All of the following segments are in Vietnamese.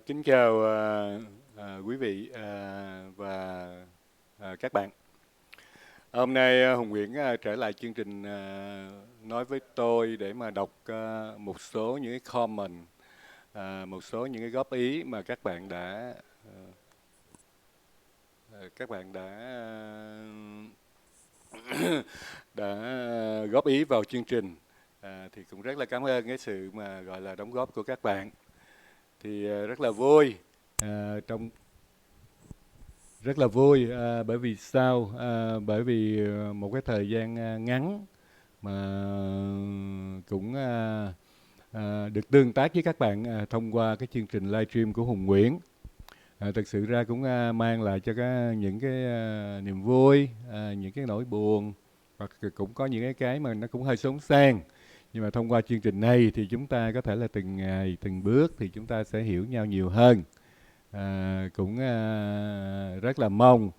Kính chào quý vị và các bạn. Hôm nay Hùng Nguyễn trở lại chương trình nói với tôi để mà đọc một số những cái comment, một số những cái góp ý mà các bạn đã góp ý vào chương trình. Thì cũng rất là cảm ơn cái sự mà gọi là đóng góp của các bạn. Thì rất là vui bởi vì sao? Bởi vì một cái thời gian ngắn mà cũng được tương tác với các bạn thông qua cái chương trình livestream của Hùng Nguyễn. Thực sự ra cũng mang lại cho những cái niềm vui, những cái nỗi buồn, hoặc cũng có những cái mà nó cũng hơi xốn xang. Nhưng mà thông qua chương trình này thì chúng ta có thể là từng ngày, từng bước thì chúng ta sẽ hiểu nhau nhiều hơn. Cũng rất là mong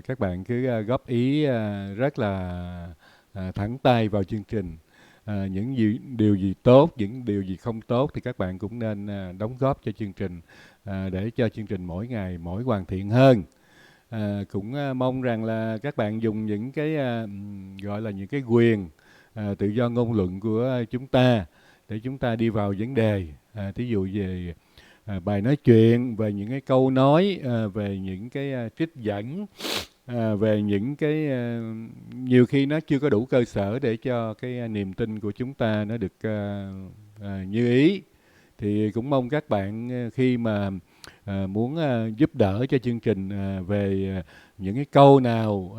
các bạn cứ góp ý rất là thẳng tay vào chương trình. Những điều gì tốt, những điều gì không tốt thì các bạn cũng nên đóng góp cho chương trình để cho chương trình mỗi ngày mỗi hoàn thiện hơn. Cũng mong rằng là các bạn dùng những cái gọi là những cái quyền tự do ngôn luận của chúng ta để chúng ta đi vào vấn đề, thí dụ về bài nói chuyện, về những cái câu nói, về những cái trích dẫn, về những cái nhiều khi nó chưa có đủ cơ sở để cho cái niềm tin của chúng ta nó được như ý. Thì cũng mong các bạn khi mà muốn giúp đỡ cho chương trình về những cái câu nào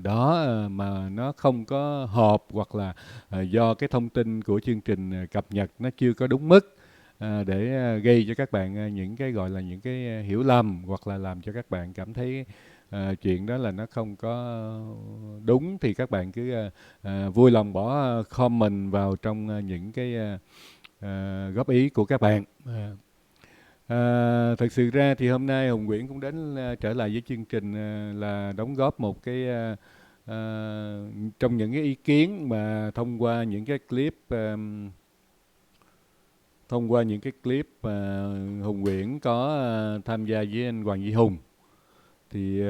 đó mà nó không có hợp, hoặc là do cái thông tin của chương trình cập nhật nó chưa có đúng mức, để gây cho các bạn những cái gọi là những cái hiểu lầm, hoặc là làm cho các bạn cảm thấy chuyện đó là nó không có đúng, thì các bạn cứ vui lòng bỏ comment vào trong những cái góp ý của các bạn. Thật sự ra thì hôm nay Hùng Nguyễn cũng đến trở lại với chương trình là đóng góp một cái trong những cái ý kiến mà thông qua những cái clip mà Hùng Nguyễn có tham gia với anh Hoàng Duy Hùng. Thì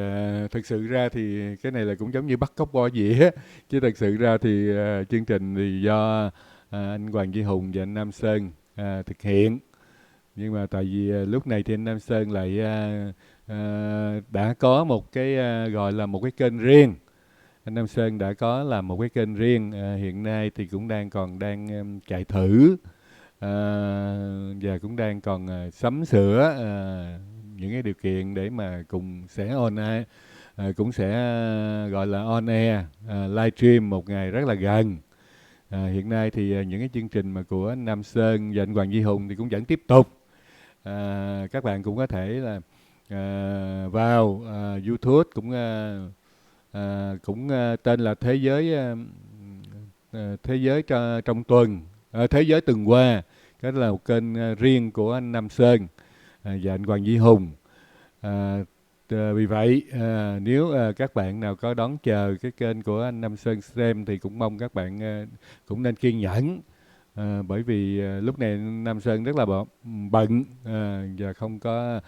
thực sự ra thì cái này là cũng giống như bắt cóc bo dĩa, chứ thực sự ra thì chương trình thì do anh Hoàng Duy Hùng và anh Nam Sơn thực hiện. Nhưng mà tại vì lúc này thì anh Nam Sơn lại đã có một cái gọi là một cái kênh riêng. Anh Nam Sơn đã có làm một cái kênh riêng, hiện nay thì cũng đang chạy thử, và cũng đang còn sắm sửa những cái điều kiện để mà cùng sẽ on air, cũng sẽ gọi là on air livestream một ngày rất là gần. Hiện nay thì những cái chương trình mà của anh Nam Sơn và anh Hoàng Duy Hùng thì cũng vẫn tiếp tục. Các bạn cũng có thể là vào YouTube cũng tên là Thế giới trong tuần, Thế giới tuần qua. Cái đó là một kênh riêng của anh Nam Sơn. và anh Hoàng Duy Hùng. Vì vậy nếu các bạn nào có đón chờ cái kênh của anh Nam Sơn xem thì cũng mong các bạn cũng nên kiên nhẫn. Bởi vì lúc này Nam Sơn rất là bận và không có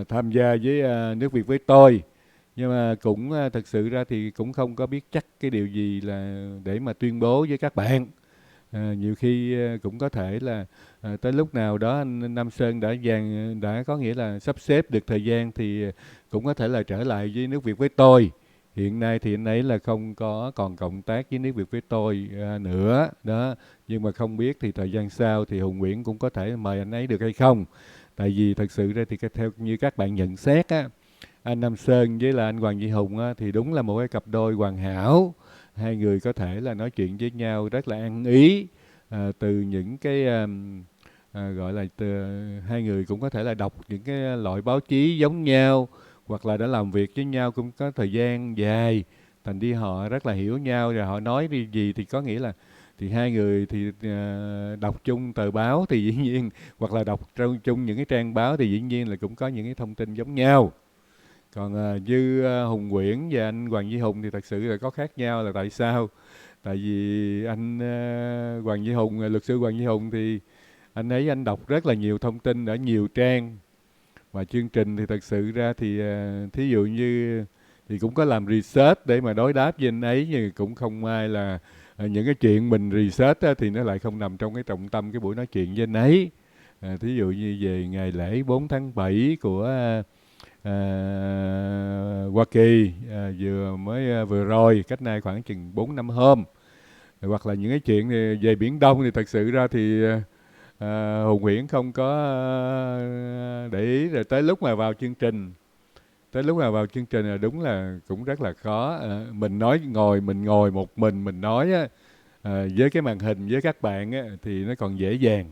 tham gia với Nước Việt với tôi, nhưng mà cũng thực sự ra thì cũng không có biết chắc cái điều gì là để mà tuyên bố với các bạn. Nhiều khi cũng có thể là tới lúc nào đó anh Nam Sơn đã có nghĩa là sắp xếp được thời gian thì cũng có thể là trở lại với Nước Việt với tôi. Hiện nay thì anh ấy là không có còn cộng tác với Nước Việt với tôi nữa đó, nhưng mà không biết thì thời gian sau thì Hùng Nguyễn cũng có thể mời anh ấy được hay không. Tại vì thật sự ra thì theo như các bạn nhận xét á, anh Nam Sơn với là anh Hoàng Duy Hùng á, thì đúng là một cái cặp đôi hoàn hảo. Hai người có thể là nói chuyện với nhau rất là ăn ý. Từ những cái gọi là hai người cũng có thể là đọc những cái loại báo chí giống nhau, hoặc là đã làm việc với nhau cũng có thời gian dài, thành đi họ rất là hiểu nhau, rồi họ nói đi gì thì có nghĩa là thì hai người thì đọc chung tờ báo thì dĩ nhiên, hoặc là đọc chung những cái trang báo thì dĩ nhiên là cũng có những cái thông tin giống nhau. Còn như Hùng Nguyễn và anh Hoàng Duy Hùng thì thật sự là có khác nhau là tại sao? Tại vì anh Hoàng Duy Hùng, luật sư Hoàng Duy Hùng thì anh ấy anh đọc rất là nhiều thông tin ở nhiều trang, và chương trình thì thật sự ra thì thí dụ như thì cũng có làm research để mà đối đáp với anh ấy, nhưng cũng không may là những cái chuyện mình research á, thì nó lại không nằm trong cái trọng tâm cái buổi nói chuyện với anh ấy. Thí dụ như về ngày lễ 4 tháng 7 của Hoa Kỳ vừa rồi, cách nay khoảng chừng 4 năm hôm, hoặc là những cái chuyện về Biển Đông thì thật sự ra thì Hùng Nguyễn không có để ý. Rồi tới lúc mà vào chương trình là đúng là cũng rất là khó. Mình ngồi một mình nói á, với cái màn hình với các bạn á, thì nó còn dễ dàng.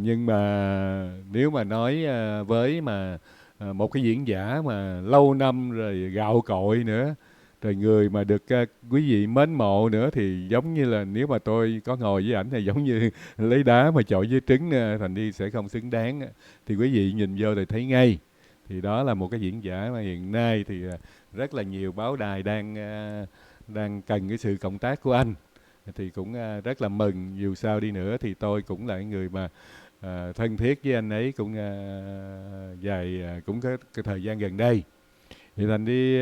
Nhưng mà nếu mà nói với mà một cái diễn giả mà lâu năm rồi, gạo cội nữa, rồi người mà được quý vị mến mộ nữa, thì giống như là nếu mà tôi có ngồi với ảnh thì giống như lấy đá mà chọi với trứng, thành đi sẽ không xứng đáng. Thì quý vị nhìn vô thì thấy ngay. Thì đó là một cái diễn giả mà hiện nay thì rất là nhiều báo đài đang cần cái sự cộng tác của anh. Thì cũng rất là mừng. Dù sao đi nữa thì tôi cũng là người mà thân thiết với anh ấy cũng cũng có cái thời gian gần đây. Thì thành đi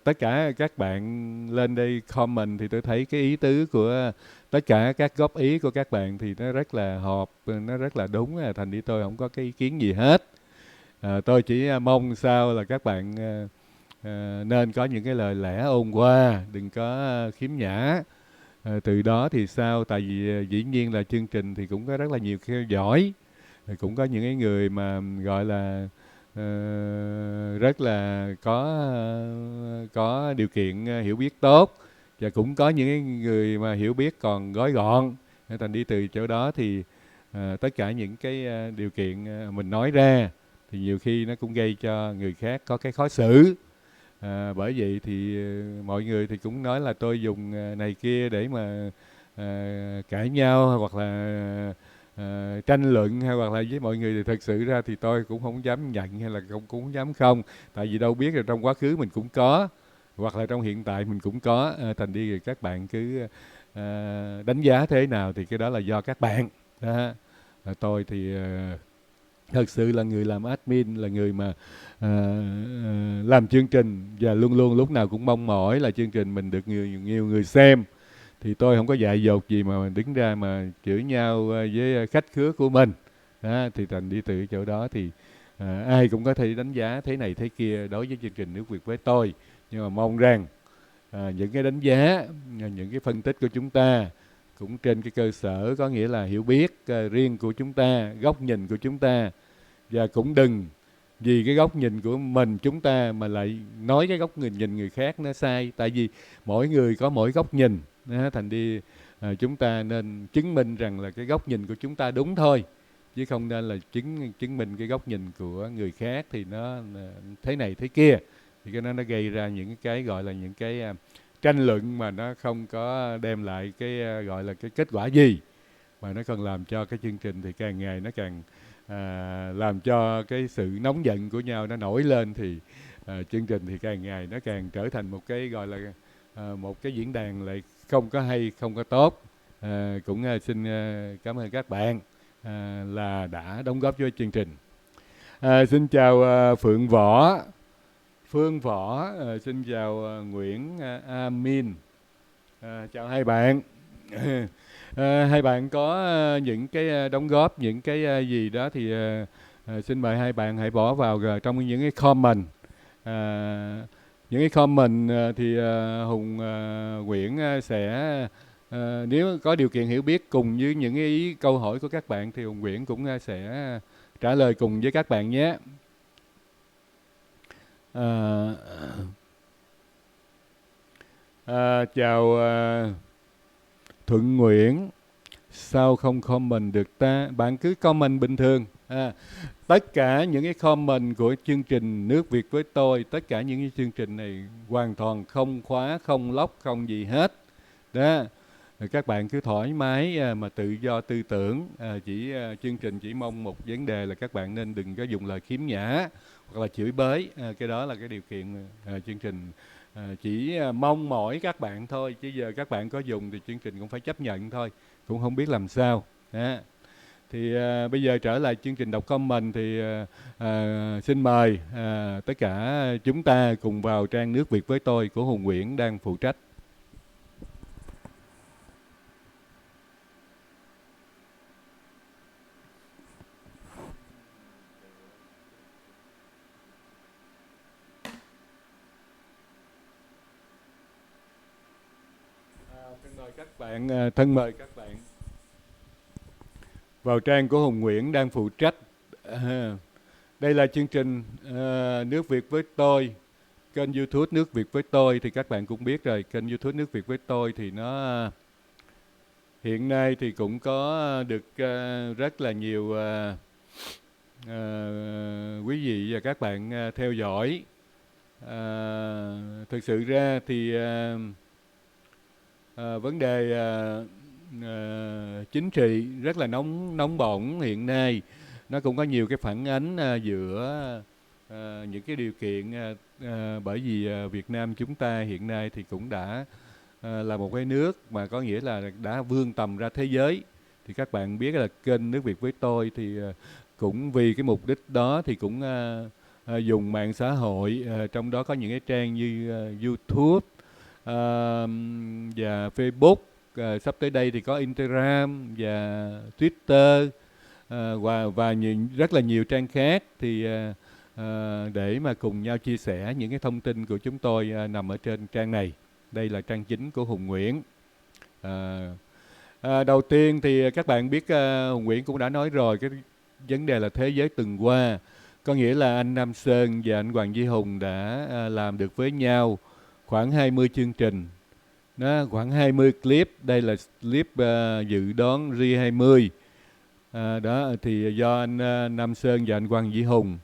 tất cả các bạn lên đây comment thì tôi thấy cái ý tứ của tất cả các góp ý của các bạn thì nó rất là hợp, nó rất là đúng. Thành đi tôi không có cái ý kiến gì hết. Tôi chỉ mong sao là các bạn nên có những cái lời lẽ ôn hòa, đừng có khiếm nhã. Từ đó thì sao? Tại vì dĩ nhiên là chương trình thì cũng có rất là nhiều theo dõi, cũng có những cái người mà gọi là rất là có điều kiện hiểu biết tốt, và cũng có những cái người mà hiểu biết còn gói gọn. Thành đi từ chỗ đó thì tất cả những cái điều kiện mình nói ra thì nhiều khi nó cũng gây cho người khác có cái khó xử. Bởi vậy thì mọi người thì cũng nói là tôi dùng này kia để mà cãi nhau, hoặc là tranh luận, hay hoặc là với mọi người, thì thật sự ra thì tôi cũng không dám nhận, hay là cũng không dám không. Tại vì đâu biết là trong quá khứ mình cũng có, hoặc là trong hiện tại mình cũng có. Thành đi thì các bạn cứ đánh giá thế nào thì cái đó là do các bạn đó. Tôi thì thật sự là người làm admin, là người mà làm chương trình, và luôn luôn lúc nào cũng mong mỏi là chương trình mình được nhiều người xem. Thì tôi không có dại dột gì mà đứng ra mà chửi nhau với khách khứa của mình đó. Thì thành đi từ chỗ đó thì ai cũng có thể đánh giá thế này thế kia đối với chương trình Nước Việt với tôi. Nhưng mà mong rằng những cái đánh giá, những cái phân tích của chúng ta cũng trên cái cơ sở có nghĩa là hiểu biết riêng của chúng ta, góc nhìn của chúng ta, và cũng đừng vì cái góc nhìn của chúng ta mà lại nói cái góc nhìn người khác nó sai. Tại vì mỗi người có mỗi góc nhìn. Thành đi chúng ta nên chứng minh rằng là cái góc nhìn của chúng ta đúng thôi, chứ không nên là chứng minh cái góc nhìn của người khác thì nó thế này thế kia. Thì cái nó gây ra những cái gọi là những cái tranh luận mà nó không có đem lại cái gọi là cái kết quả gì, mà nó còn làm cho cái chương trình thì càng ngày nó càng làm cho cái sự nóng giận của nhau nó nổi lên, thì chương trình thì càng ngày nó càng trở thành một cái gọi là một cái diễn đàn lại không có hay, không có tốt. Cũng xin cảm ơn các bạn là đã đóng góp cho chương trình. Xin chào Phượng Võ, Phương Võ, xin chào Nguyễn Amin. Chào hai bạn. Hai bạn có những cái đóng góp, những cái gì đó thì xin mời hai bạn hãy bỏ vào trong những cái comment. Những cái comment thì Hùng Nguyễn sẽ nếu có điều kiện hiểu biết cùng với những cái câu hỏi của các bạn thì Hùng Nguyễn cũng sẽ trả lời cùng với các bạn nhé. Chào Thuận Nguyễn, sao không comment được ta? Bạn cứ comment bình thường. Tất cả những cái comment của chương trình Nước Việt với tôi, tất cả những cái chương trình này hoàn toàn không khóa, không lóc, không gì hết. Đó. Các bạn cứ thoải mái mà tự do tư tưởng. Chương trình chỉ mong một vấn đề là các bạn nên đừng có dùng lời khiếm nhã hoặc là chửi bới. Cái đó là cái điều kiện chương trình chỉ mong mỏi các bạn thôi, chứ giờ các bạn có dùng thì chương trình cũng phải chấp nhận thôi, cũng không biết làm sao. Thì bây giờ trở lại chương trình đọc comment thì xin mời tất cả chúng ta cùng vào trang Nước Việt với tôi của Hùng Nguyễn đang phụ trách. Thân mời các bạn vào trang của Hùng Nguyễn đang phụ trách. Đây là chương trình Nước Việt với tôi, kênh YouTube Nước Việt với tôi thì các bạn cũng biết rồi. Kênh YouTube Nước Việt với tôi thì nó hiện nay thì cũng có được rất là nhiều quý vị và các bạn theo dõi. Thực sự ra thì vấn đề chính trị rất là nóng bỏng hiện nay, nó cũng có nhiều cái phản ánh giữa những cái điều kiện bởi vì Việt Nam chúng ta hiện nay thì cũng đã là một cái nước mà có nghĩa là đã vươn tầm ra thế giới. Thì các bạn biết là kênh Nước Việt với tôi thì cũng vì cái mục đích đó thì cũng dùng mạng xã hội, trong đó có những cái trang như YouTube và Facebook, sắp tới đây thì có Instagram và Twitter và rất là nhiều trang khác, thì để mà cùng nhau chia sẻ những cái thông tin của chúng tôi nằm ở trên trang này. Đây là trang chính của Hùng Nguyễn. Đầu tiên thì các bạn biết Hùng Nguyễn cũng đã nói rồi, cái vấn đề là thế giới từng qua, có nghĩa là anh Nam Sơn và anh Hoàng Duy Hùng đã làm được với nhau khoảng 20 chương trình, khoảng 20 clip. Đây là clip dự đoán Ri20. Đó thì do anh Nam Sơn và anh Hoàng Duy Hùng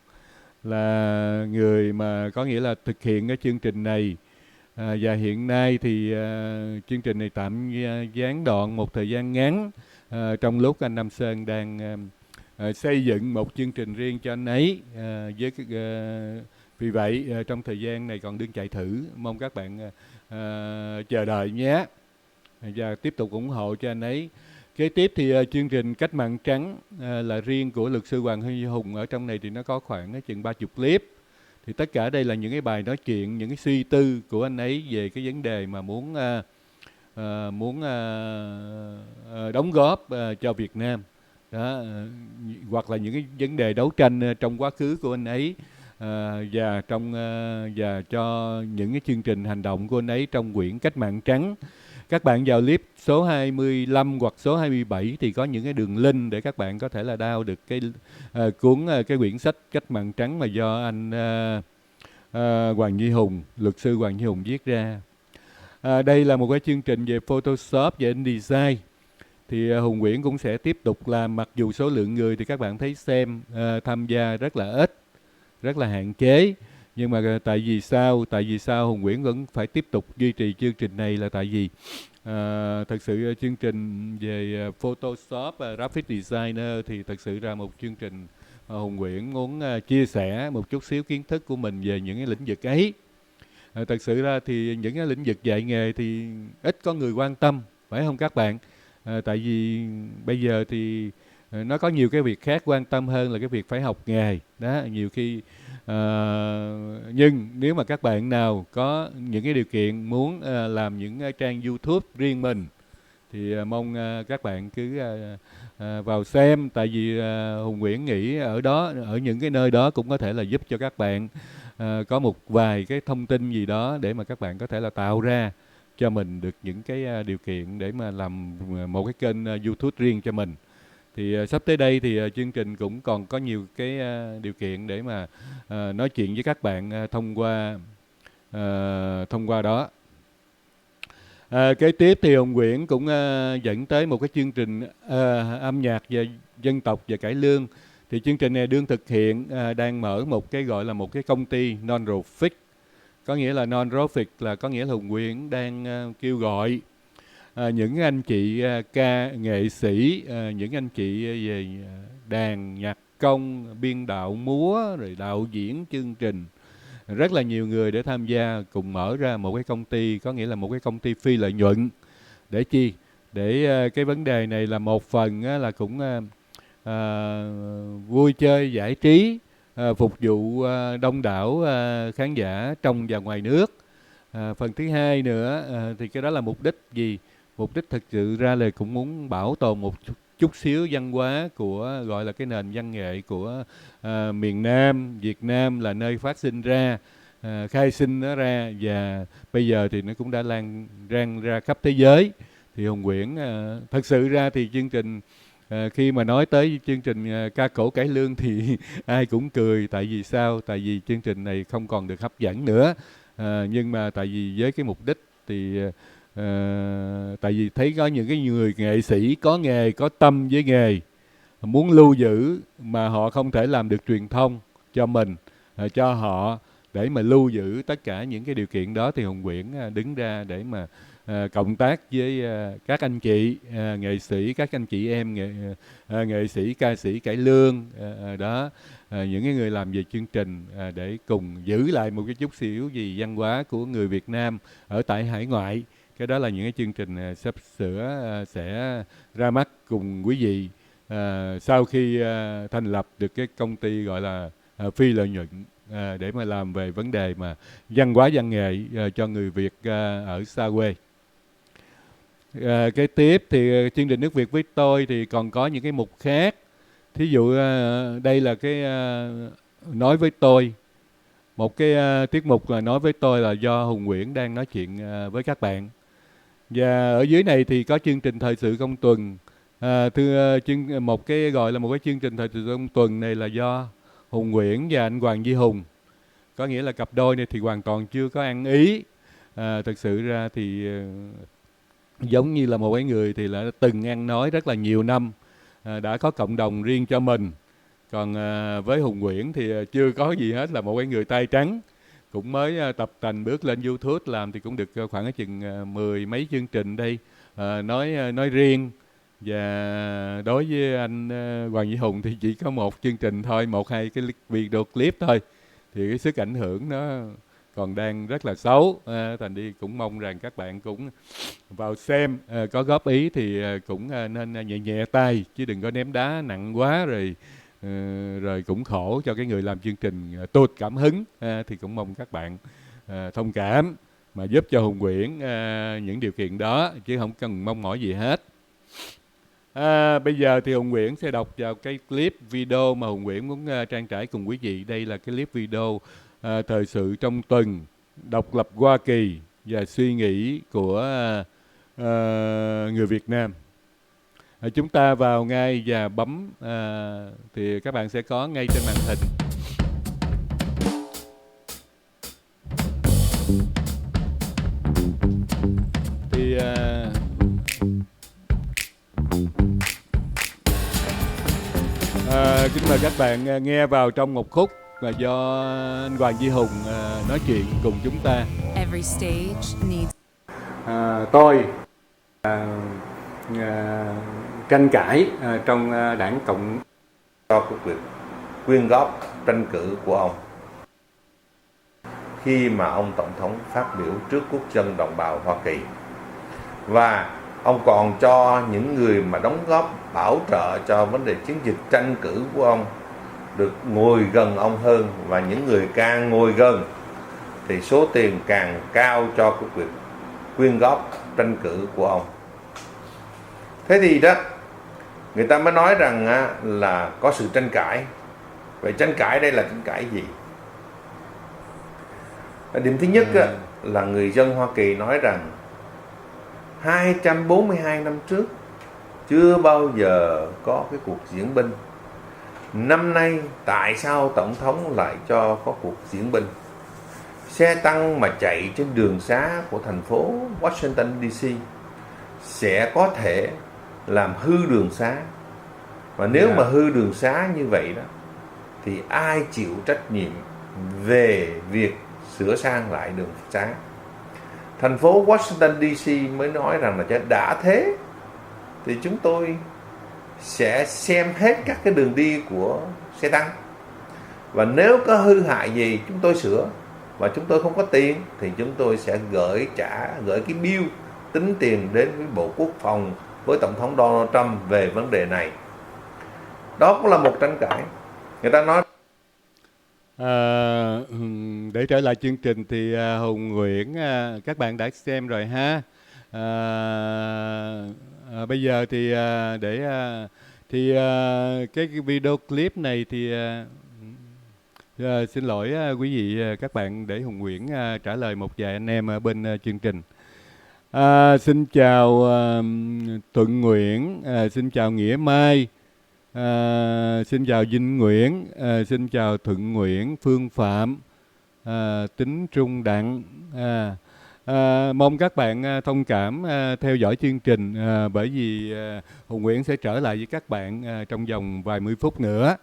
là người mà có nghĩa là thực hiện cái chương trình này. Và hiện nay thì chương trình này tạm gián đoạn một thời gian ngắn trong lúc anh Nam Sơn đang xây dựng một chương trình riêng cho anh ấy. Vì vậy trong thời gian này còn đương chạy thử, mong các bạn chờ đợi nhé và tiếp tục ủng hộ cho anh ấy. Kế tiếp thì chương trình Cách Mạng Trắng là riêng của luật sư Hoàng Duy Hùng. Ở trong này thì nó có khoảng chừng 30 clip. Thì tất cả đây là những cái bài nói chuyện, những cái suy tư của anh ấy về cái vấn đề mà muốn đóng góp cho Việt Nam. Đó, hoặc là những cái vấn đề đấu tranh trong quá khứ của anh ấy, và cho những cái chương trình hành động của anh ấy trong quyển Cách Mạng Trắng. Các bạn vào clip số 25 hoặc số 27 thì có những cái đường link để các bạn có thể là download được cái quyển sách Cách Mạng Trắng mà do anh Hoàng Duy Hùng, luật sư Hoàng Duy Hùng viết ra. Đây là một cái chương trình về Photoshop và InDesign. Thì Hùng Nguyễn cũng sẽ tiếp tục làm, mặc dù số lượng người thì các bạn thấy xem tham gia rất là ít, rất là hạn chế. Nhưng mà tại vì sao Hùng Nguyễn vẫn phải tiếp tục duy trì chương trình này là tại vì Thật sự chương trình về Photoshop, Graphic Designer thì thật sự ra một chương trình Hùng Nguyễn muốn chia sẻ một chút xíu kiến thức của mình về những cái lĩnh vực ấy. Thật sự ra thì những cái lĩnh vực dạy nghề thì ít có người quan tâm, phải không các bạn? Tại vì bây giờ thì nó có nhiều cái việc khác quan tâm hơn là cái việc phải học nghề đó. Nhiều khi nhưng nếu mà các bạn nào có những cái điều kiện muốn làm những trang YouTube riêng mình thì mong các bạn cứ vào xem. Tại vì Hùng Nguyễn nghĩ ở đó, ở những cái nơi đó cũng có thể là giúp cho các bạn có một vài cái thông tin gì đó để mà các bạn có thể là tạo ra cho mình được những cái điều kiện để mà làm một cái kênh YouTube riêng cho mình. Thì sắp tới đây thì chương trình cũng còn có nhiều cái điều kiện để mà nói chuyện với các bạn thông qua đó. Kế tiếp thì Hùng Nguyễn cũng dẫn tới một cái chương trình âm nhạc về dân tộc và cải lương. Thì chương trình này đương thực hiện đang mở một cái gọi là một cái công ty non-profit. Có nghĩa là non-profit là có nghĩa là Hùng Nguyễn đang kêu gọi những anh chị nghệ sĩ, những anh chị về đàn, nhạc công, biên đạo múa, rồi đạo diễn chương trình, rất là nhiều người để tham gia cùng mở ra một cái công ty, có nghĩa là một cái công ty phi lợi nhuận. Để chi? Để cái vấn đề này là một phần là cũng vui chơi giải trí, phục vụ đông đảo khán giả trong và ngoài nước. Phần thứ hai nữa thì cái đó là mục đích gì? Mục đích thực sự ra là cũng muốn bảo tồn một chút xíu văn hóa của gọi là cái nền văn nghệ của miền Nam, Việt Nam là nơi phát sinh ra, khai sinh nó ra, và bây giờ thì nó cũng đã lan ra khắp thế giới. Thì Hùng Nguyễn thật sự ra thì chương trình khi mà nói tới chương trình ca cổ cải lương thì ai cũng cười. Tại vì sao? Tại vì chương trình này không còn được hấp dẫn nữa. Nhưng mà tại vì với cái mục đích thì tại vì thấy có những cái người nghệ sĩ có nghề, có tâm với nghề, muốn lưu giữ mà họ không thể làm được truyền thông cho mình, cho họ để mà lưu giữ tất cả những cái điều kiện đó, thì Hùng Nguyễn đứng ra để mà cộng tác với các anh chị nghệ sĩ, các anh chị em nghệ sĩ, ca sĩ cải lương đó, những cái người làm về chương trình để cùng giữ lại một cái chút xíu gì văn hóa của người Việt Nam ở tại hải ngoại. Cái đó là những cái chương trình sắp sửa sẽ ra mắt cùng quý vị sau khi thành lập được cái công ty gọi là phi lợi nhuận để mà làm về vấn đề mà văn hóa văn nghệ cho người Việt ở xa quê. Cái tiếp thì chương trình Nước Việt với tôi thì còn có những cái mục khác. Thí dụ đây là cái nói với tôi, một cái tiết mục là nói với tôi là do Hùng Nguyễn đang nói chuyện với các bạn. Và ở dưới này thì có chương trình thời sự công tuần. Một cái gọi là một cái chương trình thời sự công tuần này là do Hùng Nguyễn và anh Hoàng Duy Hùng. Có nghĩa là cặp đôi này thì hoàn toàn chưa có ăn ý. Thực sự ra thì giống như là một cái người thì là từng ăn nói rất là nhiều năm, đã có cộng đồng riêng cho mình. Còn với Hùng Nguyễn thì chưa có gì hết, là một cái người tay trắng, cũng mới tập tành bước lên YouTube làm thì cũng được khoảng chừng 10 mấy chương trình đây, nói riêng. Và đối với anh Hoàng Duy Hùng thì chỉ có một chương trình thôi, một hai cái video clip thôi, thì cái sức ảnh hưởng nó còn đang rất là xấu. Thành đi cũng mong rằng các bạn cũng vào xem, có góp ý thì cũng nên nhẹ nhẹ tay, chứ đừng có ném đá nặng quá rồi cũng khổ cho cái người làm chương trình tụt cảm hứng. Thì cũng mong các bạn thông cảm mà giúp cho Hùng Nguyễn những điều kiện đó, chứ không cần mong mỏi gì hết. Bây giờ thì Hùng Nguyễn sẽ đọc vào cái clip video mà Hùng Nguyễn muốn trang trải cùng quý vị. Đây là cái clip video thời sự trong tuần, độc lập Hoa Kỳ và suy nghĩ của người Việt Nam. Chúng ta vào ngay và bấm thì các bạn sẽ có ngay trên màn hình. Thì kính mời các bạn nghe vào trong một khúc mà do anh Hoàng Duy Hùng nói chuyện cùng chúng ta. Every stage needs Tôi à, tranh cãi trong đảng Cộng cho cái việc quyên góp tranh cử của ông khi mà ông Tổng thống phát biểu trước quốc dân đồng bào Hoa Kỳ. Và ông còn cho những người mà đóng góp bảo trợ cho vấn đề chiến dịch tranh cử của ông được ngồi gần ông hơn, và những người càng ngồi gần thì số tiền càng cao cho cái việc quyên góp tranh cử của ông. Thế thì đó, người ta mới nói rằng là có sự tranh cãi. Vậy tranh cãi đây là tranh cãi gì? Điểm thứ nhất là người dân Hoa Kỳ nói rằng 242 năm trước chưa bao giờ có cái cuộc diễn binh. Năm nay tại sao Tổng thống lại cho có cuộc diễn binh? Xe tăng mà chạy trên đường xá của thành phố Washington DC sẽ có thể làm hư đường xá. Và nếu mà hư đường xá như vậy đó, thì ai chịu trách nhiệm về việc sửa sang lại đường xá? Thành phố Washington DC mới nói rằng là đã thế thì chúng tôi sẽ xem hết các cái đường đi của xe tăng, và nếu có hư hại gì chúng tôi sửa, và chúng tôi không có tiền thì chúng tôi sẽ gửi cái bill tính tiền đến với Bộ Quốc phòng, với Tổng thống Donald Trump về vấn đề này. Đó cũng là một tranh cãi. Người ta nói để trở lại chương trình thì Hùng Nguyễn các bạn đã xem rồi ha. Bây giờ thì cái video clip này thì xin lỗi quý vị các bạn, để Hùng Nguyễn trả lời một vài anh em ở bên chương trình. Xin chào Thuận Nguyễn, xin chào Nghĩa Mai, xin chào Vinh Nguyễn, xin chào Thuận Nguyễn, Phương Phạm, Tính Trung Đặng. Mong các bạn thông cảm theo dõi chương trình, bởi vì Hùng Nguyễn sẽ trở lại với các bạn trong vòng vài mươi phút nữa.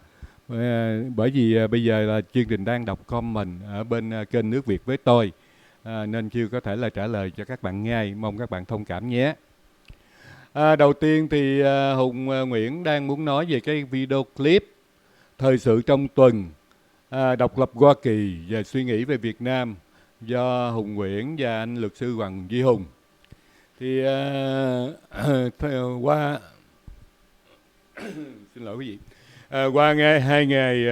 Bởi vì bây giờ là chương trình đang đọc comment ở bên kênh Nước Việt với tôi, nên chưa có thể là trả lời cho các bạn ngay. Mong các bạn thông cảm nhé. Đầu tiên thì Hùng Nguyễn đang muốn nói về cái video clip thời sự trong tuần, độc lập Hoa Kỳ và suy nghĩ về Việt Nam, do Hùng Nguyễn và anh luật sư Hoàng Duy Hùng. Thì qua xin lỗi quý vị, qua hai ngày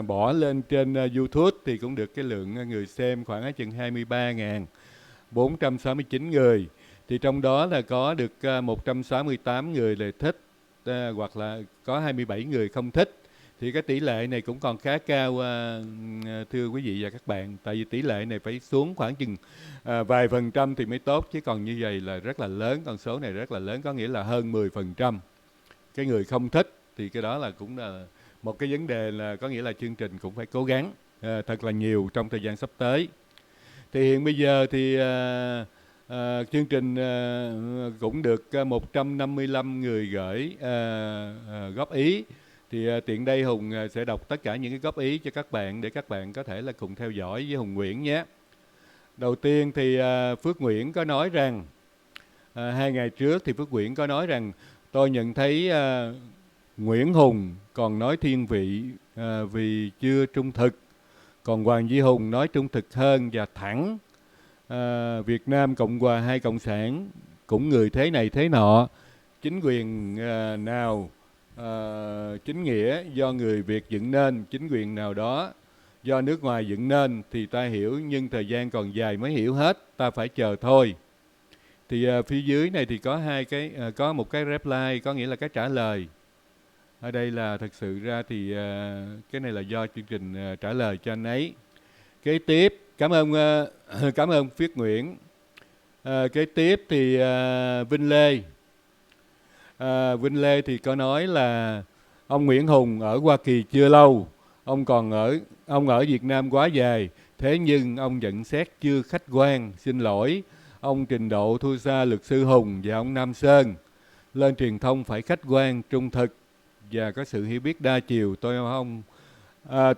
bỏ lên trên YouTube thì cũng được cái lượng người xem khoảng chừng 23.469 người. Thì trong đó là có được 168 người là thích, hoặc là có 27 người không thích. Thì cái tỷ lệ này cũng còn khá cao, thưa quý vị và các bạn. Tại vì tỷ lệ này phải xuống khoảng chừng vài phần trăm thì mới tốt, chứ còn như vậy là rất là lớn. Con số này rất là lớn, có nghĩa là hơn 10% cái người không thích. Thì cái đó là cũng là một cái vấn đề, là có nghĩa là chương trình cũng phải cố gắng thật là nhiều trong thời gian sắp tới. Thì hiện bây giờ thì chương trình cũng được 155 người gửi góp ý. Thì tiện đây Hùng sẽ đọc tất cả những cái góp ý cho các bạn, để các bạn có thể là cùng theo dõi với Hùng Nguyễn nhé. Đầu tiên thì Phước Nguyễn có nói rằng, 2 ngày trước thì Phước Nguyễn có nói rằng, tôi nhận thấy Nguyễn Hùng còn nói thiên vị vì chưa trung thực, còn Hoàng Duy Hùng nói trung thực hơn và thẳng. Việt Nam Cộng Hòa hay Cộng sản cũng người thế này thế nọ, chính quyền nào chính nghĩa do người Việt dựng nên, chính quyền nào đó do nước ngoài dựng nên thì ta hiểu, nhưng thời gian còn dài mới hiểu hết, ta phải chờ thôi. Thì phía dưới này thì có có một cái reply, có nghĩa là cái trả lời. Ở đây là thật sự ra thì cái này là do chương trình trả lời cho anh ấy. Kế tiếp, cảm ơn Phước Nguyễn. Kế tiếp thì Vinh Lê. Vinh Lê thì có nói là ông Nguyễn Hùng ở Hoa Kỳ chưa lâu, ông ở Việt Nam quá dài, thế nhưng ông nhận xét chưa khách quan, xin lỗi. Ông trình độ thua xa luật sư Hùng và ông Nam Sơn. Lên truyền thông phải khách quan, trung thực và có sự hiểu biết đa chiều.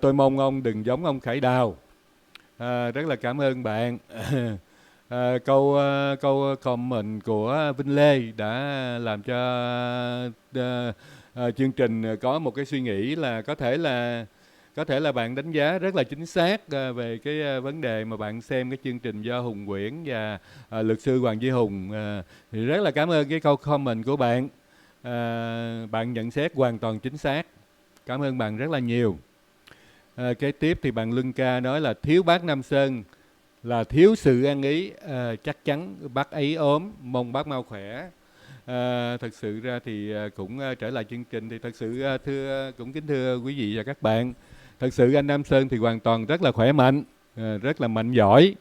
Tôi mong ông đừng giống ông Khải Đào. Rất là cảm ơn bạn. câu comment của Vinh Lê đã làm cho chương trình có một cái suy nghĩ là có thể là bạn đánh giá rất là chính xác về cái vấn đề mà bạn xem cái chương trình do Hùng Nguyễn và luật sư Hoàng Duy Hùng. Thì rất là cảm ơn cái câu comment của bạn. Bạn nhận xét hoàn toàn chính xác. Cảm ơn bạn rất là nhiều. Kế tiếp thì bạn Lương Ca nói là thiếu bác Nam Sơn là thiếu sự ăn ý, chắc chắn bác ấy ốm, mong bác mau khỏe. Thật sự ra thì cũng trở lại chương trình thì thật sự cũng kính thưa quý vị và các bạn, thật sự anh Nam Sơn thì hoàn toàn rất là khỏe mạnh, rất là mạnh giỏi.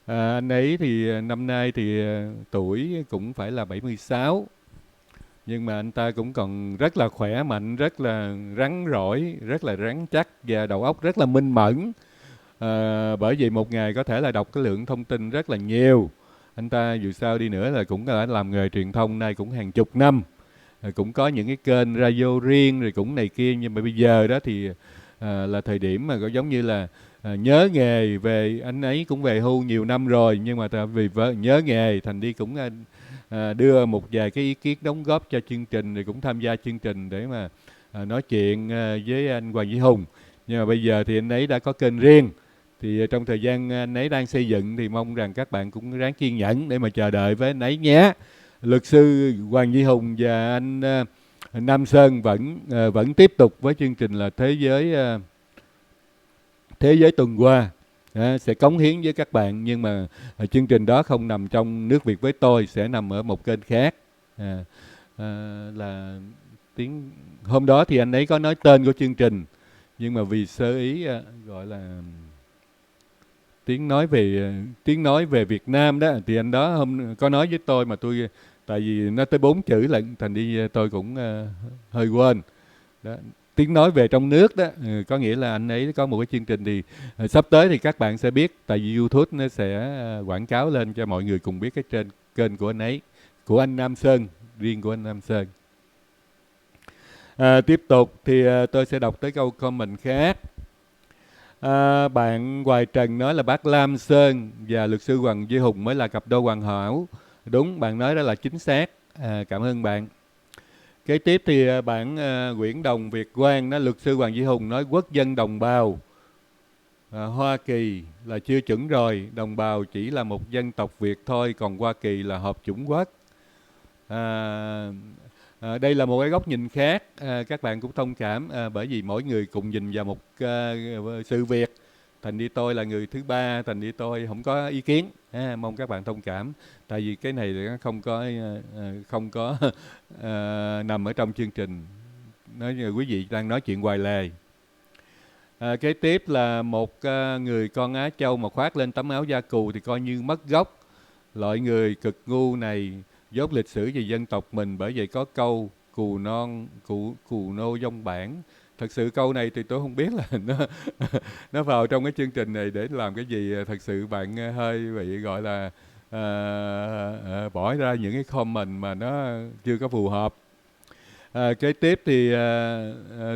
Anh ấy thì năm nay thì tuổi cũng phải là 76, nhưng mà anh ta cũng còn rất là khỏe mạnh, rất là rắn rỏi, rất là rắn chắc và đầu óc rất là minh mẫn. Bởi vì một ngày có thể là đọc cái lượng thông tin rất là nhiều. Anh ta dù sao đi nữa là cũng đã làm nghề truyền thông nay cũng hàng chục năm, cũng có những cái kênh radio riêng rồi cũng này kia, nhưng mà bây giờ đó thì là thời điểm mà có giống như là nhớ nghề về. Anh ấy cũng về hưu nhiều năm rồi, nhưng mà vì nhớ nghề thành đi cũng đưa một vài cái ý kiến đóng góp cho chương trình, rồi cũng tham gia chương trình để mà nói chuyện với anh Hoàng Duy Hùng. Nhưng mà bây giờ thì anh ấy đã có kênh riêng, thì trong thời gian anh ấy đang xây dựng thì mong rằng các bạn cũng ráng kiên nhẫn để mà chờ đợi với anh ấy nhé. Luật sư Hoàng Duy Hùng và anh Nam Sơn vẫn tiếp tục với chương trình là Thế giới tuần qua, sẽ cống hiến với các bạn. Nhưng mà chương trình đó không nằm trong Nước Việt với tôi, sẽ nằm ở một kênh khác. Là tiếng hôm đó thì anh ấy có nói tên của chương trình, nhưng mà vì sơ ý gọi là tiếng nói về Việt Nam đó, thì anh đó hôm có nói với tôi mà tôi, tại vì nó tới 4 chữ lận, thành đi tôi cũng hơi quên đó. Tiếng nói về trong nước đó, có nghĩa là anh ấy có một cái chương trình thì sắp tới thì các bạn sẽ biết, tại vì YouTube nó sẽ quảng cáo lên cho mọi người cùng biết cái trên kênh của anh ấy, của anh Nam Sơn, riêng của anh Nam Sơn. Tiếp tục thì tôi sẽ đọc tới câu comment khác. Bạn Hoài Trần nói là bác Lam Sơn và luật sư Hoàng Duy Hùng mới là cặp đôi hoàn hảo. Đúng, bạn nói đó là chính xác. Cảm ơn bạn. Kế tiếp thì bạn Nguyễn Đồng Việt Quang nói luật sư Hoàng Duy Hùng nói quốc dân đồng bào Hoa Kỳ là chưa chuẩn rồi, đồng bào chỉ là một dân tộc Việt thôi, còn Hoa Kỳ là hợp chủng quốc. Đây là một cái góc nhìn khác, các bạn cũng thông cảm, bởi vì mỗi người cùng nhìn vào một sự việc. Thành đi tôi là người thứ ba, thành đi tôi không có ý kiến, mong các bạn thông cảm, tại vì cái này nó không có nằm ở trong chương trình. Nói như quý vị đang nói chuyện ngoài lề. Kế tiếp là một người con Á Châu mà khoác lên tấm áo da cù thì coi như mất gốc. Loại người cực ngu này dốt lịch sử về dân tộc mình, bởi vậy có câu cù nô dông bản. Thật sự câu này thì tôi không biết là nó vào trong cái chương trình này để làm cái gì. Thật sự bạn hơi bị gọi là bỏ ra những cái comment mà nó chưa có phù hợp. Kế tiếp thì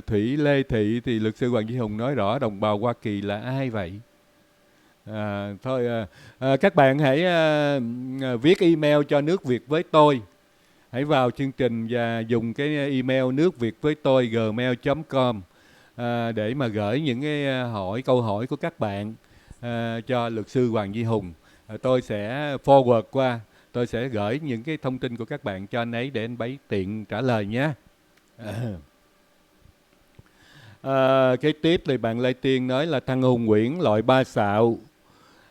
Thủy Lê Thị thì luật sư Hoàng Duy Hùng nói rõ đồng bào Hoa Kỳ là ai vậy? Các bạn hãy viết email cho Nước Việt với tôi. Hãy vào chương trình và dùng cái email nước việt với tôi gmail.com để mà gửi những cái câu hỏi của các bạn cho luật sư Hoàng Duy Hùng. Tôi sẽ forward qua, tôi sẽ gửi những cái thông tin của các bạn cho anh ấy để anh ấy tiện trả lời nhé. Cái tiếp thì bạn Lê Tiên nói là thằng Hùng Nguyễn loại ba xạo,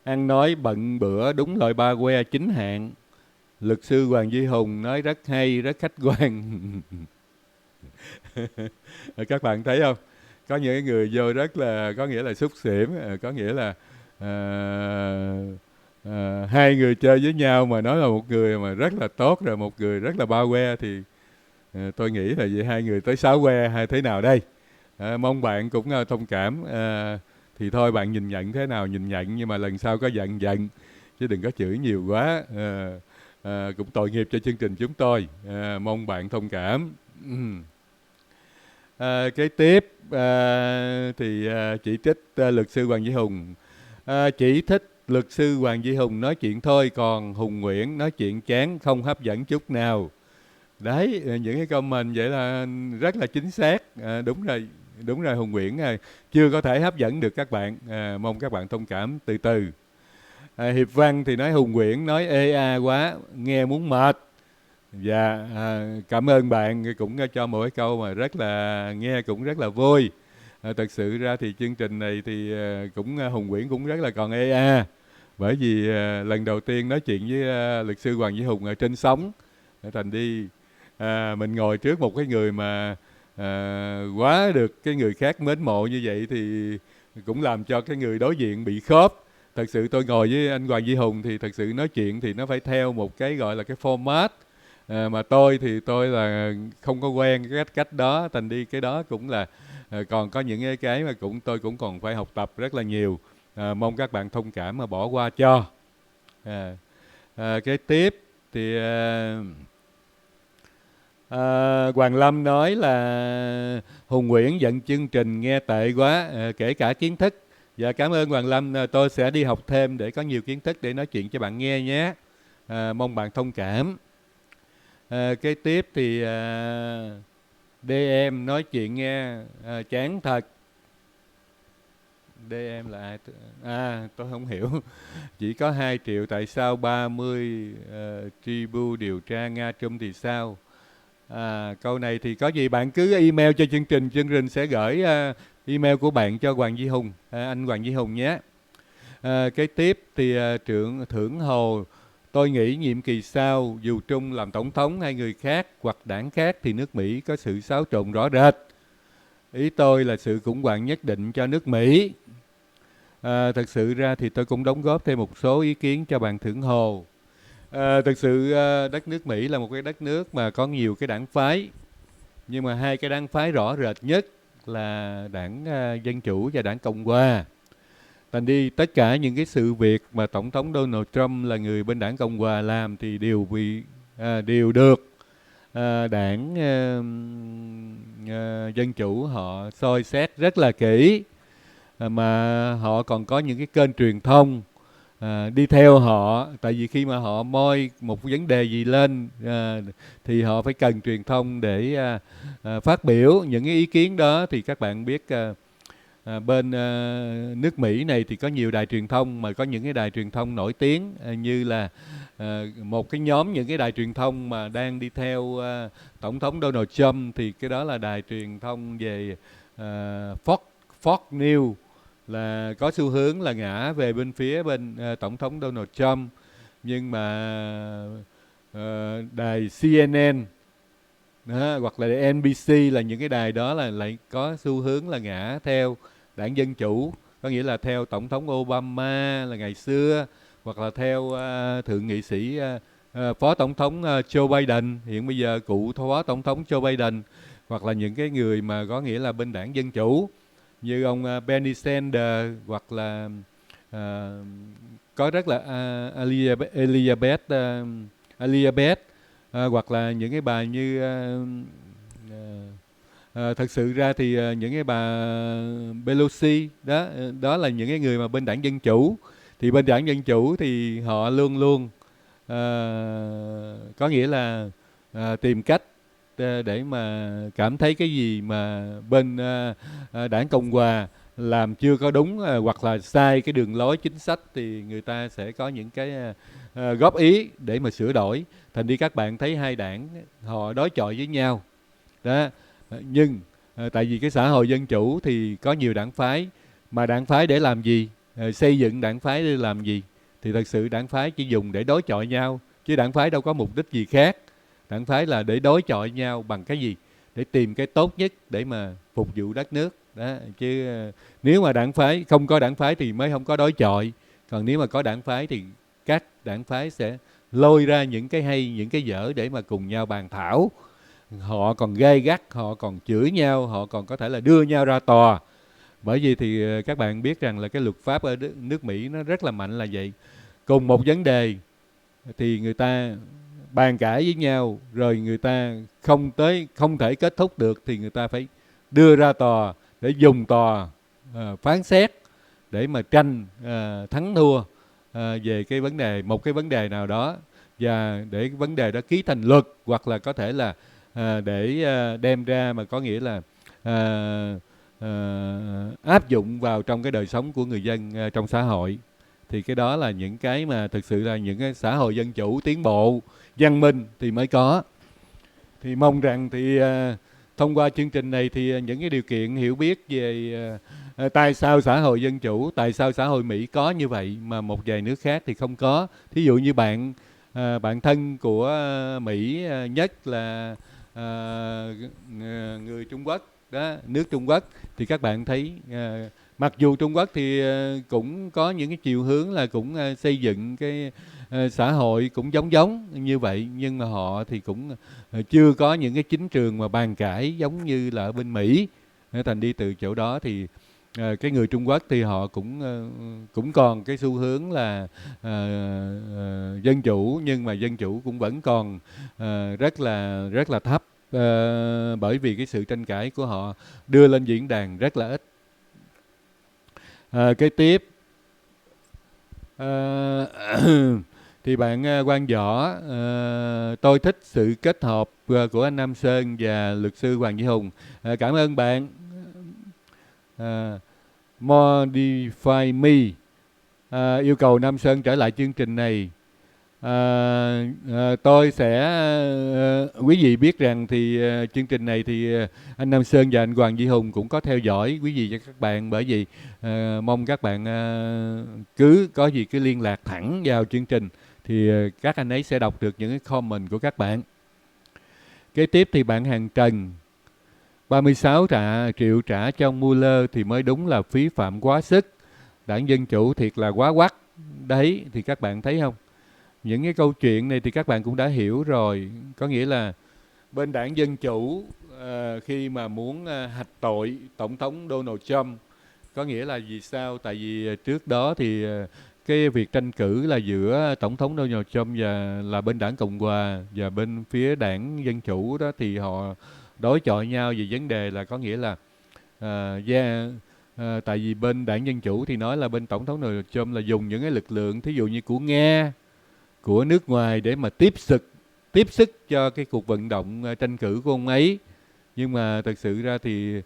ăn nói bận bữa, đúng loại ba que chính hạng. Luật sư Hoàng Duy Hùng nói rất hay, rất khách quan. Các bạn thấy không? Có những người vô rất là, có nghĩa là xúc xỉm, có nghĩa là hai người chơi với nhau mà nói là một người mà rất là tốt, rồi một người rất là ba que, thì tôi nghĩ là vậy hai người tới 6 que hay thế nào đây? Mong bạn cũng thông cảm. Thì thôi bạn nhìn nhận thế nào nhìn nhận, nhưng mà lần sau có giận chứ đừng có chửi nhiều quá. Cũng tội nghiệp cho chương trình chúng tôi. Mong bạn thông cảm. Kế tiếp thì chỉ trích luật sư Hoàng Duy Hùng. Chỉ thích luật sư Hoàng Duy Hùng nói chuyện thôi, còn Hùng Nguyễn nói chuyện chán, không hấp dẫn chút nào. Đấy, những cái comment vậy là rất là chính xác. Đúng rồi Hùng Nguyễn chưa có thể hấp dẫn được các bạn. Mong các bạn thông cảm từ từ. Hiệp Văn thì nói Hùng Nguyễn nói ê a quá, nghe muốn mệt. Dạ, cảm ơn bạn cũng cho một cái câu mà rất là nghe cũng rất là vui. Thật sự ra thì chương trình này thì cũng Hùng Nguyễn cũng rất là còn ê a, bởi vì lần đầu tiên nói chuyện với luật sư Hoàng Duy Hùng ở trên sóng, thành đi mình ngồi trước một cái người mà quá được cái người khác mến mộ như vậy thì cũng làm cho cái người đối diện bị khớp. Thật sự tôi ngồi với anh Hoàng Duy Hùng thì thật sự nói chuyện thì nó phải theo một cái gọi là cái format, mà tôi thì tôi là không có quen cái cách đó, thành đi cái đó cũng là còn có những cái mà tôi cũng còn phải học tập rất là nhiều. Mong các bạn thông cảm mà bỏ qua cho. Cái tiếp thì Hoàng Lâm nói là Hùng Nguyễn dẫn chương trình nghe tệ quá, kể cả kiến thức. Dạ cảm ơn Hoàng Lâm, tôi sẽ đi học thêm để có nhiều kiến thức để nói chuyện cho bạn nghe nhé. Mong bạn thông cảm. Cái tiếp thì DM nói chuyện nghe chán thật. DM là ai? Tôi không hiểu. Chỉ có 2 triệu, tại sao 30 tribu điều tra Nga Trung thì sao? Câu này thì có gì bạn cứ email cho chương trình sẽ gửi email của bạn cho Hoàng Duy Hùng, anh Hoàng Duy Hùng nhé. Cái tiếp thì Thưởng Hồ, tôi nghĩ nhiệm kỳ sau dù Trung làm tổng thống hay người khác hoặc đảng khác thì nước Mỹ có sự xáo trộn rõ rệt. Ý tôi là sự khủng hoảng nhất định cho nước Mỹ. Thật sự ra thì tôi cũng đóng góp thêm một số ý kiến cho bạn Thưởng Hồ. Thực sự đất nước Mỹ là một cái đất nước mà có nhiều cái đảng phái, nhưng mà 2 cái đảng phái rõ rệt nhất là đảng Dân Chủ và đảng Cộng Hòa. Thành đi tất cả những cái sự việc mà Tổng thống Donald Trump là người bên đảng Cộng Hòa làm thì đều được đảng Dân Chủ họ soi xét rất là kỹ, mà họ còn có những cái kênh truyền thông đi theo họ. Tại vì khi mà họ moi một vấn đề gì lên thì họ phải cần truyền thông để phát biểu những cái ý kiến đó. Thì các bạn biết bên nước Mỹ này thì có nhiều đài truyền thông, mà có những cái đài truyền thông nổi tiếng như là một cái nhóm những cái đài truyền thông mà đang đi theo Tổng thống Donald Trump, thì cái đó là đài truyền thông về Fox News, là có xu hướng là ngã về bên phía Tổng thống Donald Trump. Nhưng mà đài CNN hoặc là đài NBC là những cái đài đó là lại có xu hướng là ngã theo đảng Dân Chủ, có nghĩa là theo Tổng thống Obama là ngày xưa, hoặc là theo thượng nghị sĩ Phó Tổng thống Joe Biden, hiện bây giờ cựu Phó Tổng thống Joe Biden, hoặc là những cái người mà có nghĩa là bên đảng Dân Chủ như ông Bernie Sanders, hoặc là có rất là Elizabeth, hoặc là những cái bà như thật sự ra thì những cái bà Pelosi đó là những cái người mà bên đảng Dân Chủ. Thì bên đảng Dân Chủ thì họ luôn luôn có nghĩa là tìm cách để mà cảm thấy cái gì mà bên đảng Cộng Hòa làm chưa có đúng hoặc là sai cái đường lối chính sách thì người ta sẽ có những cái góp ý để mà sửa đổi. Thành đi các bạn thấy 2 đảng họ đối chọi với nhau đó. Nhưng tại vì cái xã hội dân chủ thì có nhiều đảng phái, mà đảng phái để làm gì, xây dựng đảng phái để làm gì? Thì thật sự đảng phái chỉ dùng để đối chọi nhau, chứ đảng phái đâu có mục đích gì khác. Đảng phái là để đối chọi nhau bằng cái gì? Để tìm cái tốt nhất để mà phục vụ đất nước đó. Chứ nếu mà đảng phái không có đảng phái thì mới không có đối chọi. Còn nếu mà có đảng phái thì các đảng phái sẽ lôi ra những cái hay, những cái dở để mà cùng nhau bàn thảo. Họ còn gay gắt, họ còn chửi nhau, họ còn có thể là đưa nhau ra tòa. Bởi vì thì các bạn biết rằng là cái luật pháp ở nước Mỹ nó rất là mạnh là vậy. Cùng một vấn đề thì người ta bàn cãi với nhau, rồi người ta không thể kết thúc được thì người ta phải đưa ra tòa để dùng tòa phán xét để mà tranh thắng thua. về cái vấn đề, một cái vấn đề nào đó, và để cái vấn đề đó ký thành luật, hoặc là có thể là để đem ra mà có nghĩa là à, áp dụng vào trong cái đời sống của người dân trong xã hội. Thì cái đó là những cái mà thực sự là những cái xã hội dân chủ tiến bộ văn minh thì mới có. Thì mong rằng thì thông qua chương trình này thì những cái điều kiện hiểu biết về tại sao xã hội dân chủ, tại sao xã hội Mỹ có như vậy mà một vài nước khác thì không có. Thí dụ như bạn thân của Mỹ nhất là người Trung Quốc đó, nước Trung Quốc, thì các bạn thấy mặc dù Trung Quốc thì cũng có những cái chiều hướng là cũng xây dựng cái xã hội cũng giống giống như vậy, nhưng mà họ thì cũng chưa có những cái chính trường mà bàn cãi giống như là ở bên Mỹ. Thành đi từ chỗ đó thì cái người Trung Quốc thì họ cũng còn cái xu hướng là dân chủ, nhưng mà dân chủ cũng vẫn còn rất là thấp, bởi vì cái sự tranh cãi của họ đưa lên diễn đàn rất là ít. Kế tiếp thì bạn Quang Võ, tôi thích sự kết hợp của anh Nam Sơn và luật sư Hoàng Duy Hùng. Cảm ơn bạn. Modify Me yêu cầu Nam Sơn trở lại chương trình này. Tôi sẽ quý vị biết rằng thì chương trình này thì anh Nam Sơn và anh Hoàng Duy Hùng cũng có theo dõi quý vị và các bạn, bởi vì mong các bạn cứ có gì cứ liên lạc thẳng vào chương trình thì các anh ấy sẽ đọc được những cái comment của các bạn. Kế tiếp thì bạn Hàng Trần, 36 triệu trả cho ông Mueller thì mới đúng là phí phạm quá sức. Đảng Dân Chủ thiệt là quá quắt. Đấy, thì các bạn thấy không? Những cái câu chuyện này thì các bạn cũng đã hiểu rồi. Có nghĩa là bên Đảng Dân Chủ khi mà muốn hạch tội Tổng thống Donald Trump, có nghĩa là vì sao? Tại vì trước đó thì cái việc tranh cử là giữa Tổng thống Donald Trump và là bên Đảng Cộng Hòa và bên phía Đảng Dân Chủ đó, thì họ đối chọi nhau về vấn đề là có nghĩa là tại vì bên Đảng Dân Chủ thì nói là bên Tổng thống Donald Trump là dùng những cái lực lượng thí dụ như của Nga, của nước ngoài để mà tiếp sức cho cái cuộc vận động tranh cử của ông ấy. Nhưng mà thực sự ra thì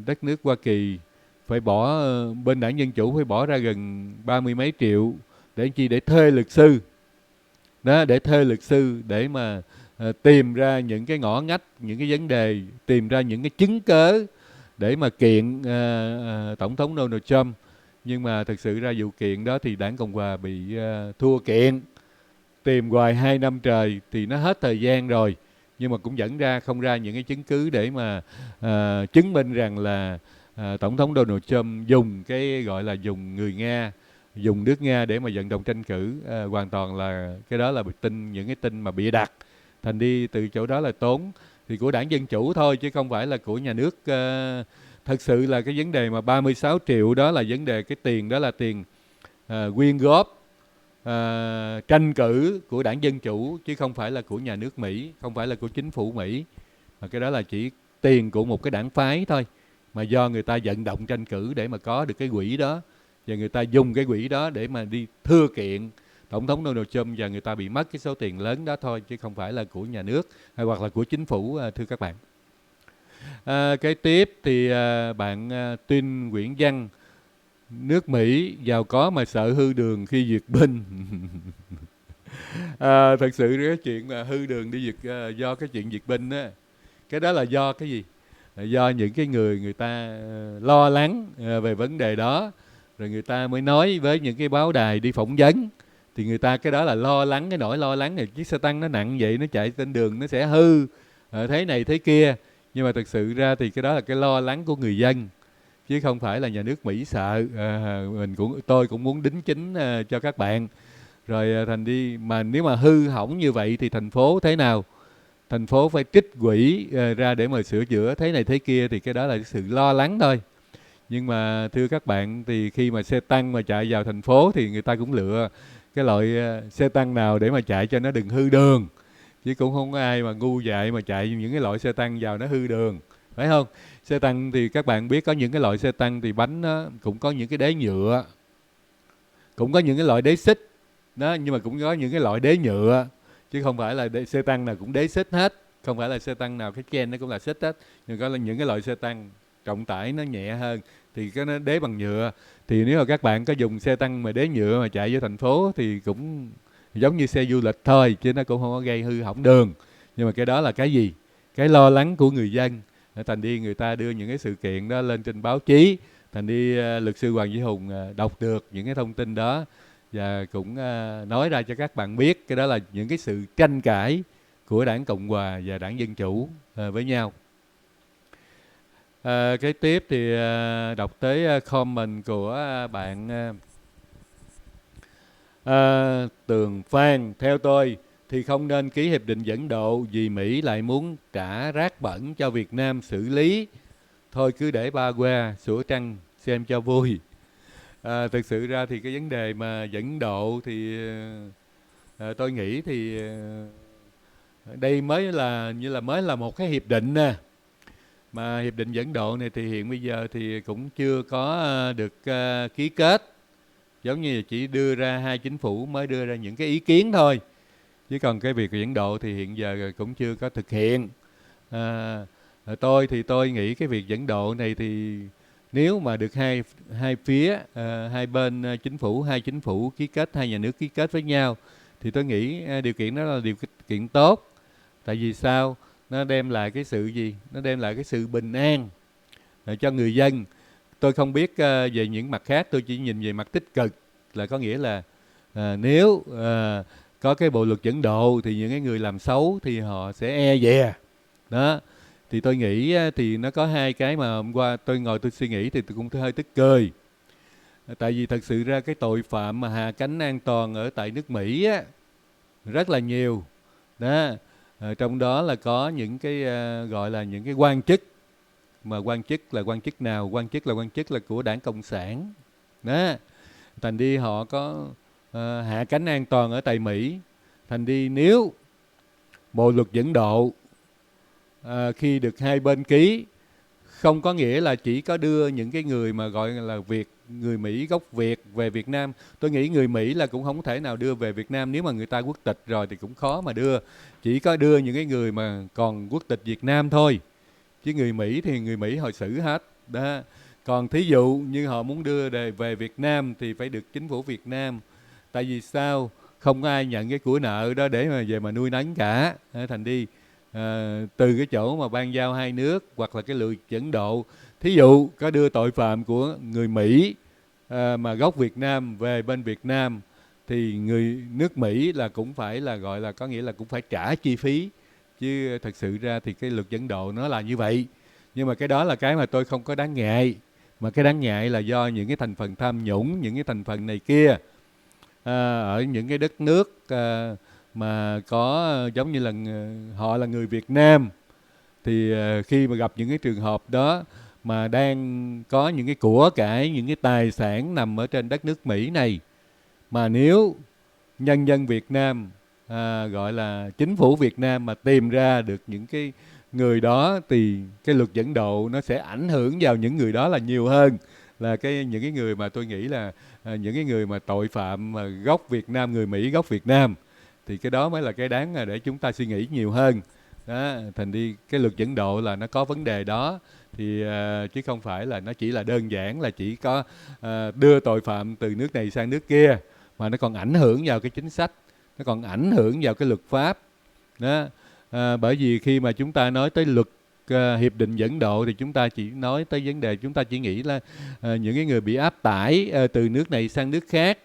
đất nước Hoa Kỳ phải bỏ, bên Đảng Dân Chủ phải bỏ ra gần 30 mấy triệu để chi? Để thuê luật sư đó, để thuê luật sư để mà tìm ra những cái ngõ ngách, những cái vấn đề, tìm ra những cái chứng cớ để mà kiện Tổng thống Donald Trump. Nhưng mà thực sự ra vụ kiện đó thì Đảng Cộng Hòa bị thua kiện, tìm hoài 2 năm trời thì nó hết thời gian rồi, nhưng mà cũng vẫn không ra những cái chứng cứ để mà chứng minh rằng là Tổng thống Donald Trump dùng cái gọi là dùng người Nga, dùng nước Nga để mà vận động tranh cử. Hoàn toàn là cái đó là những cái tin mà bịa đặt. Thành đi từ chỗ đó là tốn thì của Đảng Dân Chủ thôi, chứ không phải là của nhà nước. Thật sự là cái vấn đề mà 36 triệu đó là vấn đề, cái tiền đó là tiền quyên góp tranh cử của Đảng Dân Chủ, chứ không phải là của nhà nước Mỹ, không phải là của chính phủ Mỹ. Mà cái đó là chỉ tiền của một cái đảng phái thôi, mà do người ta vận động tranh cử để mà có được cái quỹ đó, và người ta dùng cái quỹ đó để mà đi thưa kiện Tổng thống Donald Trump, và người ta bị mất cái số tiền lớn đó thôi, chứ không phải là của nhà nước hay hoặc là của chính phủ, thưa các bạn. Kế tiếp thì bạn Tuyên Nguyễn Văn, nước Mỹ giàu có mà sợ hư đường khi duyệt binh. Thật sự cái chuyện mà hư đường đi duyệt do cái chuyện duyệt binh á, cái đó là do cái gì? Là do những cái người ta lo lắng về vấn đề đó, rồi người ta mới nói với những cái báo đài đi phỏng vấn. Thì người ta cái đó là lo lắng, cái nỗi lo lắng là chiếc xe tăng nó nặng vậy, nó chạy trên đường nó sẽ hư, thế này thế kia. Nhưng mà thực sự ra thì cái đó là cái lo lắng của người dân, chứ không phải là nhà nước Mỹ sợ. Tôi cũng muốn đính chính cho các bạn. Rồi thành đi mà nếu mà hư hỏng như vậy thì thành phố thế nào? Thành phố phải trích quỹ ra để mà sửa chữa thế này thế kia, thì cái đó là sự lo lắng thôi. Nhưng mà thưa các bạn, thì khi mà xe tăng mà chạy vào thành phố thì người ta cũng lựa cái loại xe tăng nào để mà chạy cho nó đừng hư đường, chứ cũng không có ai mà ngu dại mà chạy những cái loại xe tăng vào nó hư đường, phải không? Xe tăng thì các bạn biết có những cái loại xe tăng thì bánh nó cũng có những cái đế nhựa, Cũng có những cái loại đế xích đó, nhưng mà cũng có những cái loại đế nhựa, chứ không phải là xe tăng nào cũng đế xích hết, không phải là xe tăng nào cái chen nó cũng là xích hết. Nhưng có là những cái loại xe tăng trọng tải nó nhẹ hơn thì cái nó đế bằng nhựa. Thì nếu mà các bạn có dùng xe tăng mà đế nhựa mà chạy vô thành phố thì cũng giống như xe du lịch thôi, chứ nó cũng không có gây hư hỏng đường. Nhưng mà cái đó là cái gì? Cái lo lắng của người dân. Thành đi người ta đưa những cái sự kiện đó lên trên báo chí, thành đi luật sư Hoàng Duy Hùng đọc được những cái thông tin đó và cũng nói ra cho các bạn biết. Cái đó là những cái sự tranh cãi của đảng Cộng Hòa và đảng Dân Chủ với nhau. Cái tiếp thì đọc tới comment của bạn Tường Phan. Theo tôi thì không nên ký hiệp định dẫn độ vì Mỹ lại muốn trả rác bẩn cho Việt Nam xử lý. Thôi cứ để ba qua sủa trăng xem cho vui. Thực sự ra thì cái vấn đề mà dẫn độ thì tôi nghĩ thì đây mới là một cái hiệp định nè. Mà hiệp định dẫn độ này thì hiện bây giờ thì cũng chưa có được ký kết. Giống như chỉ đưa ra hai chính phủ mới đưa ra những cái ý kiến thôi. Chứ còn cái việc dẫn độ thì hiện giờ cũng chưa có thực hiện. Tôi nghĩ cái việc dẫn độ này thì nếu mà được hai phía, hai bên hai chính phủ ký kết, hai nhà nước ký kết với nhau thì tôi nghĩ điều kiện đó là điều kiện tốt. Tại vì sao? Nó đem lại cái sự gì? Nó đem lại cái sự bình an cho người dân. Tôi không biết về những mặt khác, tôi chỉ nhìn về mặt tích cực, là có nghĩa là nếu có cái bộ luật dẫn độ thì những cái người làm xấu thì họ sẽ e dè. Đó. Thì tôi nghĩ thì nó có hai cái mà hôm qua tôi ngồi tôi suy nghĩ thì tôi cũng hơi tức cười. Tại vì thật sự ra cái tội phạm mà hạ cánh an toàn ở tại nước Mỹ á, rất là nhiều. Đó. Trong đó là có những cái gọi là những cái quan chức. Mà quan chức là quan chức nào? Quan chức là của Đảng Cộng sản. Đó. Thành đi họ có hạ cánh an toàn ở tại Mỹ. Thành đi nếu bộ luật dẫn độ khi được hai bên ký, không có nghĩa là chỉ có đưa những cái người mà gọi là người Mỹ gốc Việt về Việt Nam. Tôi nghĩ người Mỹ là cũng không thể nào đưa về Việt Nam, nếu mà người ta quốc tịch rồi thì cũng khó mà đưa. Chỉ có đưa những cái người mà còn quốc tịch Việt Nam thôi. Chứ người Mỹ thì người Mỹ họ xử hết. Đó. Còn thí dụ như họ muốn đưa về Việt Nam thì phải được chính phủ Việt Nam. Tại vì sao? Không có ai nhận cái của nợ đó để mà về mà nuôi nấng cả. Thành đi từ cái chỗ mà ban giao hai nước hoặc là cái luật dẫn độ, thí dụ có đưa tội phạm của người Mỹ mà gốc Việt Nam về bên Việt Nam thì người nước Mỹ là cũng phải là gọi là có nghĩa là cũng phải trả chi phí. Chứ thật sự ra thì cái luật dẫn độ nó là như vậy. Nhưng mà cái đó là cái mà tôi không có đáng ngại. Mà cái đáng ngại là do những cái thành phần tham nhũng, những cái thành phần này kia ở những cái đất nước mà có giống như là họ là người Việt Nam, thì khi mà gặp những cái trường hợp đó mà đang có những cái của cải, những cái tài sản nằm ở trên đất nước Mỹ này, mà nếu nhân dân Việt Nam gọi là chính phủ Việt Nam mà tìm ra được những cái người đó thì cái luật dẫn độ nó sẽ ảnh hưởng vào những người đó là nhiều hơn là những cái người mà tôi nghĩ là những cái người mà tội phạm mà gốc Việt Nam, người Mỹ gốc Việt Nam, thì cái đó mới là cái đáng để chúng ta suy nghĩ nhiều hơn. Đó, thành đi cái luật dẫn độ là nó có vấn đề đó, thì chứ không phải là nó chỉ là đơn giản là chỉ có đưa tội phạm từ nước này sang nước kia, mà nó còn ảnh hưởng vào cái chính sách, nó còn ảnh hưởng vào cái luật pháp đó. Bởi vì khi mà chúng ta nói tới luật hiệp định dẫn độ thì chúng ta chỉ nói tới vấn đề, chúng ta chỉ nghĩ là những cái người bị áp tải từ nước này sang nước khác,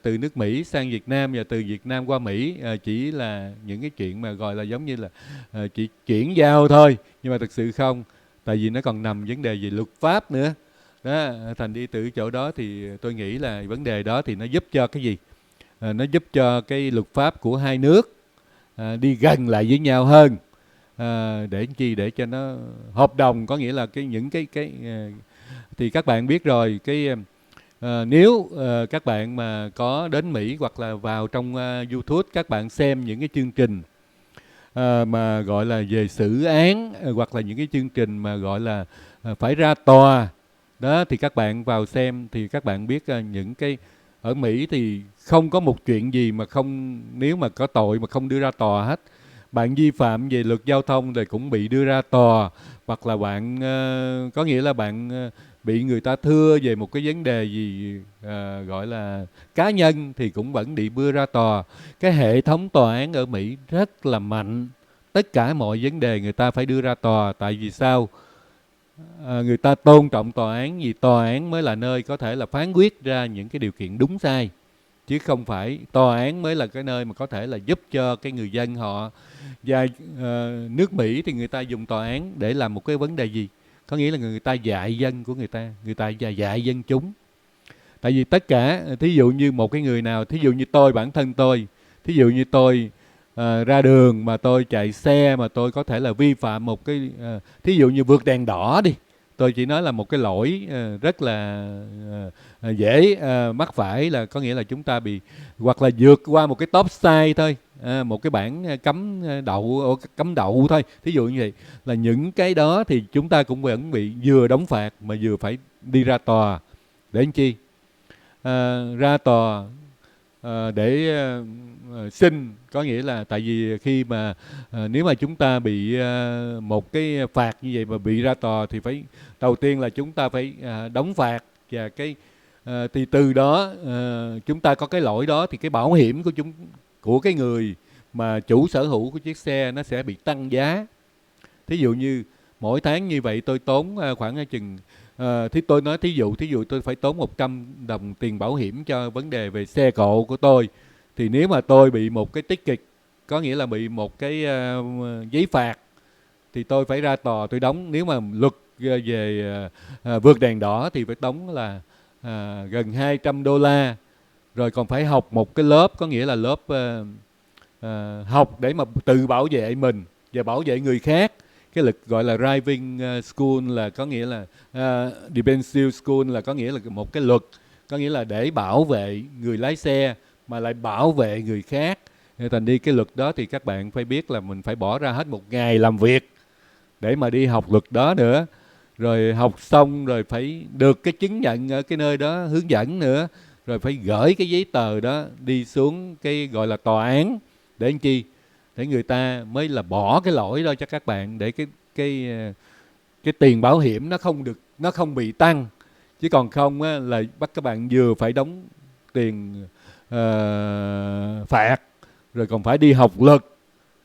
từ nước Mỹ sang Việt Nam và từ Việt Nam qua Mỹ, chỉ là những cái chuyện mà gọi là giống như là chỉ chuyển giao thôi. Nhưng mà thực sự không, tại vì nó còn nằm vấn đề về luật pháp nữa đó. Thành đi từ chỗ đó thì tôi nghĩ là vấn đề đó thì nó giúp cho cái gì? Nó giúp cho cái luật pháp của hai nước đi gần lại với nhau hơn, để chi? Để cho nó hợp đồng, có nghĩa là những cái thì các bạn biết rồi, nếu các bạn mà có đến Mỹ hoặc là vào trong YouTube các bạn xem những cái chương trình mà gọi là về xử án, hoặc là những cái chương trình mà gọi là phải ra tòa đó, thì các bạn vào xem thì các bạn biết những cái ở Mỹ thì không có một chuyện gì mà không, nếu mà có tội mà không đưa ra tòa hết. Bạn vi phạm về luật giao thông thì cũng bị đưa ra tòa, hoặc là bạn có nghĩa là bạn bị người ta thưa về một cái vấn đề gì gọi là cá nhân thì cũng vẫn bị đưa ra tòa. Cái hệ thống tòa án ở Mỹ rất là mạnh, tất cả mọi vấn đề người ta phải đưa ra tòa. Tại vì sao? Người ta tôn trọng tòa án, vì tòa án mới là nơi có thể là phán quyết ra những cái điều kiện đúng sai, chứ không phải tòa án mới là cái nơi mà có thể là giúp cho cái người dân họ. Và nước Mỹ thì người ta dùng tòa án để làm một cái vấn đề gì? Có nghĩa là người ta dạy dân của người ta dạy dân chúng. Tại vì tất cả, thí dụ như một cái người nào, thí dụ như tôi, bản thân tôi, thí dụ như tôi ra đường mà tôi chạy xe mà tôi có thể là vi phạm một cái, thí dụ như vượt đèn đỏ đi, tôi chỉ nói là một cái lỗi rất là dễ mắc phải, là có nghĩa là chúng ta bị, hoặc là vượt qua một cái stop sign thôi, một cái bảng cấm đậu thôi, thí dụ như vậy, là những cái đó thì chúng ta cũng vẫn bị vừa đóng phạt mà vừa phải đi ra tòa. Để làm chi? Ra tòa để xin, có nghĩa là tại vì khi mà nếu mà chúng ta bị một cái phạt như vậy mà bị ra tòa thì phải, đầu tiên là chúng ta phải đóng phạt, và cái thì từ đó chúng ta có cái lỗi đó thì cái bảo hiểm của cái người mà chủ sở hữu của chiếc xe nó sẽ bị tăng giá. Thí dụ như mỗi tháng như vậy tôi tốn khoảng chừng tôi nói thí dụ tôi phải tốn 100 đồng tiền bảo hiểm cho vấn đề về xe cộ của tôi, thì nếu mà tôi bị một cái ticket, có nghĩa là bị một cái giấy phạt, thì tôi phải ra tòa tôi đóng. Nếu mà luật về vượt đèn đỏ thì phải đóng là gần $200, rồi còn phải học một cái lớp, có nghĩa là lớp học để mà tự bảo vệ mình và bảo vệ người khác. Cái lực gọi là driving school, là có nghĩa là defensive school, là có nghĩa là một cái luật, có nghĩa là để bảo vệ người lái xe mà lại bảo vệ người khác. Nên thành đi cái luật đó thì các bạn phải biết là mình phải bỏ ra hết một ngày làm việc để mà đi học luật đó nữa, rồi học xong rồi phải được cái chứng nhận ở cái nơi đó hướng dẫn nữa, rồi phải gửi cái giấy tờ đó đi xuống cái gọi là tòa án, để làm chi? Để người ta mới là bỏ cái lỗi đó cho các bạn, để cái cái tiền bảo hiểm nó không bị tăng. Chứ còn không á, là bắt các bạn vừa phải đóng tiền phạt, rồi còn phải đi học luật,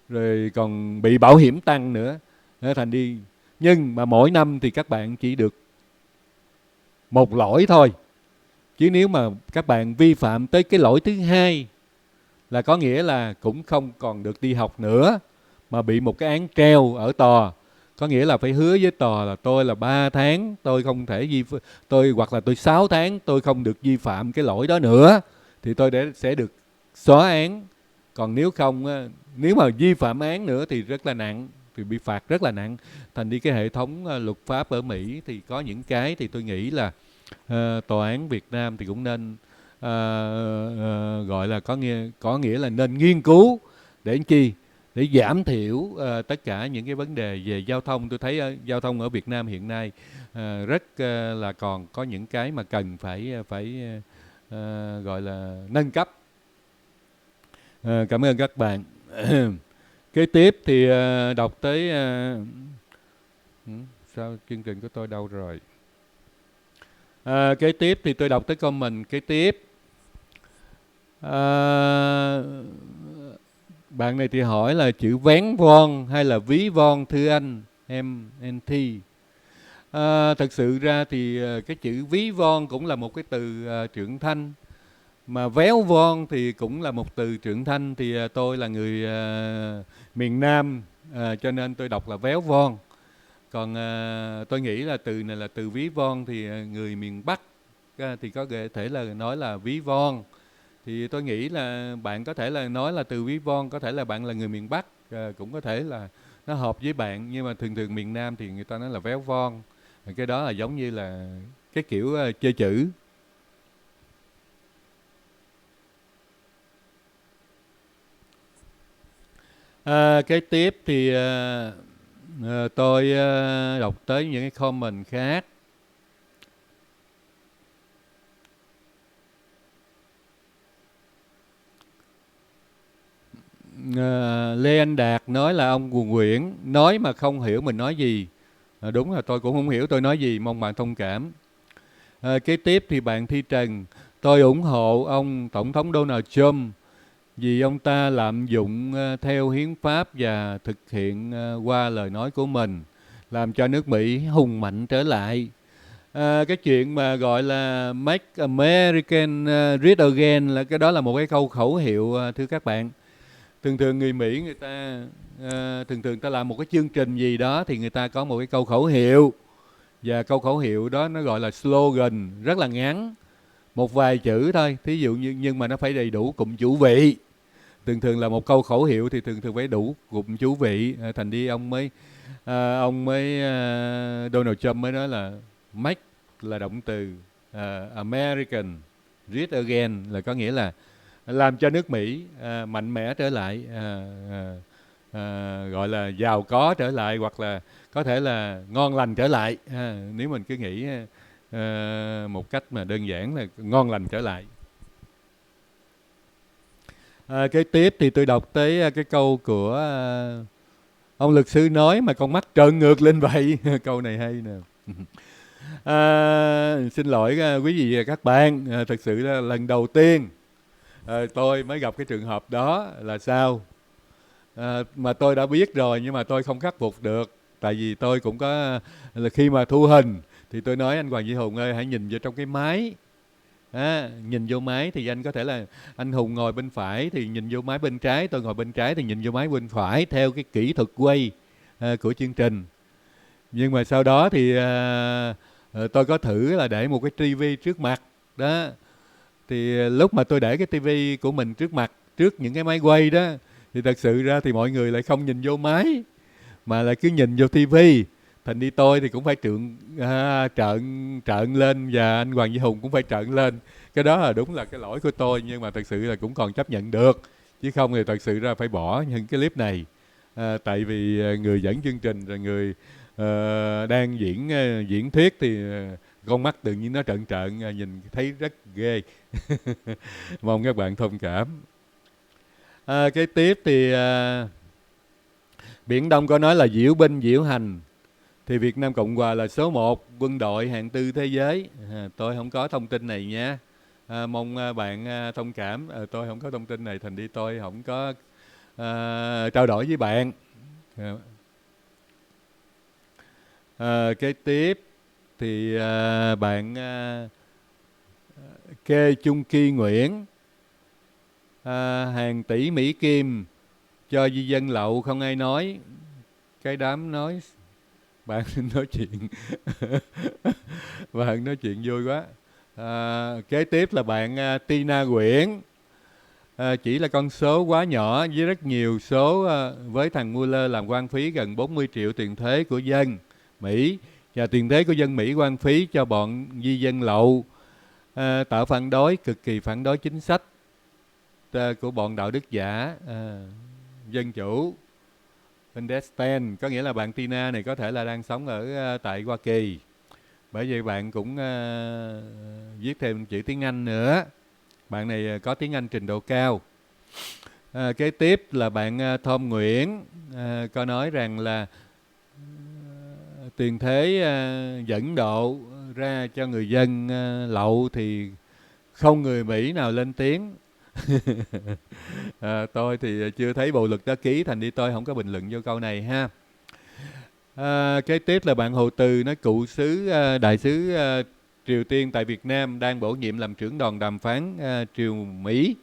rồi còn bị bảo hiểm tăng nữa. Thế thành đi, nhưng mà mỗi năm thì các bạn chỉ được một lỗi thôi. Chứ nếu mà các bạn vi phạm tới cái lỗi thứ hai là có nghĩa là cũng không còn được đi học nữa, mà bị một cái án treo ở tòa. Có nghĩa là phải hứa với tòa là tôi là 3 tháng tôi không thể hoặc là tôi 6 tháng tôi không được vi phạm cái lỗi đó nữa, thì tôi sẽ được xóa án. Còn nếu không, nếu mà vi phạm án nữa thì rất là nặng, thì bị phạt rất là nặng. Thành đi cái hệ thống luật pháp ở Mỹ thì có những cái thì tôi nghĩ là tòa án Việt Nam thì cũng nên gọi là có nghĩa là nên nghiên cứu, để làm chi? Để giảm thiểu tất cả những cái vấn đề về giao thông. Tôi thấy giao thông ở Việt Nam hiện nay rất là còn có những cái mà cần phải gọi là nâng cấp. Cảm ơn các bạn. Kế tiếp thì đọc tới sao chương trình của tôi đâu rồi? Kế tiếp thì tôi đọc tới comment kế tiếp. Bạn này thì hỏi là chữ vén von hay là ví von thưa anh MNT. Thật sự ra thì cái chữ ví von cũng là một cái từ trượng thanh, mà véo von thì cũng là một từ trượng thanh. Thì tôi là người miền Nam, cho nên tôi đọc là véo von. Còn tôi nghĩ là từ này là từ ví von, thì người miền Bắc thì có thể là nói là ví von. Thì tôi nghĩ là bạn có thể là nói là từ ví von, có thể là bạn là người miền Bắc, cũng có thể là nó hợp với bạn. Nhưng mà thường thường miền Nam thì người ta nói là véo von. Cái đó là giống như là cái kiểu chơi chữ. Kế tiếp thì tôi đọc tới những cái comment khác. Lê Anh Đạt nói là ông Quần Nguyễn nói mà không hiểu mình nói gì. Đúng là tôi cũng không hiểu tôi nói gì, mong bạn thông cảm. Kế tiếp thì bạn Thi Trần, tôi ủng hộ ông Tổng thống Donald Trump vì ông ta lạm dụng theo hiến pháp và thực hiện qua lời nói của mình, làm cho nước Mỹ hùng mạnh trở lại. Cái chuyện mà gọi là Make American Great Again là cái đó là một cái câu khẩu hiệu, thưa các bạn. Thường thường người Mỹ người ta thường thường ta làm một cái chương trình gì đó thì người ta có một cái câu khẩu hiệu, và câu khẩu hiệu đó nó gọi là slogan, rất là ngắn, một vài chữ thôi. Thí dụ như nhưng mà nó phải đầy đủ cụm chủ vị. Thường thường là một câu khẩu hiệu thì thường thường phải đủ cụm chủ vị. Thành đi ông mới Donald Trump mới nói là make là động từ, American great again là có nghĩa là làm cho nước Mỹ mạnh mẽ trở lại, gọi là giàu có trở lại, hoặc là có thể là ngon lành trở lại. Nếu mình cứ nghĩ một cách mà đơn giản là ngon lành trở lại. Kế tiếp thì tôi đọc tới cái câu của ông luật sư nói mà con mắt trợn ngược lên vậy. Câu này hay nè. Xin lỗi quý vị và các bạn, thật sự là lần đầu tiên tôi mới gặp cái trường hợp đó là sao. Mà tôi đã biết rồi nhưng mà tôi không khắc phục được. Tại vì tôi cũng có là khi mà thu hình thì tôi nói anh Hoàng Duy Hùng ơi, hãy nhìn vô trong cái máy. Nhìn vô máy thì anh có thể là anh Hùng ngồi bên phải thì nhìn vô máy bên trái, tôi ngồi bên trái thì nhìn vô máy bên phải, theo cái kỹ thuật quay của chương trình. Nhưng mà sau đó thì tôi có thử là để một cái tivi trước mặt đó. Thì lúc mà tôi để cái tivi của mình trước mặt, trước những cái máy quay đó, thì thật sự ra thì mọi người lại không nhìn vô máy mà lại cứ nhìn vô tivi. Thành đi tôi thì cũng phải trợn lên, và anh Hoàng Duy Hùng cũng phải trợn lên. Cái đó là đúng là cái lỗi của tôi, nhưng mà thật sự là cũng còn chấp nhận được, chứ không thì thật sự ra phải bỏ những cái clip này. Tại vì người dẫn chương trình rồi người đang diễn thuyết thì con mắt tự nhiên nó trợn trợn, nhìn thấy rất ghê. Mong các bạn thông cảm. Cái tiếp thì Biển Đông có nói là diễu binh diễu hành thì Việt Nam Cộng Hòa là số 1 quân đội hạng tư thế giới. Tôi không có thông tin này nha. Mong bạn thông cảm. Tôi không có thông tin này, thành đi tôi không có trao đổi với bạn. Kế tiếp thì bạn Kê Chung Ki Nguyễn, hàng tỷ Mỹ Kim cho di dân lậu không ai nói. Cái đám nói bạn nói chuyện bạn nói chuyện vui quá. Kế tiếp là bạn Tina Nguyễn, chỉ là con số quá nhỏ với rất nhiều số với thằng Mueller làm quan phí gần 40 triệu tiền thuế của dân Mỹ, và tiền thuế của dân Mỹ quan phí cho bọn di dân lậu, tạo phản đối, cực kỳ phản đối chính sách của bọn đạo đức giả, dân chủ. Understand, có nghĩa là bạn Tina này có thể là đang sống ở tại Hoa Kỳ. Bởi vậy bạn cũng viết thêm chữ tiếng Anh nữa. Bạn này có tiếng Anh trình độ cao. Kế tiếp là bạn Tom Nguyễn, có nói rằng là tiền thuế dẫn độ ra cho người dân lậu thì không người Mỹ nào lên tiếng. Tôi thì chưa thấy bộ luật đó ký, thành đi tôi không có bình luận vô câu này ha. Kế tiếp là bạn Hồ Từ, nói cựu đại sứ Triều Tiên tại Việt Nam đang bổ nhiệm làm trưởng đoàn đàm phán Triều Mỹ.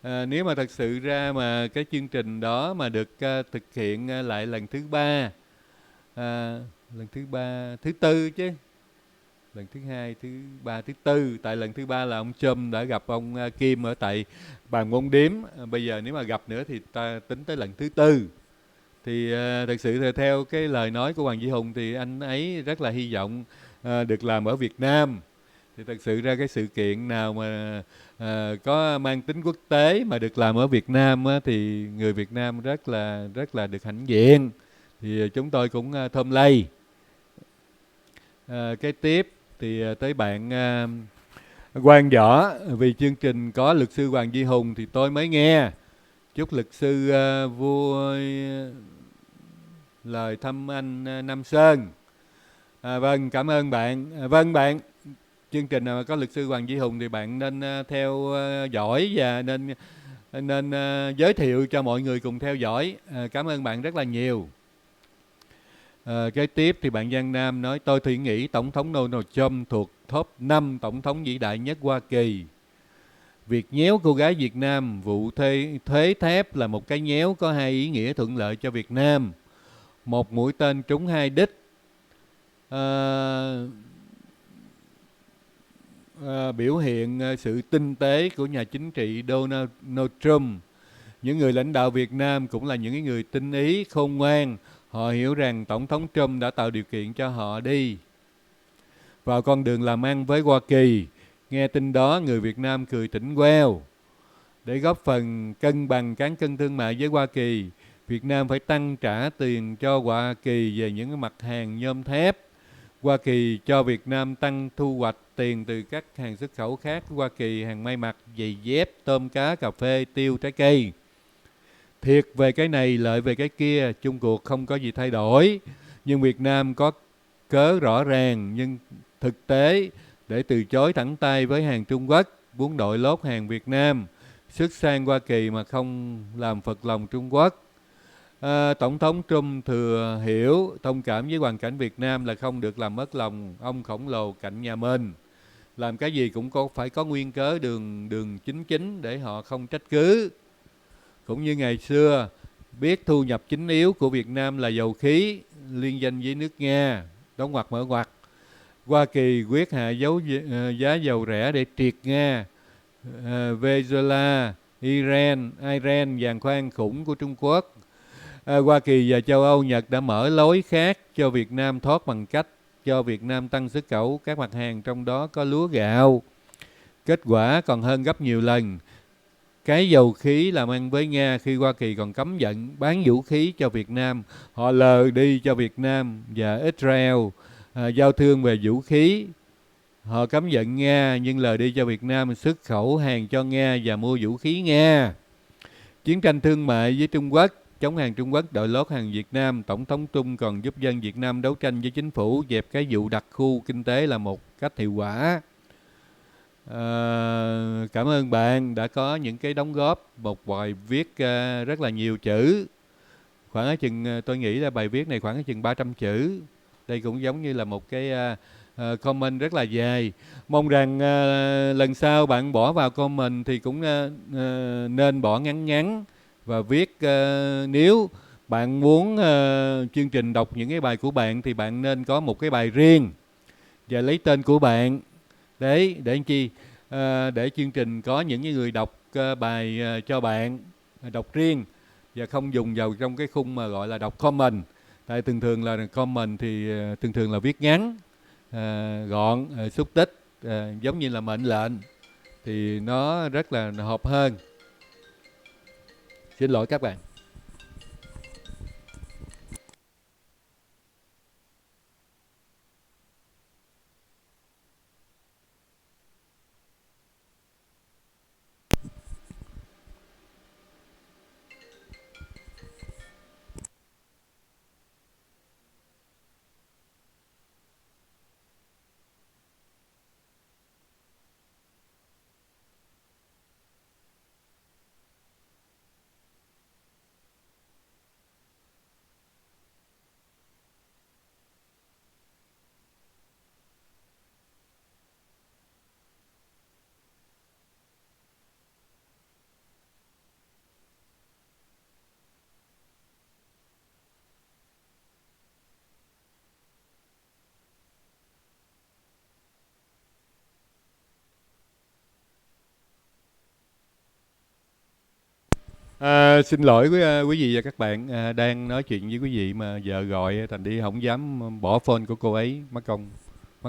Nếu mà thật sự ra mà cái chương trình đó mà được thực hiện lại lần thứ ba, thứ tư chứ, lần thứ hai, thứ ba, thứ tư. Tại lần thứ ba là ông Trump đã gặp ông Kim ở tại bàn môn điếm. Bây giờ nếu mà gặp nữa thì ta tính tới lần thứ tư. Thì thật sự theo cái lời nói của Hoàng Duy Hùng thì anh ấy rất là hy vọng được làm ở Việt Nam. Thì thật sự ra cái sự kiện nào mà có mang tính quốc tế mà được làm ở Việt Nam thì người Việt Nam rất là được hãnh diện. Thì chúng tôi cũng thơm lây. Cái tiếp thì tới bạn Quang Võ, vì chương trình có luật sư Hoàng Duy Hùng thì tôi mới nghe. chúc luật sư vui lời thăm anh Nam Sơn. Vâng, cảm ơn bạn. Vâng bạn, chương trình nào mà có luật sư Hoàng Chí Hùng thì bạn nên theo dõi và nên giới thiệu cho mọi người cùng theo dõi. Cảm ơn bạn rất là nhiều. Kế tiếp thì bạn Giang Nam nói tôi thì nghĩ Tổng thống Donald Trump thuộc top 5 Tổng thống vĩ đại nhất Hoa Kỳ. Việc nhéo cô gái Việt Nam, vụ thuế thép là một cái nhéo có hai ý nghĩa thuận lợi cho Việt Nam. Một mũi tên trúng hai đích. Biểu hiện sự tinh tế của nhà chính trị Donald Trump. Những người lãnh đạo Việt Nam cũng là những người tinh ý, khôn ngoan. Họ hiểu rằng Tổng thống Trump đã tạo điều kiện cho họ đi vào con đường làm ăn với Hoa Kỳ. Nghe tin đó, người Việt Nam cười tỉnh queo. Để góp phần cân bằng cán cân thương mại với Hoa Kỳ, Việt Nam phải tăng trả tiền cho Hoa Kỳ về những mặt hàng nhôm thép. Hoa Kỳ cho Việt Nam tăng thu hoạch tiền từ các hàng xuất khẩu khác của Hoa Kỳ, hàng may mặc, giày dép, tôm cá, cà phê, tiêu, trái cây. Thiệt về cái này, lợi về cái kia, chung cuộc không có gì thay đổi. Nhưng Việt Nam có cớ rõ ràng nhưng thực tế để từ chối thẳng tay với hàng Trung Quốc, muốn đội lốt hàng Việt Nam, xuất sang Hoa Kỳ mà không làm phật lòng Trung Quốc. Tổng thống Trump thừa hiểu, thông cảm với hoàn cảnh Việt Nam là không được làm mất lòng ông khổng lồ cạnh nhà mình. Làm cái gì cũng phải có nguyên cớ đường chính để họ không trách cứ. Cũng như ngày xưa, biết thu nhập chính yếu của Việt Nam là dầu khí, liên danh với nước Nga, đóng ngoặc mở ngoặc. Hoa Kỳ quyết hạ giá dầu rẻ để triệt Nga, Venezuela, Iran, giàn khoan khủng của Trung Quốc. Hoa Kỳ và châu Âu, Nhật đã mở lối khác cho Việt Nam thoát bằng cách cho Việt Nam tăng xuất khẩu các mặt hàng, trong đó có lúa gạo. Kết quả còn hơn gấp nhiều lần. Cái dầu khí làm ăn với Nga khi Hoa Kỳ còn cấm vận bán vũ khí cho Việt Nam. Họ lờ đi cho Việt Nam và Israel giao thương về vũ khí. Họ cấm vận Nga nhưng lờ đi cho Việt Nam xuất khẩu hàng cho Nga và mua vũ khí Nga. Chiến tranh thương mại với Trung Quốc, chống hàng Trung Quốc đội lót hàng Việt Nam. Tổng thống Trung còn giúp dân Việt Nam đấu tranh với chính phủ, dẹp cái vụ đặc khu kinh tế là một cách hiệu quả. Cảm ơn bạn đã có những cái đóng góp. Một bài viết rất là nhiều chữ, khoảng chừng tôi nghĩ là bài viết này khoảng chừng 300 chữ. Đây cũng giống như là một cái comment rất là dài. Mong rằng lần sau bạn bỏ vào comment thì cũng nên bỏ ngắn ngắn và viết. Nếu bạn muốn chương trình đọc những cái bài của bạn thì bạn nên có một cái bài riêng và lấy tên của bạn để làm chi? Để chương trình có những người đọc bài cho bạn, đọc riêng và không dùng vào trong cái khung mà gọi là đọc comment. Tại thường là comment thì thường là viết ngắn, gọn, xúc tích, giống như là mệnh lệnh thì nó rất là hợp hơn. Xin lỗi các bạn. Xin lỗi quý vị và các bạn, đang nói chuyện với quý vị mà vợ gọi thành đi không dám bỏ phone của cô ấy, mất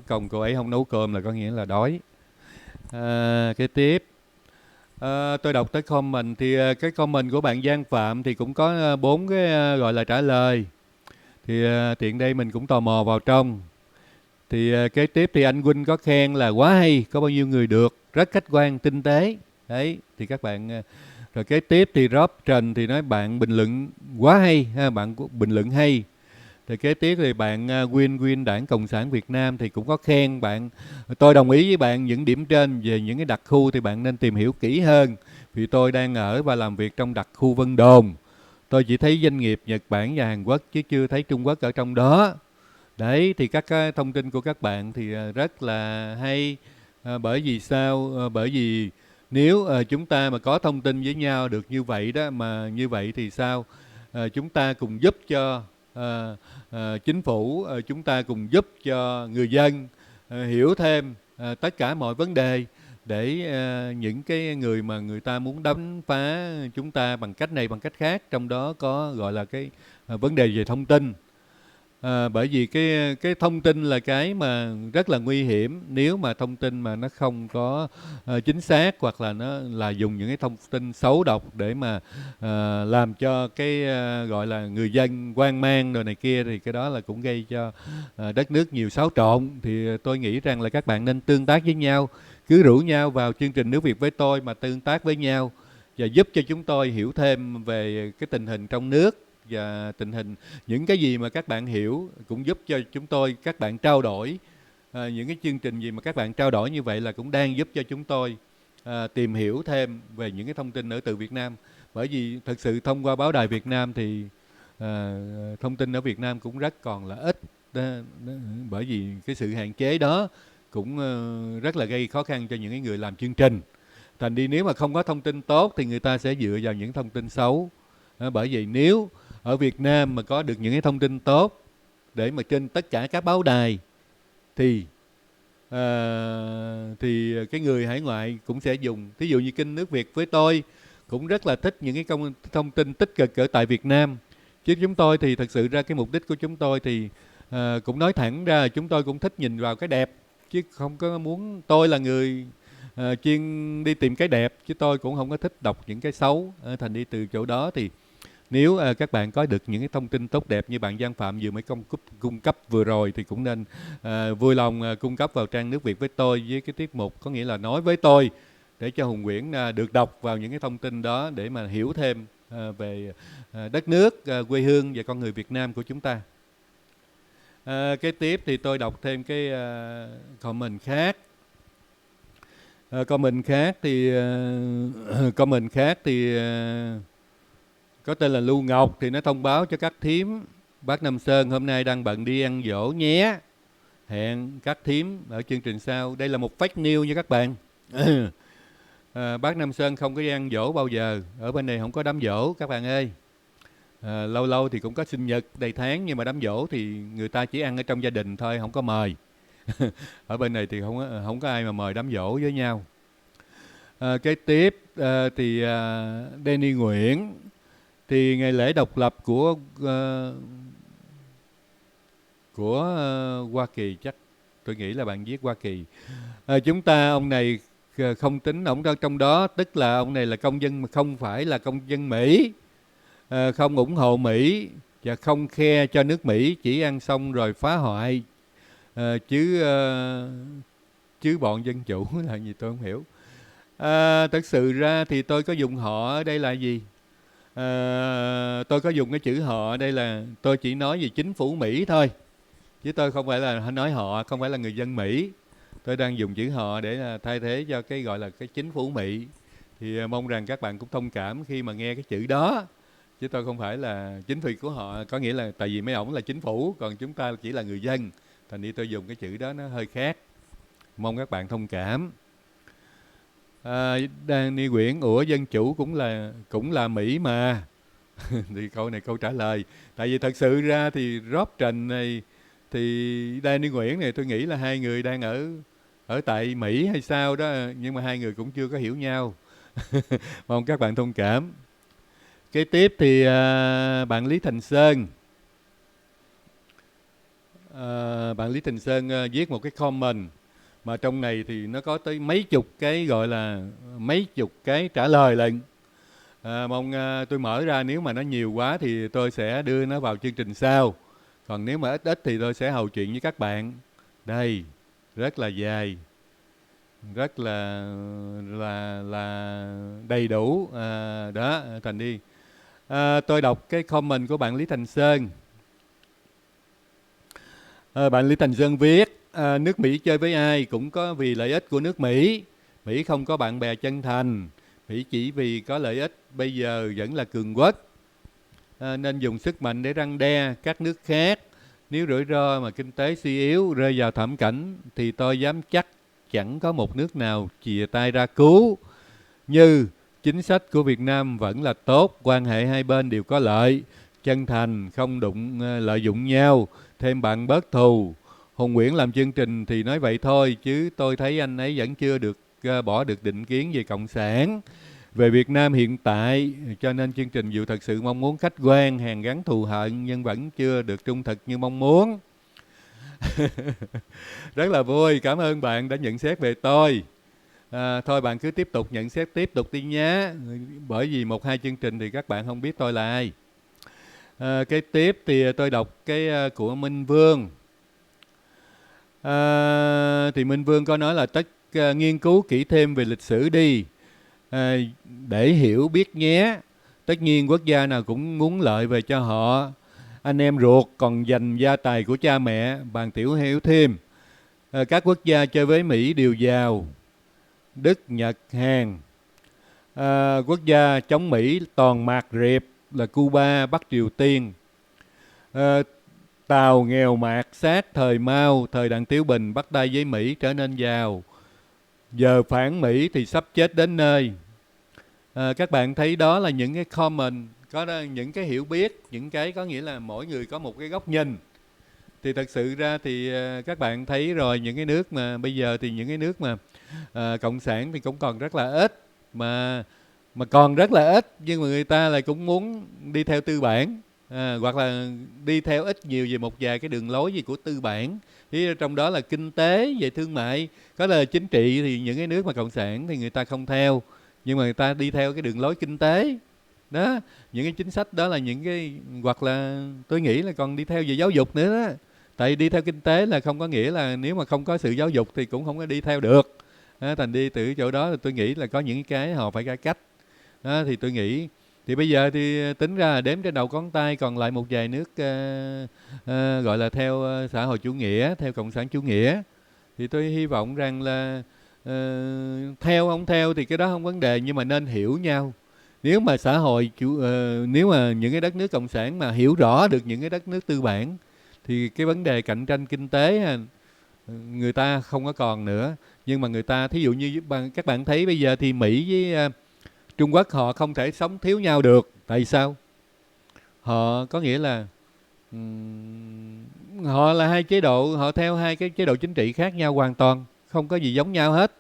công cô ấy không nấu cơm là có nghĩa là đói. Kế tiếp tôi đọc tới comment thì cái comment của bạn Giang Phạm thì cũng có 4 cái gọi là trả lời. Thì tiện đây mình cũng tò mò vào trong. Thì kế tiếp thì anh Huynh có khen là quá hay, có bao nhiêu người được, rất khách quan, tinh tế. Đấy, thì các bạn Rồi kế tiếp thì Rob Trần thì nói bạn bình luận quá hay ha, bạn bình luận hay. Rồi kế tiếp thì bạn Win Đảng Cộng sản Việt Nam thì cũng có khen bạn. Tôi đồng ý với bạn những điểm trên, về những cái đặc khu thì bạn nên tìm hiểu kỹ hơn. Vì tôi đang ở và làm việc trong đặc khu Vân Đồn. Tôi chỉ thấy doanh nghiệp Nhật Bản và Hàn Quốc chứ chưa thấy Trung Quốc ở trong đó. Đấy thì các cái thông tin của các bạn thì rất là hay. Bởi vì sao? Bởi vì nếu chúng ta mà có thông tin với nhau được như vậy đó, mà như vậy thì sao? Chúng ta cùng giúp cho chính phủ, chúng ta cùng giúp cho người dân hiểu thêm tất cả mọi vấn đề, để những cái người mà người ta muốn đánh phá chúng ta bằng cách này bằng cách khác, trong đó có gọi là cái vấn đề về thông tin. Bởi vì cái thông tin là cái mà rất là nguy hiểm, nếu mà thông tin mà nó không có chính xác, hoặc là nó là dùng những cái thông tin xấu độc để mà làm cho cái gọi là người dân hoang mang rồi này kia, thì cái đó là cũng gây cho đất nước nhiều xáo trộn. Thì tôi nghĩ rằng là các bạn nên tương tác với nhau, cứ rủ nhau vào chương trình Nước Việt với tôi mà tương tác với nhau, và giúp cho chúng tôi hiểu thêm về cái tình hình trong nước, và tình hình những cái gì mà các bạn hiểu cũng giúp cho chúng tôi, các bạn trao đổi những cái chương trình gì mà các bạn trao đổi như vậy là cũng đang giúp cho chúng tôi tìm hiểu thêm về những cái thông tin ở từ Việt Nam. Bởi vì thật sự thông qua báo đài Việt Nam thì thông tin ở Việt Nam cũng rất còn là ít đó, bởi vì cái sự hạn chế đó cũng rất là gây khó khăn cho những cái người làm chương trình. Thành đi nếu mà không có thông tin tốt thì người ta sẽ dựa vào những thông tin xấu. Bởi vậy nếu ở Việt Nam mà có được những cái thông tin tốt để mà trên tất cả các báo đài thì thì cái người hải ngoại cũng sẽ dùng. Thí dụ như kênh Nước Việt với tôi cũng rất là thích những cái thông tin tích cực ở tại Việt Nam. Chứ chúng tôi thì thật sự ra cái mục đích của chúng tôi thì cũng nói thẳng ra, chúng tôi cũng thích nhìn vào cái đẹp, chứ không có muốn, tôi là người chuyên đi tìm cái đẹp, chứ tôi cũng không có thích đọc những cái xấu. Thành đi từ chỗ đó thì nếu các bạn có được những cái thông tin tốt đẹp như bạn Giang Phạm vừa mới cung cấp vừa rồi, thì cũng nên vui lòng cung cấp vào trang Nước Việt với tôi với cái tiết mục có nghĩa là nói với tôi, để cho Hùng Nguyễn được đọc vào những cái thông tin đó để mà hiểu thêm về đất nước, quê hương và con người Việt Nam của chúng ta. Cái tiếp thì tôi đọc thêm cái comment khác. Comment khác thì comment khác thì có tên là Lưu Ngọc, thì nó thông báo cho các thím: bác Nam Sơn hôm nay đang bận đi ăn dỗ nhé, hẹn các thím ở chương trình sau. Đây là một fake news nha các bạn. Bác Nam Sơn không có đi ăn dỗ bao giờ, ở bên này không có đám dỗ các bạn ơi. Lâu lâu thì cũng có sinh nhật đầy tháng, nhưng mà đám dỗ thì người ta chỉ ăn ở trong gia đình thôi, không có mời. Ở bên này thì không có ai mà mời đám dỗ với nhau. Cái tiếp thì Danny Nguyễn, thì ngày lễ độc lập của Hoa Kỳ, chắc tôi nghĩ là bạn viết Hoa Kỳ. Chúng ta, ông này không tính ổng trong đó, tức là ông này là công dân mà không phải là công dân Mỹ, không ủng hộ Mỹ và không khe cho nước Mỹ, chỉ ăn xong rồi phá hoại, chứ bọn dân chủ là gì tôi không hiểu. Thật sự ra thì tôi có dùng họ ở đây là gì? Tôi có dùng cái chữ họ ở đây là tôi chỉ nói về chính phủ Mỹ thôi, chứ tôi không phải là nói họ, không phải là người dân Mỹ. Tôi đang dùng chữ họ để thay thế cho cái gọi là cái chính phủ Mỹ. Thì mong rằng các bạn cũng thông cảm khi mà nghe cái chữ đó, chứ tôi không phải là chính phủ của họ. Có nghĩa là tại vì mấy ổng là chính phủ, còn chúng ta chỉ là người dân, thành đi tôi dùng cái chữ đó nó hơi khác, mong các bạn thông cảm. Danny Nguyễn: ủa dân chủ cũng là Mỹ mà. Thì câu này câu trả lời. Tại vì thật sự ra thì Rob Trần này thì Danny Nguyễn này, tôi nghĩ là hai người đang ở tại Mỹ hay sao đó, nhưng mà hai người cũng chưa có hiểu nhau. Mong các bạn thông cảm. Kế tiếp thì bạn Lý Thành Sơn. Bạn Lý Thành Sơn viết một cái comment mà trong này thì nó có tới mấy chục cái, gọi là mấy chục cái trả lời lận. Mong tôi mở ra, nếu mà nó nhiều quá thì tôi sẽ đưa nó vào chương trình sau. Còn nếu mà ít ít thì tôi sẽ hầu chuyện với các bạn. Đây, rất là dài. rất là đầy đủ. Đó Thành đi. Tôi đọc cái comment của bạn Lý Thành Sơn. Bạn Lý Thành Sơn viết: nước Mỹ chơi với ai cũng có vì lợi ích của nước Mỹ. Mỹ không có bạn bè chân thành. Mỹ chỉ vì có lợi ích bây giờ vẫn là cường quốc. Nên dùng sức mạnh để răn đe các nước khác. Nếu rủi ro mà kinh tế suy yếu rơi vào thảm cảnh thì tôi dám chắc chẳng có một nước nào chìa tay ra cứu. Như chính sách của Việt Nam vẫn là tốt, quan hệ hai bên đều có lợi, chân thành, không lợi dụng nhau, thêm bạn bớt thù. Hùng Nguyễn làm chương trình thì nói vậy thôi, chứ tôi thấy anh ấy vẫn chưa được bỏ được định kiến về Cộng sản, về Việt Nam hiện tại, cho nên chương trình dù thật sự mong muốn khách quan, hàn gắn thù hận nhưng vẫn chưa được trung thực như mong muốn. Rất là vui, cảm ơn bạn đã nhận xét về tôi. Thôi bạn cứ tiếp tục nhận xét tiếp tục đi nhé. Bởi vì một hai chương trình thì các bạn không biết tôi là ai. Cái tiếp thì tôi đọc cái của Minh Vương. Thì Minh Vương có nói là nghiên cứu kỹ thêm về lịch sử đi, để hiểu biết nhé. Tất nhiên quốc gia nào cũng muốn lợi về cho họ. Anh em ruột còn dành gia tài của cha mẹ. Bạn Tiểu hiểu thêm. Các quốc gia chơi với Mỹ đều giàu. Đức, Nhật, Hàn. Quốc gia chống Mỹ toàn mạt riệp là Cuba, Bắc Triều Tiên. Tàu nghèo mạt sát thời Mao, thời Đặng Tiểu Bình bắt tay với Mỹ trở nên giàu. Giờ phản Mỹ thì sắp chết đến nơi. Các bạn thấy đó là những cái comment, có những cái hiểu biết, những cái có nghĩa là mỗi người có một cái góc nhìn. Thì thật sự ra thì các bạn thấy rồi, những cái nước mà bây giờ thì những cái nước mà cộng sản thì cũng còn rất là ít, mà còn rất là ít, nhưng mà người ta lại cũng muốn đi theo tư bản, hoặc là đi theo ít nhiều về một vài cái đường lối gì của tư bản. Thì trong đó là kinh tế, về thương mại, có là chính trị thì những cái nước mà cộng sản thì người ta không theo, nhưng mà người ta đi theo cái đường lối kinh tế. Đó, những cái chính sách đó là những cái, hoặc là tôi nghĩ là còn đi theo về giáo dục nữa đó. Tại đi theo kinh tế là không có nghĩa là nếu mà không có sự giáo dục thì cũng không có đi theo được. Thành đi từ chỗ đó là tôi nghĩ là có những cái họ phải cải cách. Đó, thì tôi nghĩ thì bây giờ thì tính ra là đếm trên đầu ngón tay còn lại một vài nước gọi là theo xã hội chủ nghĩa, theo cộng sản chủ nghĩa. Thì tôi hy vọng rằng là theo không theo thì cái đó không vấn đề, nhưng mà nên hiểu nhau. Nếu mà xã hội nếu mà những cái đất nước cộng sản mà hiểu rõ được những cái đất nước tư bản thì cái vấn đề cạnh tranh kinh tế người ta không có còn nữa. Nhưng mà người ta thí dụ như các bạn thấy bây giờ thì Mỹ với Trung Quốc họ không thể sống thiếu nhau được. Tại sao? Họ có nghĩa là họ là hai chế độ, họ theo hai cái chế độ chính trị khác nhau hoàn toàn, không có gì giống nhau hết,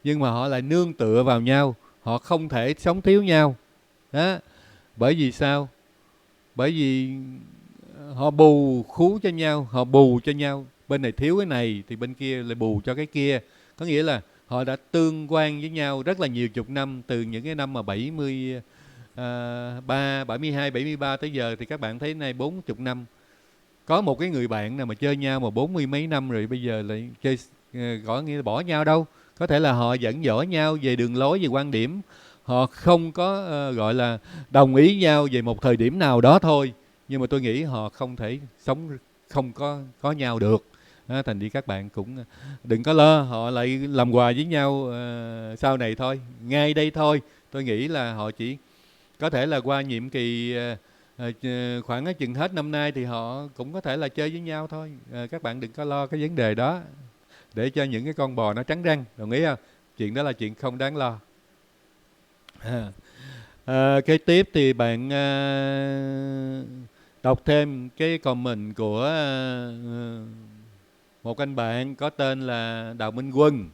nhưng mà họ lại nương tựa vào nhau, họ không thể sống thiếu nhau. Đó. Bởi vì sao? Bởi vì họ bù khú cho nhau, họ bù cho nhau, bên này thiếu cái này thì bên kia lại bù cho cái kia. Có nghĩa là họ đã tương quan với nhau rất là nhiều chục năm, từ những cái năm mà 72, 73 tới giờ thì các bạn thấy nay 40 năm. Có một cái người bạn nào mà chơi nhau mà 40 mấy năm rồi bây giờ lại chơi, có nghĩa là bỏ nhau đâu. Có thể là họ vẫn giỏi nhau về đường lối, về quan điểm, họ không có gọi là đồng ý nhau về một thời điểm nào đó thôi, nhưng mà tôi nghĩ họ không thể sống không có nhau được. Thành đi các bạn cũng đừng có lo, họ lại làm quà với nhau sau này thôi, ngay đây thôi. Tôi nghĩ là họ chỉ có thể là qua nhiệm kỳ khoảng chừng hết năm nay thì họ cũng có thể là chơi với nhau thôi. Các bạn đừng có lo cái vấn đề đó, để cho những cái con bò nó trắng răng, đồng ý không? Chuyện đó là chuyện không đáng lo. Kế tiếp thì bạn đọc thêm cái comment của một anh bạn có tên là Đào Minh Quân.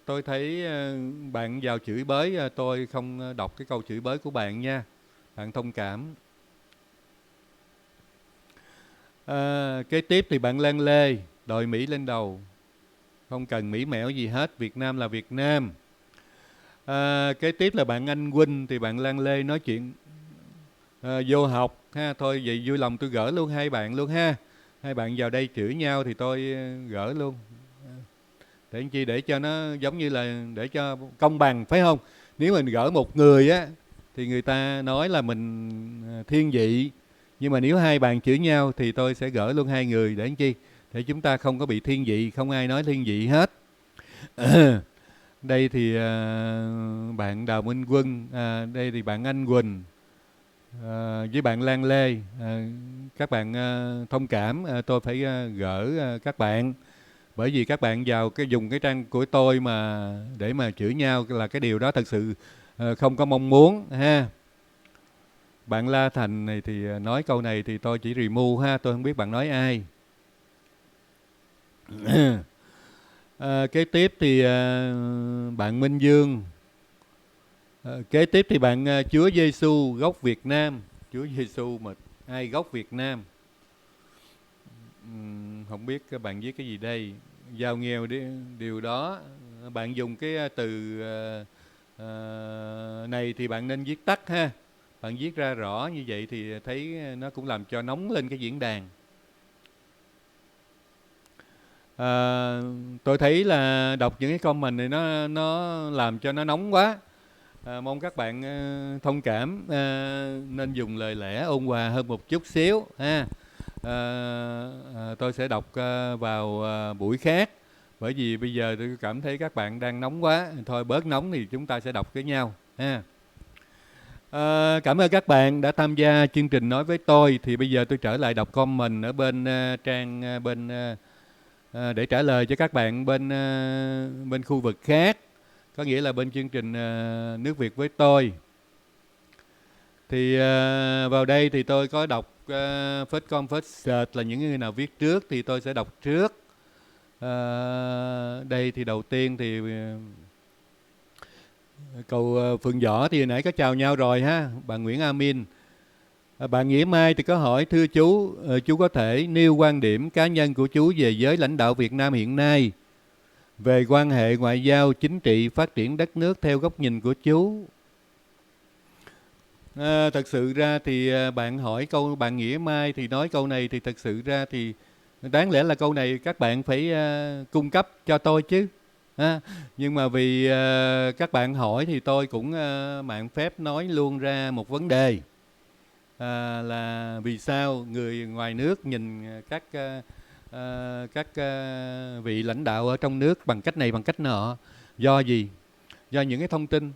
Tôi thấy bạn vào chửi bới, tôi không đọc cái câu chửi bới của bạn nha, bạn thông cảm. Kế tiếp thì bạn Lan Lê đòi Mỹ lên đầu, không cần Mỹ mẹo gì hết, Việt Nam là Việt Nam. Kế tiếp là bạn Anh Huynh, thì bạn Lan Lê nói chuyện vô học ha. Thôi vậy vui lòng tôi gỡ luôn hai bạn luôn ha. Hai bạn vào đây chửi nhau thì tôi gỡ luôn. Để làm chi? Để cho nó giống như là để cho công bằng, phải không? Nếu mình gỡ một người á thì người ta nói là mình thiên vị, nhưng mà nếu hai bạn chửi nhau thì tôi sẽ gỡ luôn hai người. Để làm chi? Để chúng ta không có bị thiên vị, không ai nói thiên vị hết. Đây thì bạn Đào Minh Quân, đây thì bạn Anh Quỳnh, với bạn Lan Lê. Các bạn thông cảm, tôi phải gỡ các bạn, bởi vì các bạn vào cái dùng cái trang của tôi mà để mà chửi nhau là cái điều đó thật sự không có mong muốn ha. Bạn La Thành này thì nói câu này thì tôi chỉ remove ha, tôi không biết bạn nói ai. Kế tiếp thì bạn Minh Dương. Kế tiếp thì bạn Chúa Giêsu gốc Việt Nam. Chúa Giêsu mà ai gốc Việt Nam? Không biết các bạn viết cái gì đây. Giàu nghèo điều đó. Bạn dùng cái từ này thì bạn nên viết tắt ha. Bạn viết ra rõ như vậy thì thấy nó cũng làm cho nóng lên cái diễn đàn. Tôi thấy là đọc những cái comment này nó làm cho nó nóng quá. Mong các bạn thông cảm, nên dùng lời lẽ ôn hòa hơn một chút xíu ha. Tôi sẽ đọc vào buổi khác, bởi vì bây giờ tôi cảm thấy các bạn đang nóng quá. Thôi bớt nóng thì chúng ta sẽ đọc với nhau ha. Cảm ơn các bạn đã tham gia chương trình Nói Với Tôi. Thì bây giờ tôi trở lại đọc comment ở bên trang bên để trả lời cho các bạn bên khu vực khác, có nghĩa là bên chương trình Nước Việt Với Tôi. Thì vào đây thì tôi có đọc first come first serve là những người nào viết trước thì tôi sẽ đọc trước. Đây thì đầu tiên thì cầu Phượng Võ thì hồi nãy có chào nhau rồi ha. Bạn Nguyễn Amin. Bạn Nghĩa Mai thì có hỏi: thưa chú có thể nêu quan điểm cá nhân của chú về giới lãnh đạo Việt Nam hiện nay, về quan hệ ngoại giao, chính trị, phát triển đất nước theo góc nhìn của chú? Thật sự ra thì bạn hỏi câu, bạn Nghĩa Mai thì nói câu này thì thật sự ra thì đáng lẽ là câu này các bạn phải cung cấp cho tôi chứ. Nhưng mà vì các bạn hỏi thì tôi cũng mạn phép nói luôn ra một vấn đề. Là vì sao người ngoài nước nhìn các vị lãnh đạo ở trong nước bằng cách này bằng cách nọ? Do gì? Do những cái thông tin.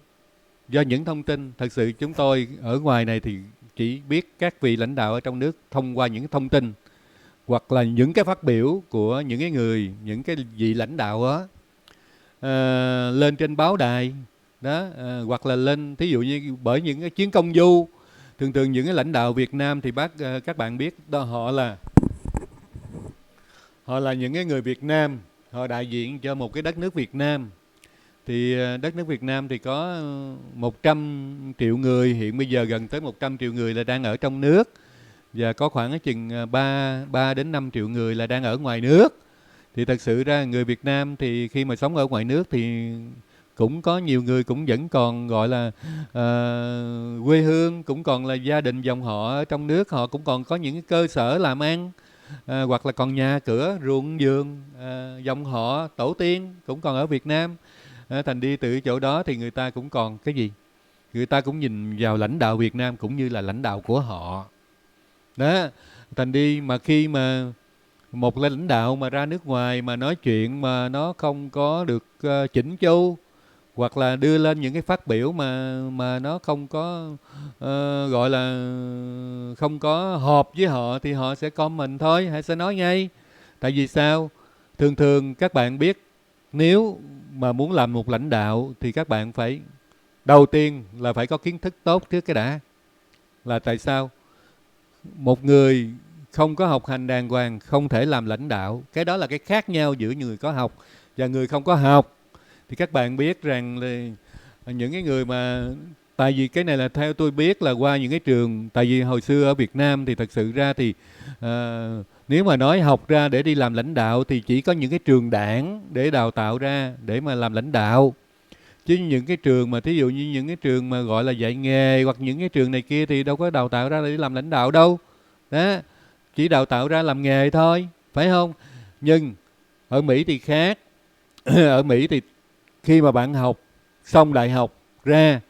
Do những thông tin. Thật sự chúng tôi ở ngoài này thì chỉ biết các vị lãnh đạo ở trong nước thông qua những thông tin, hoặc là những cái phát biểu của những cái người, những cái vị lãnh đạo đó lên trên báo đài đó, hoặc là lên thí dụ như bởi những cái chuyến công du. Thường những cái lãnh đạo Việt Nam thì các bạn biết đó, họ là những cái người Việt Nam, họ đại diện cho một cái đất nước Việt Nam. Thì đất nước Việt Nam thì có 100 triệu người, hiện bây giờ gần tới 100 triệu người là đang ở trong nước, và có khoảng chừng 3 đến 5 triệu người là đang ở ngoài nước. Thì thật sự ra người Việt Nam thì khi mà sống ở ngoài nước thì cũng có nhiều người cũng vẫn còn gọi là quê hương, cũng còn là gia đình dòng họ ở trong nước, họ cũng còn có những cái cơ sở làm ăn, hoặc là còn nhà cửa ruộng vườn, dòng họ tổ tiên cũng còn ở Việt Nam. Thành đi từ chỗ đó thì người ta cũng còn cái gì, người ta cũng nhìn vào lãnh đạo Việt Nam cũng như là lãnh đạo của họ đó. Thành đi mà khi mà một lãnh đạo mà ra nước ngoài mà nói chuyện mà nó không có được chỉnh chu, hoặc là đưa lên những cái phát biểu mà nó không có gọi là không có hợp với họ, thì họ sẽ comment thôi, họ sẽ nói ngay. Tại vì sao? Thường các bạn biết, nếu mà muốn làm một lãnh đạo thì các bạn phải, đầu tiên là phải có kiến thức tốt trước cái đã. Là tại sao? Một người không có học hành đàng hoàng không thể làm lãnh đạo. Cái đó là cái khác nhau giữa người có học và người không có học. Thì các bạn biết rằng là những cái người mà, tại vì cái này là theo tôi biết là qua những cái trường, tại vì hồi xưa ở Việt Nam thì thật sự ra thì nếu mà nói học ra để đi làm lãnh đạo thì chỉ có những cái trường đảng để đào tạo ra để mà làm lãnh đạo. Chứ những cái trường mà thí dụ như những cái trường mà gọi là dạy nghề hoặc những cái trường này kia thì đâu có đào tạo ra để làm lãnh đạo đâu. Đó, chỉ đào tạo ra làm nghề thôi, phải không? Nhưng ở Mỹ thì khác. ở Mỹ thì khi mà bạn học xong đại học ra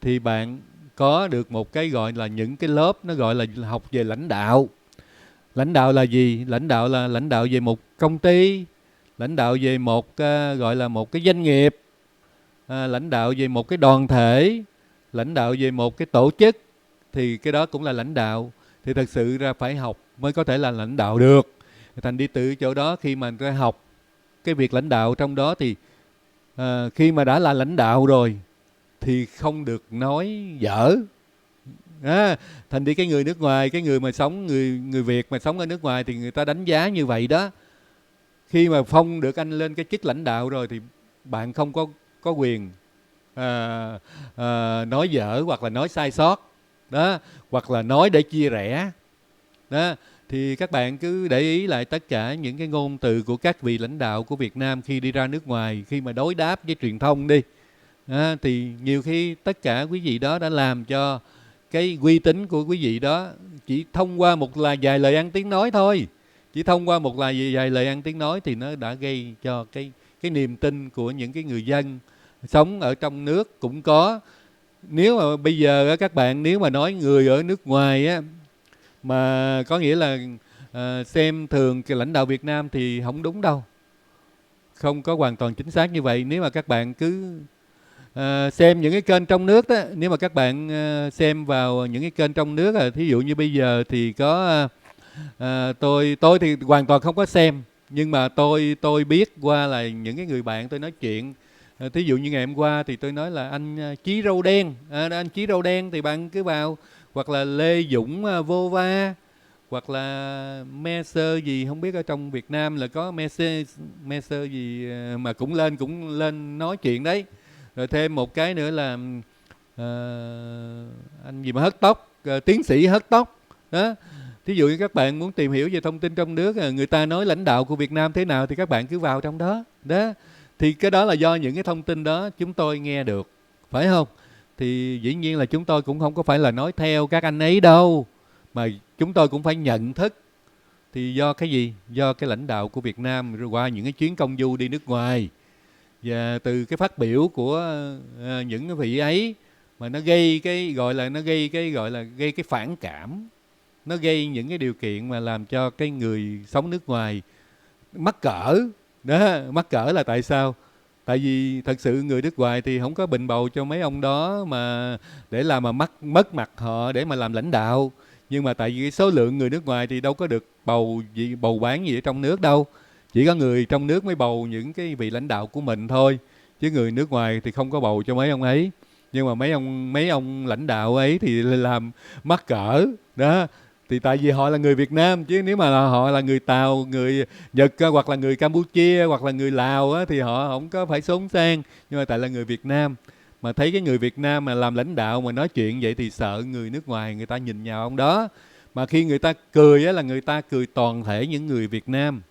thì bạn có được một cái gọi là những cái lớp nó gọi là học về lãnh đạo. Lãnh đạo là gì? Lãnh đạo là lãnh đạo về một công ty, lãnh đạo về một gọi là một cái doanh nghiệp, lãnh đạo về một cái đoàn thể, lãnh đạo về một cái tổ chức, thì cái đó cũng là lãnh đạo. Thì thật sự ra phải học mới có thể là lãnh đạo được. Thành đi từ chỗ đó, khi mà người ta học cái việc lãnh đạo trong đó thì khi mà đã là lãnh đạo rồi thì không được nói dở. Thành đi cái người nước ngoài, cái người mà sống, người Việt mà sống ở nước ngoài thì người ta đánh giá như vậy đó. Khi mà phong được anh lên cái chức lãnh đạo rồi thì bạn không có quyền nói dở hoặc là nói sai sót đó, hoặc là nói để chia rẽ đó. Thì các bạn cứ để ý lại tất cả những cái ngôn từ của các vị lãnh đạo của Việt Nam khi đi ra nước ngoài, khi mà đối đáp với truyền thông đi, thì nhiều khi tất cả quý vị đó đã làm cho cái uy tín của quý vị đó chỉ thông qua một vài lời ăn tiếng nói thôi. Chỉ thông qua một vài lời ăn tiếng nói thì nó đã gây cho cái niềm tin của những cái người dân sống ở trong nước cũng có. Nếu mà bây giờ các bạn nếu mà nói người ở nước ngoài á, mà có nghĩa là xem thường cái lãnh đạo Việt Nam thì không đúng đâu. Không có hoàn toàn chính xác như vậy. Nếu mà các bạn cứ xem những cái kênh trong nước đó, nếu mà các bạn xem vào những cái kênh trong nước, thí dụ như bây giờ thì có tôi thì hoàn toàn không có xem, nhưng mà tôi biết qua là những cái người bạn tôi nói chuyện. Thí dụ như ngày hôm qua thì tôi nói là anh Chí Râu Đen, anh Chí Râu Đen thì bạn cứ vào, hoặc là Lê Dũng Vô Va, hoặc là Messer gì không biết, ở trong Việt Nam là có Messer gì mà cũng lên nói chuyện đấy. Rồi thêm một cái nữa là anh gì mà hớt tóc, tiến sĩ hớt tóc đó. Thí dụ như các bạn muốn tìm hiểu về thông tin trong nước, người ta nói lãnh đạo của Việt Nam thế nào thì các bạn cứ vào trong đó đó. Thì cái đó là do những cái thông tin đó chúng tôi nghe được, phải không? Thì dĩ nhiên là chúng tôi cũng không có phải là nói theo các anh ấy đâu, mà chúng tôi cũng phải nhận thức. Thì do cái gì? Do cái lãnh đạo của Việt Nam rồi qua những cái chuyến công du đi nước ngoài, và từ cái phát biểu của những cái vị ấy mà nó gây cái gọi là gây cái phản cảm, nó gây những cái điều kiện mà làm cho cái người sống nước ngoài mắc cỡ đó. Mắc cỡ là tại sao? Tại vì thật sự người nước ngoài thì không có bình bầu cho mấy ông đó mà để làm mà mất mặt họ để mà làm lãnh đạo. Nhưng mà tại vì cái số lượng người nước ngoài thì đâu có được bầu bán gì ở trong nước đâu. Chỉ có người trong nước mới bầu những cái vị lãnh đạo của mình thôi, chứ người nước ngoài thì không có bầu cho mấy ông ấy. Nhưng mà mấy ông lãnh đạo ấy thì làm mắc cỡ đó. Thì tại vì họ là người Việt Nam, chứ nếu mà họ là người Tàu, người Nhật hoặc là người Campuchia hoặc là người Lào thì họ không có phải xốn sang. Nhưng mà tại là người Việt Nam, mà thấy cái người Việt Nam mà làm lãnh đạo mà nói chuyện vậy thì sợ người nước ngoài người ta nhìn vào ông đó. Mà khi người ta cười là người ta cười toàn thể những người Việt Nam,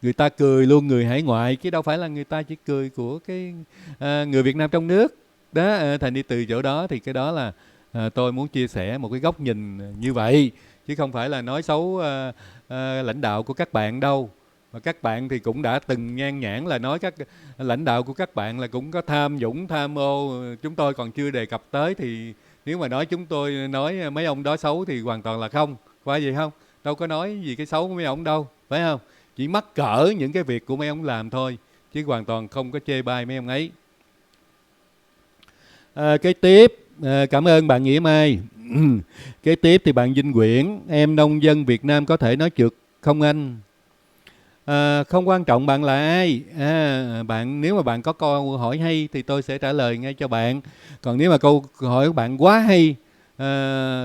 người ta cười luôn người hải ngoại, chứ đâu phải là người ta chỉ cười của cái người Việt Nam trong nước đó. Thành đi từ chỗ đó thì cái đó là tôi muốn chia sẻ một cái góc nhìn như vậy, chứ không phải là nói xấu lãnh đạo của các bạn đâu. Mà các bạn thì cũng đã từng nhan nhản là nói các lãnh đạo của các bạn là cũng có tham nhũng tham ô, chúng tôi còn chưa đề cập tới. Thì nếu mà nói chúng tôi nói mấy ông đó xấu thì hoàn toàn là không phải vậy không, đâu có nói gì cái xấu của mấy ông đâu, phải không? Chỉ mắc cỡ những cái việc của mấy ông làm thôi, chứ hoàn toàn không có chê bai mấy ông ấy. Kế tiếp, cảm ơn bạn Nghĩa Mai. Kế tiếp thì bạn Vinh Quyển, em nông dân Việt Nam có thể nói trượt không anh? Không quan trọng bạn là ai. Bạn nếu mà bạn có câu hỏi hay thì tôi sẽ trả lời ngay cho bạn. Còn nếu mà câu hỏi của bạn quá hay,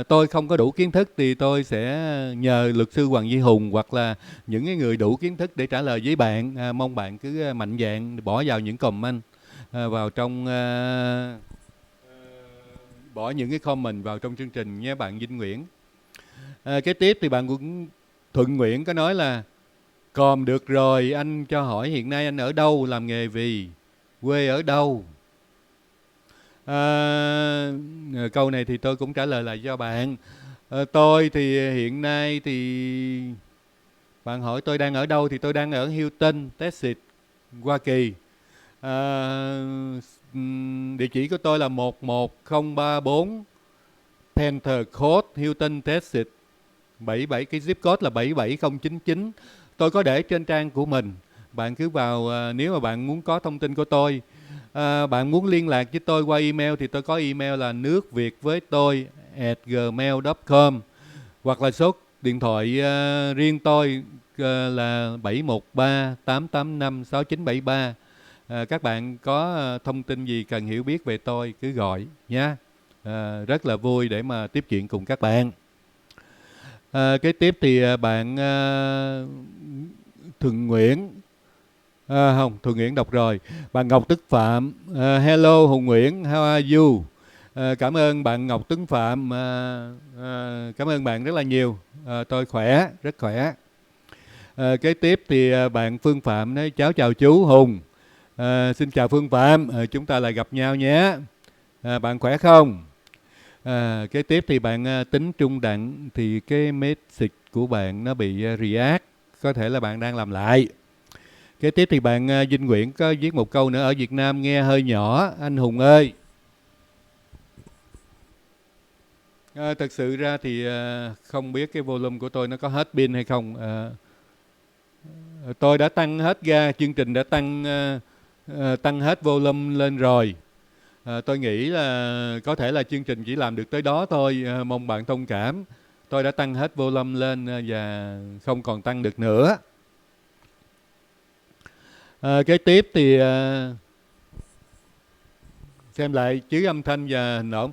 tôi không có đủ kiến thức thì tôi sẽ nhờ luật sư Hoàng Duy Hùng hoặc là những cái người đủ kiến thức để trả lời với bạn. Mong bạn cứ mạnh dạn bỏ vào những comment vào trong bỏ những cái comment vào trong chương trình nhé bạn Vinh Nguyễn. Kế tiếp thì bạn cũng Thuận Nguyễn có nói là còm được rồi, anh cho hỏi hiện nay anh ở đâu, làm nghề gì, quê ở đâu? Câu này thì tôi cũng trả lời lại cho bạn. Tôi thì hiện nay thì bạn hỏi tôi đang ở đâu thì tôi đang ở Houston, Texas Hoa Kỳ. Địa chỉ của tôi là 11034 Panther Court, Houston, Texas 77, cái zip code là 77099. Tôi có để trên trang của mình. Bạn cứ vào, nếu mà bạn muốn có thông tin của tôi, bạn muốn liên lạc với tôi qua email thì tôi có email là nước-việt-với-tôi@gmail.com, hoặc là số điện thoại riêng tôi là 713-885-6973. Các bạn có thông tin gì cần hiểu biết về tôi cứ gọi nhé. Rất là vui để mà tiếp chuyện cùng các bạn. Kế tiếp thì bạn Thuận Nguyễn, không, Thuận Nguyễn đọc rồi. Bạn Ngọc Tức Phạm, hello Hùng Nguyễn, how are you? Cảm ơn bạn Ngọc Tuấn Phạm, cảm ơn bạn rất là nhiều. Tôi khỏe, rất khỏe. Kế tiếp thì bạn Phương Phạm nói cháu chào chú Hùng. Xin chào Phương Phạm, chúng ta lại gặp nhau nhé. Bạn khỏe không? Kế tiếp thì bạn Tính Trung Đặng, thì cái message của bạn nó bị react, có thể là bạn đang làm lại. Kế tiếp thì bạn Vinh Nguyễn có viết một câu nữa: ở Việt Nam nghe hơi nhỏ anh Hùng ơi. Thật sự ra thì không biết cái volume của tôi nó có hết pin hay không. Tôi đã tăng hết ra, chương trình đã tăng hết volume lên rồi. Tôi nghĩ là có thể là chương trình chỉ làm được tới đó thôi, mong bạn thông cảm. Tôi đã tăng hết volume lên và không còn tăng được nữa. Kế tiếp thì xem lại chứ âm thanh và hình ổn.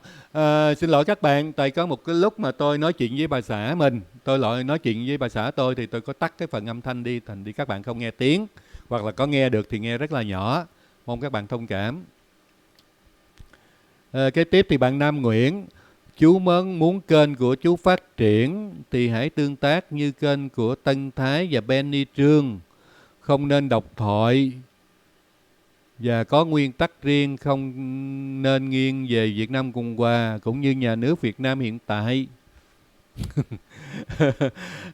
Xin lỗi các bạn, tại có một cái lúc mà tôi nói chuyện với bà xã mình, tôi nói chuyện với bà xã tôi thì tôi có tắt cái phần âm thanh đi, thành đi các bạn không nghe tiếng, hoặc là có nghe được thì nghe rất là nhỏ, mong các bạn thông cảm. Kế tiếp thì bạn Nam Nguyễn, chú muốn kênh của chú phát triển thì hãy tương tác như kênh của Tân Thái và Benny Trương, không nên độc thoại và có nguyên tắc riêng, không nên nghiêng về Việt Nam Cộng Hòa cũng như nhà nước Việt Nam hiện tại.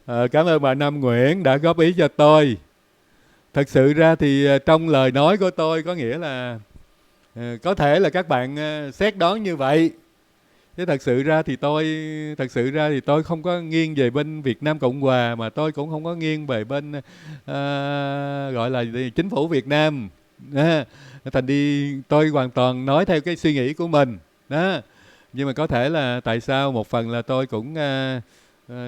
Cảm ơn bà Nam Nguyễn đã góp ý cho tôi. Thật sự ra thì trong lời nói của tôi có nghĩa là có thể là các bạn xét đoán như vậy. Chứ thật sự ra thì tôi không có nghiêng về bên Việt Nam Cộng Hòa, mà tôi cũng không có nghiêng về bên gọi là chính phủ Việt Nam. Thành đi tôi hoàn toàn nói theo cái suy nghĩ của mình đó. Nhưng mà có thể là tại sao một phần là tôi cũng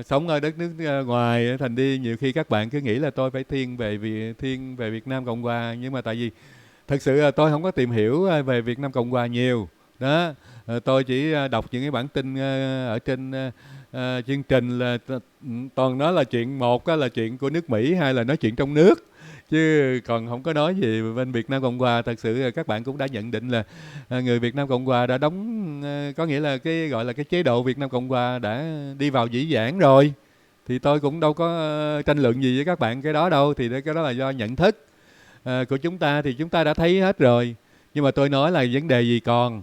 sống ở đất nước ngoài, thành đi nhiều khi các bạn cứ nghĩ là tôi phải thiên về Việt Nam Cộng Hòa, nhưng mà tại vì thật sự là tôi không có tìm hiểu về Việt Nam Cộng Hòa nhiều đó. Tôi chỉ đọc những cái bản tin ở trên chương trình, là toàn nói là chuyện, một là chuyện của nước Mỹ, hai là nói chuyện trong nước, chứ còn không có nói gì bên Việt Nam Cộng Hòa. Thật sự là các bạn cũng đã nhận định là người Việt Nam Cộng Hòa đã đóng, có nghĩa là cái gọi là cái chế độ Việt Nam Cộng Hòa đã đi vào dĩ vãng rồi, thì tôi cũng đâu có tranh luận gì với các bạn cái đó đâu. Thì cái đó là do nhận thức của chúng ta, thì chúng ta đã thấy hết rồi. Nhưng mà tôi nói là vấn đề gì còn,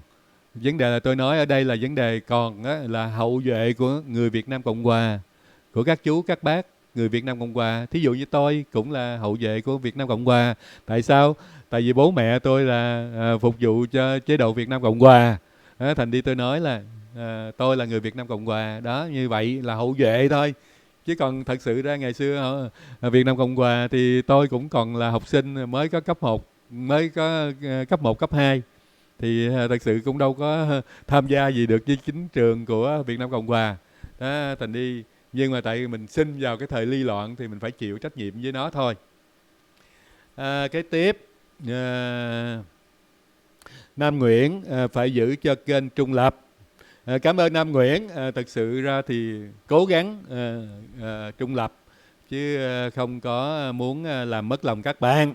vấn đề là tôi nói ở đây là vấn đề còn là hậu duệ của người Việt Nam Cộng Hòa, của các chú các bác người Việt Nam Cộng Hòa. Thí dụ như tôi cũng là hậu duệ của Việt Nam Cộng Hòa. Tại sao? Tại vì bố mẹ tôi là phục vụ cho chế độ Việt Nam Cộng Hòa. Thành đi tôi nói là tôi là người Việt Nam Cộng Hòa đó, như vậy là hậu duệ thôi. Chứ còn thật sự ra ngày xưa ở Việt Nam Cộng Hòa thì tôi cũng còn là học sinh, mới có cấp 1, mới có cấp 1, cấp 2. Thì thật sự cũng đâu có tham gia gì được với chính trường của Việt Nam Cộng Hòa đó. Thành đi, nhưng mà tại vì mình sinh vào cái thời ly loạn thì mình phải chịu trách nhiệm với nó thôi. Kế tiếp, Nam Nguyễn, phải giữ cho kênh trung lập. Cảm ơn Nam Nguyễn. Thật sự ra thì cố gắng trung lập, chứ không có muốn làm mất lòng các bạn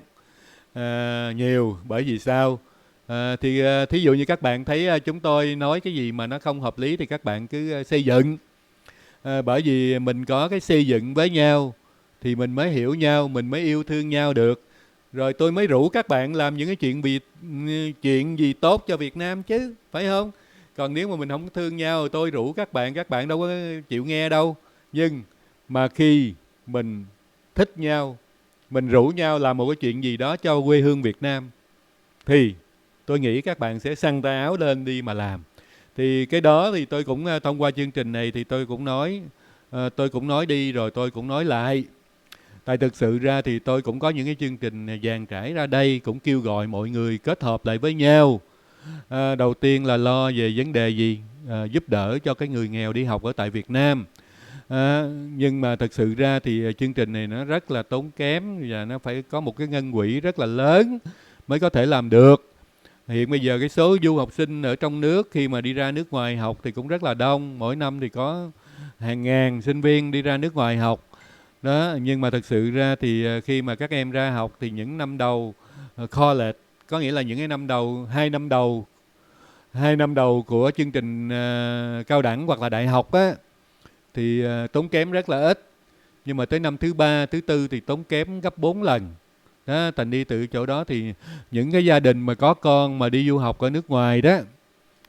nhiều. Bởi vì sao? Thì thí dụ như các bạn thấy chúng tôi nói cái gì mà nó không hợp lý thì các bạn cứ xây dựng. Bởi vì mình có cái xây dựng với nhau thì mình mới hiểu nhau, mình mới yêu thương nhau được. Rồi tôi mới rủ các bạn làm những cái chuyện gì tốt cho Việt Nam chứ, phải không? Còn nếu mà mình không thương nhau, tôi rủ các bạn đâu có chịu nghe đâu. Nhưng mà khi mình thích nhau, mình rủ nhau làm một cái chuyện gì đó cho quê hương Việt Nam, thì tôi nghĩ các bạn sẽ xăng tay áo lên đi mà làm. Thì cái đó thì tôi cũng thông qua chương trình này thì tôi cũng nói đi rồi tôi cũng nói lại. Tại thực sự ra thì tôi cũng có những cái chương trình dàn trải ra đây, cũng kêu gọi mọi người kết hợp lại với nhau. Đầu tiên là lo về vấn đề gì? Giúp đỡ cho cái người nghèo đi học ở tại Việt Nam. Nhưng mà thực sự ra thì chương trình này nó rất là tốn kém và nó phải có một cái ngân quỹ rất là lớn mới có thể làm được. Hiện bây giờ cái số du học sinh ở trong nước khi mà đi ra nước ngoài học thì cũng rất là đông. Mỗi năm thì có hàng ngàn sinh viên đi ra nước ngoài học. Đó, nhưng mà thực sự ra thì khi mà các em ra học thì những năm đầu college, có nghĩa là những cái năm đầu, 2 năm đầu của chương trình cao đẳng hoặc là đại học á, thì tốn kém rất là ít. Nhưng mà tới năm thứ ba, thứ tư thì tốn kém gấp 4 lần. Đó, thành đi từ chỗ đó thì những cái gia đình mà có con mà đi du học ở nước ngoài đó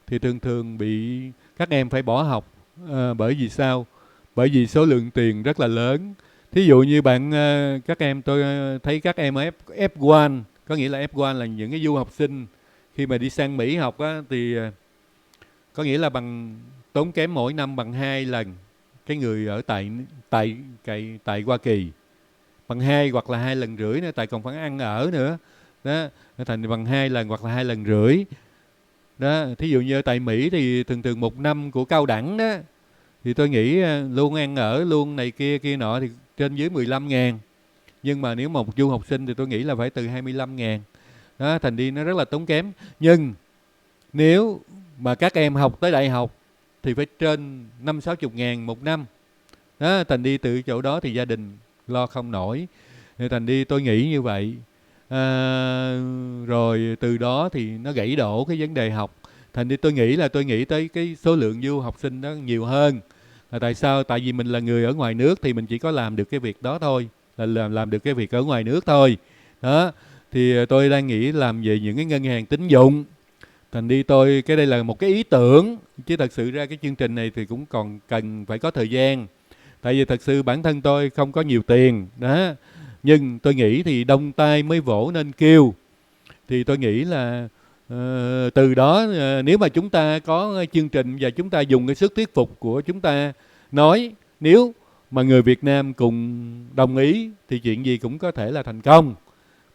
thì thường thường bị các em phải bỏ học. Bởi vì sao? Bởi vì số lượng tiền rất là lớn. Thí dụ như các em, tôi thấy các em ở F1, có nghĩa là F1 là những cái du học sinh khi mà đi sang Mỹ học á, thì có nghĩa là tốn kém mỗi năm bằng 2 lần cái người ở tại Hoa Kỳ, bằng 2 hoặc là 2,5 lần nữa, tại còn phải ăn ở nữa. Đó, thành bằng 2 lần hoặc là 2,5 lần. Đó, thí dụ như ở tại Mỹ thì thường thường 1 năm của cao đẳng đó thì tôi nghĩ luôn ăn ở luôn này kia kia nọ thì trên dưới 15.000. Nhưng mà nếu một du học sinh thì tôi nghĩ là phải từ 25.000. Đó, thành đi nó rất là tốn kém. Nhưng nếu mà các em học tới đại học thì phải trên 50-60 ngàn 1 năm. Đó, thành đi từ chỗ đó thì gia đình lo không nổi. Thành đi tôi nghĩ như vậy. Rồi từ đó thì nó gãy đổ cái vấn đề học. Thành đi tôi nghĩ tới cái số lượng du học sinh đó nhiều hơn. Là tại sao? Tại vì mình là người ở ngoài nước thì mình chỉ có làm được cái việc đó thôi, là làm được cái việc ở ngoài nước thôi. Đó, thì tôi đang nghĩ làm về những cái ngân hàng tín dụng. Thành đi cái đây là một cái ý tưởng, chứ thật sự ra cái chương trình này thì cũng còn cần phải có thời gian. Tại vì thật sự bản thân tôi không có nhiều tiền đó, nhưng tôi nghĩ thì đông tay mới vỗ nên kêu. Thì tôi nghĩ là từ đó nếu mà chúng ta có chương trình và chúng ta dùng cái sức thuyết phục của chúng ta nói, nếu mà người Việt Nam cùng đồng ý thì chuyện gì cũng có thể là thành công.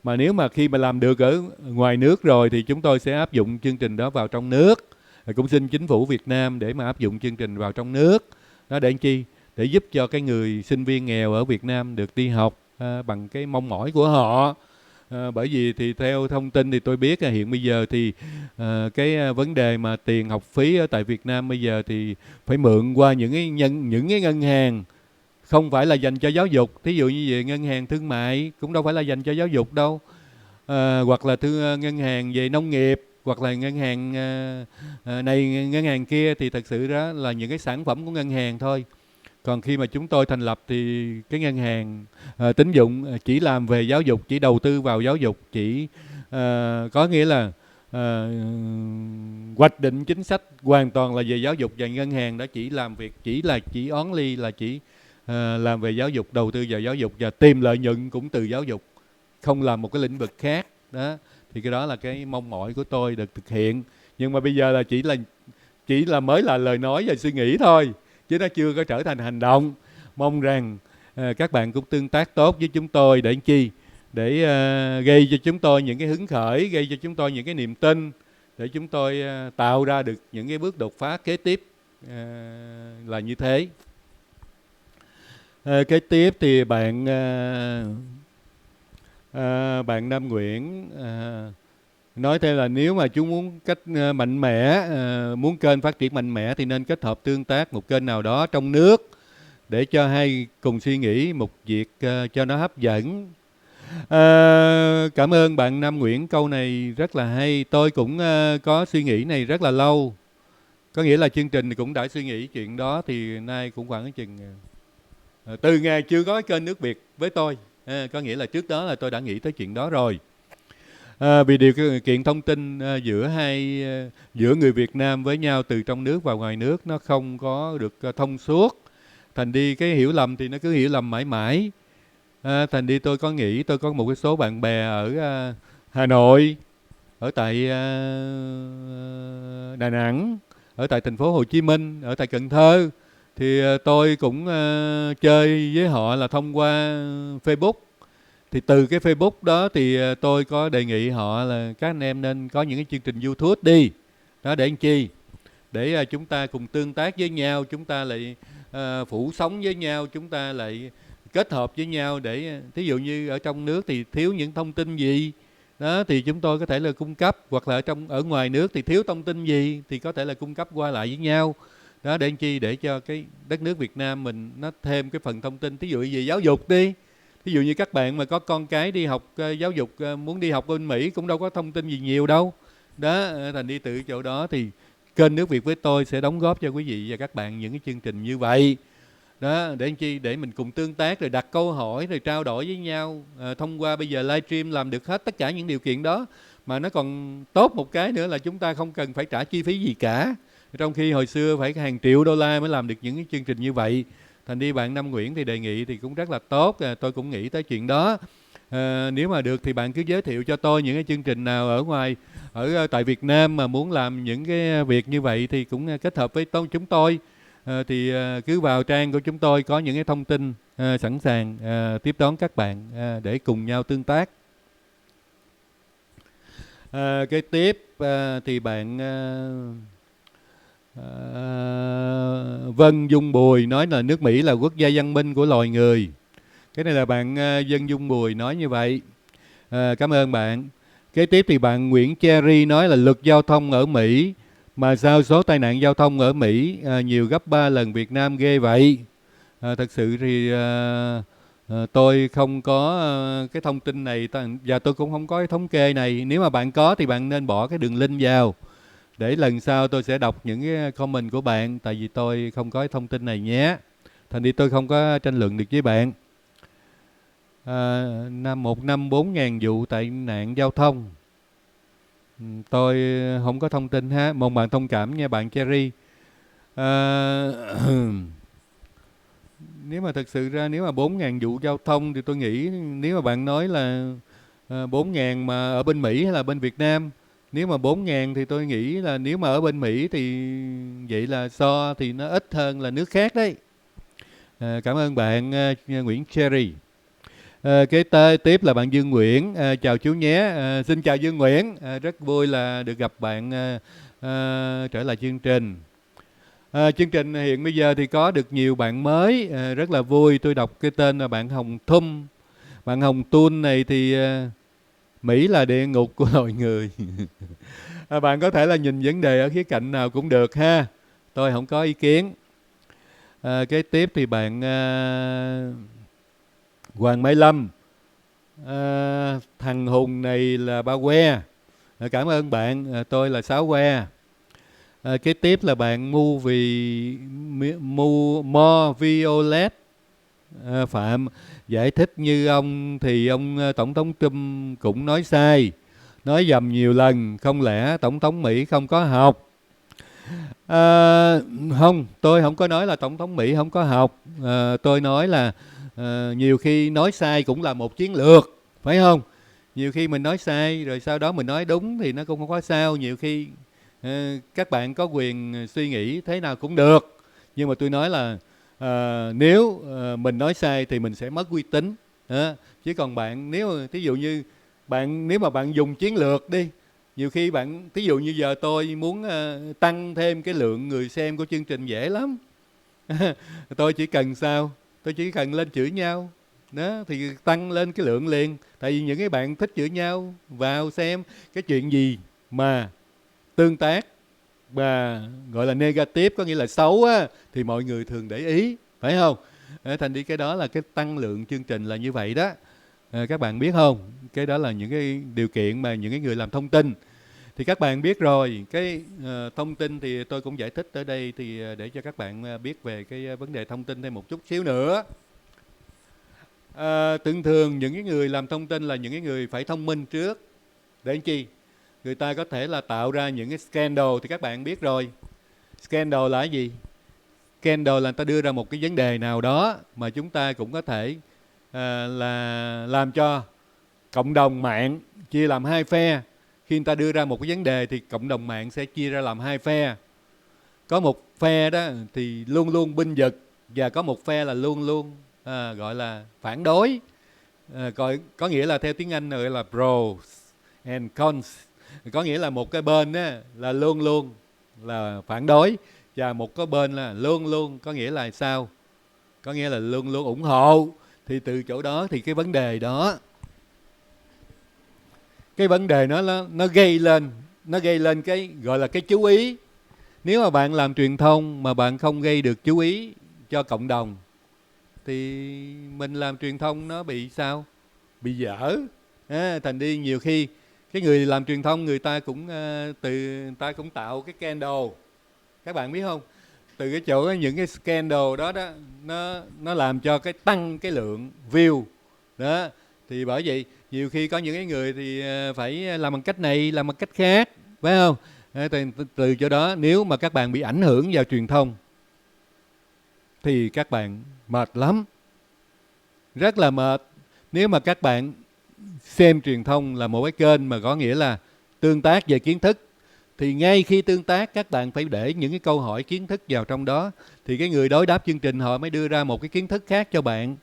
Mà nếu mà khi mà làm được ở ngoài nước rồi thì chúng tôi sẽ áp dụng chương trình đó vào trong nước. Cũng xin chính phủ Việt Nam để mà áp dụng chương trình vào trong nước. Đó, để làm chi? Để giúp cho cái người sinh viên nghèo ở Việt Nam được đi học bằng cái mong mỏi của họ. Bởi vì thì theo thông tin thì tôi biết là hiện bây giờ thì cái vấn đề mà tiền học phí ở tại Việt Nam bây giờ thì phải mượn qua những cái ngân hàng không phải là dành cho giáo dục. Thí dụ như về ngân hàng thương mại cũng đâu phải là dành cho giáo dục đâu. Hoặc là ngân hàng về nông nghiệp, hoặc là ngân hàng này ngân hàng kia, thì thật sự đó là những cái sản phẩm của ngân hàng thôi. Còn khi mà chúng tôi thành lập thì cái ngân hàng tín dụng chỉ làm về giáo dục, chỉ đầu tư vào giáo dục, chỉ có nghĩa là hoạch định chính sách hoàn toàn là về giáo dục, và ngân hàng đó chỉ làm việc chỉ only là chỉ làm về giáo dục, đầu tư vào giáo dục và tìm lợi nhuận cũng từ giáo dục, không làm một cái lĩnh vực khác. Đó, thì cái đó là cái mong mỏi của tôi được thực hiện. Nhưng mà bây giờ là chỉ là mới là lời nói và suy nghĩ thôi, chứ nó chưa có trở thành hành động. Mong rằng các bạn cũng tương tác tốt với chúng tôi để chi? Để gây cho chúng tôi những cái hứng khởi, gây cho chúng tôi những cái niềm tin, để chúng tôi tạo ra được những cái bước đột phá kế tiếp, là như thế. Kế tiếp thì bạn Nam Nguyễn nói thêm là nếu mà chúng muốn cách mạnh mẽ, muốn kênh phát triển mạnh mẽ thì nên kết hợp tương tác một kênh nào đó trong nước để cho hai cùng suy nghĩ một việc cho nó hấp dẫn. Cảm ơn bạn Nam Nguyễn, câu này rất là hay. Tôi cũng có suy nghĩ này rất là lâu. Có nghĩa là chương trình cũng đã suy nghĩ chuyện đó thì nay cũng khoảng chừng từ ngày chưa có kênh nước Việt với tôi. Có nghĩa là trước đó là tôi đã nghĩ tới chuyện đó rồi. Vì điều kiện thông tin giữa người Việt Nam với nhau từ trong nước và ngoài nước nó không có được thông suốt. Thành đi cái hiểu lầm thì nó cứ hiểu lầm mãi mãi. Thành đi tôi có nghĩ tôi có một cái số bạn bè ở Hà Nội, ở tại Đà Nẵng, ở tại thành phố Hồ Chí Minh, ở tại Cần Thơ, thì tôi cũng chơi với họ là thông qua Facebook. Thì từ cái Facebook đó thì tôi có đề nghị họ là các anh em nên có những cái chương trình YouTube đi. Đó để làm chi? Để chúng ta cùng tương tác với nhau, chúng ta lại phủ sóng với nhau, chúng ta lại kết hợp với nhau để thí dụ như ở trong nước thì thiếu những thông tin gì đó thì chúng tôi có thể là cung cấp, hoặc là ở ngoài nước thì thiếu thông tin gì thì có thể là cung cấp qua lại với nhau. Đó để làm chi? Để cho cái đất nước Việt Nam mình nó thêm cái phần thông tin, thí dụ về giáo dục đi. Ví dụ như các bạn mà có con cái đi học giáo dục, muốn đi học bên Mỹ cũng đâu có thông tin gì nhiều đâu. Đó, thành đi từ chỗ đó thì kênh Nước Việt với tôi sẽ đóng góp cho quý vị và các bạn những cái chương trình như vậy. Đó, để làm chi? Để mình cùng tương tác rồi đặt câu hỏi rồi trao đổi với nhau. Thông qua bây giờ livestream làm được hết tất cả những điều kiện đó. Mà nó còn tốt một cái nữa là chúng ta không cần phải trả chi phí gì cả. Trong khi hồi xưa phải hàng triệu đô la mới làm được những cái chương trình như vậy. Thành đi bạn Nam Nguyễn thì đề nghị thì cũng rất là tốt, tôi cũng nghĩ tới chuyện đó. Nếu mà được thì bạn cứ giới thiệu cho tôi những cái chương trình nào ở ngoài, ở tại Việt Nam mà muốn làm những cái việc như vậy thì cũng kết hợp với chúng tôi. Thì cứ vào trang của chúng tôi có những cái thông tin sẵn sàng tiếp đón các bạn để cùng nhau tương tác. Cái tiếp thì bạn Vân Dung Bùi nói là nước Mỹ là quốc gia văn minh của loài người. Cái này là bạn Vân Dung Bùi nói như vậy. Cảm ơn bạn. Kế tiếp thì bạn Nguyễn Cherry nói là luật giao thông ở Mỹ mà sao số tai nạn giao thông ở Mỹ nhiều gấp 3 lần Việt Nam ghê vậy. Thật sự thì tôi không có cái thông tin này và tôi cũng không có cái thống kê này. Nếu mà bạn có thì bạn nên bỏ cái đường link vào để lần sau tôi sẽ đọc những cái comment của bạn, tại vì tôi không có cái thông tin này nhé. Thành đi tôi không có tranh luận được với bạn. Một năm 4.000 vụ tai nạn giao thông. Tôi không có thông tin ha, mong bạn thông cảm nha bạn Cherry. Nếu mà thật sự ra nếu mà 4.000 vụ giao thông thì tôi nghĩ nếu mà bạn nói là 4.000 mà ở bên Mỹ hay là bên Việt Nam, nếu mà 4.000 thì tôi nghĩ là nếu mà ở bên Mỹ thì vậy là so thì nó ít hơn là nước khác đấy. Cảm ơn bạn Nguyễn Cherry. Kế tiếp là bạn Dương Nguyễn. Chào chú nhé. Xin chào Dương Nguyễn. Rất vui là được gặp bạn trở lại chương trình. Chương trình hiện bây giờ thì có được nhiều bạn mới, rất là vui. Tôi đọc cái tên là bạn Hồng Thum. Bạn Hồng Tun này thì Mỹ là địa ngục của loài người. Bạn có thể là nhìn vấn đề ở khía cạnh nào cũng được ha. Tôi không có ý kiến. Kế tiếp thì bạn Hoàng Mai Lâm. Thằng Hùng này là ba que. Cảm ơn bạn. Tôi là sáu que. Kế tiếp là bạn Mo Violet Phạm. Giải thích như ông thì ông Tổng thống Trump cũng nói sai, nói dầm nhiều lần, không lẽ Tổng thống Mỹ không có học? Không, tôi không có nói là Tổng thống Mỹ không có học. Tôi nói là nhiều khi nói sai cũng là một chiến lược, phải không? Nhiều khi mình nói sai rồi sau đó mình nói đúng thì nó cũng không có sao. Nhiều khi các bạn có quyền suy nghĩ thế nào cũng được. Nhưng mà tôi nói là nếu mình nói sai thì mình sẽ mất uy tín. Chứ còn bạn nếu thí dụ như nếu mà bạn dùng chiến lược đi, nhiều khi bạn thí dụ như giờ tôi muốn tăng thêm cái lượng người xem của chương trình dễ lắm. Tôi chỉ cần sao? Tôi chỉ cần lên chửi nhau đó thì tăng lên cái lượng liền. Tại vì những cái bạn thích chửi nhau vào xem cái chuyện gì mà tương tác và gọi là negative, có nghĩa là xấu á, thì mọi người thường để ý, phải không? Thành đi cái đó là cái tăng lượng chương trình là như vậy đó. Các bạn biết không? Cái đó là những cái điều kiện mà những cái người làm thông tin thì các bạn biết rồi. Cái thông tin thì tôi cũng giải thích ở đây thì để cho các bạn biết về cái vấn đề thông tin thêm một chút xíu nữa. Thường thường những cái người làm thông tin là những cái người phải thông minh trước. Để làm chi? Người ta có thể là tạo ra những cái scandal thì các bạn biết rồi. Scandal là cái gì? Scandal là người ta đưa ra một cái vấn đề nào đó mà chúng ta cũng có thể là làm cho cộng đồng mạng chia làm hai phe. Khi người ta đưa ra một cái vấn đề thì cộng đồng mạng sẽ chia ra làm hai phe. Có một phe đó thì luôn luôn bênh vực, và có một phe là luôn luôn gọi là phản đối. Có nghĩa là theo tiếng Anh gọi là pros and cons. Có nghĩa là một cái bên á, là luôn luôn là phản đối, và một cái bên là luôn luôn, có nghĩa là sao? Có nghĩa là luôn luôn ủng hộ. Thì từ chỗ đó thì cái vấn đề đó, cái vấn đề nó gây lên cái gọi là cái chú ý. Nếu mà bạn làm truyền thông mà bạn không gây được chú ý cho cộng đồng thì mình làm truyền thông nó bị sao? Bị dở. Thành đi nhiều khi cái người làm truyền thông người ta cũng người ta cũng tạo cái scandal. Các bạn biết không? Từ cái chỗ những cái scandal đó đó, nó làm cho cái tăng cái lượng view đó. Thì bởi vậy nhiều khi có những cái người thì phải làm bằng cách này, làm bằng cách khác, phải không? Từ chỗ đó nếu mà các bạn bị ảnh hưởng vào truyền thông thì các bạn mệt lắm, rất là mệt. Nếu mà các bạn xem truyền thông là một cái kênh mà có nghĩa là tương tác về kiến thức, thì ngay khi tương tác các bạn phải để những cái câu hỏi kiến thức vào trong đó, thì cái người đối đáp chương trình họ mới đưa ra một cái kiến thức khác cho bạn.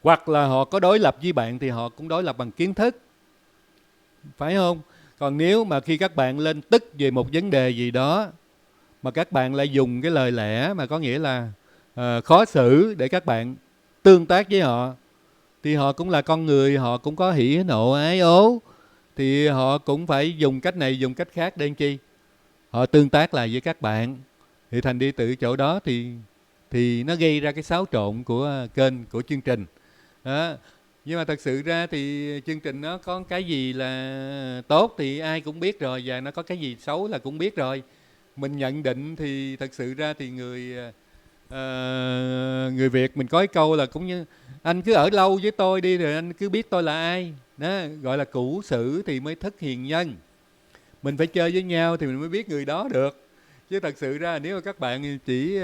Hoặc là họ có đối lập với bạn thì họ cũng đối lập bằng kiến thức, phải không? Còn nếu mà khi các bạn lên tức về một vấn đề gì đó mà các bạn lại dùng cái lời lẽ mà có nghĩa là khó xử để các bạn tương tác với họ, thì họ cũng là con người, họ cũng có hỉ nộ ái ố, thì họ cũng phải dùng cách này dùng cách khác để làm chi? Họ tương tác lại với các bạn. Thì thành đi từ chỗ đó thì nó gây ra cái xáo trộn của kênh, của chương trình đó. Nhưng mà thật sự ra thì chương trình nó có cái gì là tốt thì ai cũng biết rồi, và nó có cái gì xấu là cũng biết rồi. Mình nhận định thì thật sự ra thì người Việt mình có cái câu là cũng như anh cứ ở lâu với tôi đi rồi anh cứ biết tôi là ai đó, gọi là cũ sử thì mới thức hiền nhân. Mình phải chơi với nhau thì mình mới biết người đó được. Chứ thật sự ra nếu mà các bạn chỉ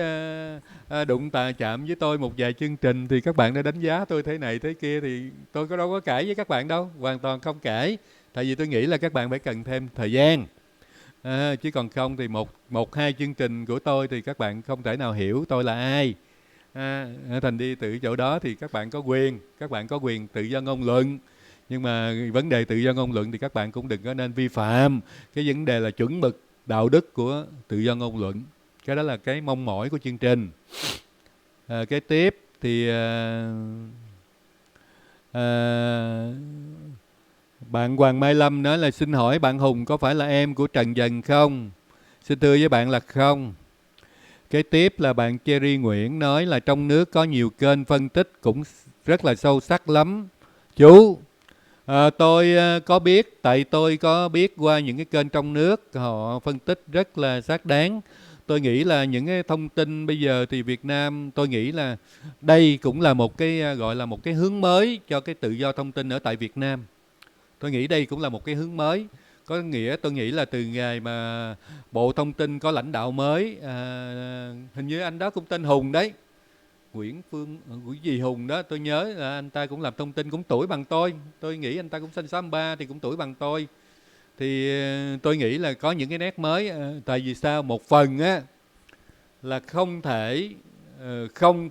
đụng chạm với tôi một vài chương trình thì các bạn đã đánh giá tôi thế này thế kia, thì tôi đâu có cãi với các bạn đâu, hoàn toàn không cãi. Tại vì tôi nghĩ là các bạn phải cần thêm thời gian. Chứ còn không thì một hai chương trình của tôi thì các bạn không thể nào hiểu tôi là ai. Thành đi từ chỗ đó thì các bạn có quyền tự do ngôn luận. Nhưng mà vấn đề tự do ngôn luận thì các bạn cũng đừng có nên vi phạm cái vấn đề là chuẩn mực đạo đức của tự do ngôn luận. Cái đó là cái mong mỏi của chương trình. Cái tiếp thì bạn Hoàng Mai Lâm nói là xin hỏi bạn Hùng có phải là em của Trần Dần không? Xin thưa với bạn là không. Cái tiếp là bạn Cherry Nguyễn nói là trong nước có nhiều kênh phân tích cũng rất là sâu sắc lắm. Chú, tôi có biết, tại tôi có biết qua những cái kênh trong nước, họ phân tích rất là xác đáng. Tôi nghĩ là những cái thông tin bây giờ thì Việt Nam, tôi nghĩ là đây cũng là một cái gọi là một cái hướng mới cho cái tự do thông tin ở tại Việt Nam. Tôi nghĩ đây cũng là một cái hướng mới. Có nghĩa tôi nghĩ là từ ngày mà Bộ Thông tin có lãnh đạo mới, hình như anh đó cũng tên Hùng đấy, Nguyễn gì Hùng đó, tôi nhớ là anh ta cũng làm thông tin, cũng tuổi bằng tôi nghĩ anh ta cũng sinh 63 thì cũng tuổi bằng tôi. Thì tôi nghĩ là có những cái nét mới. Tại vì sao? Một phần á là không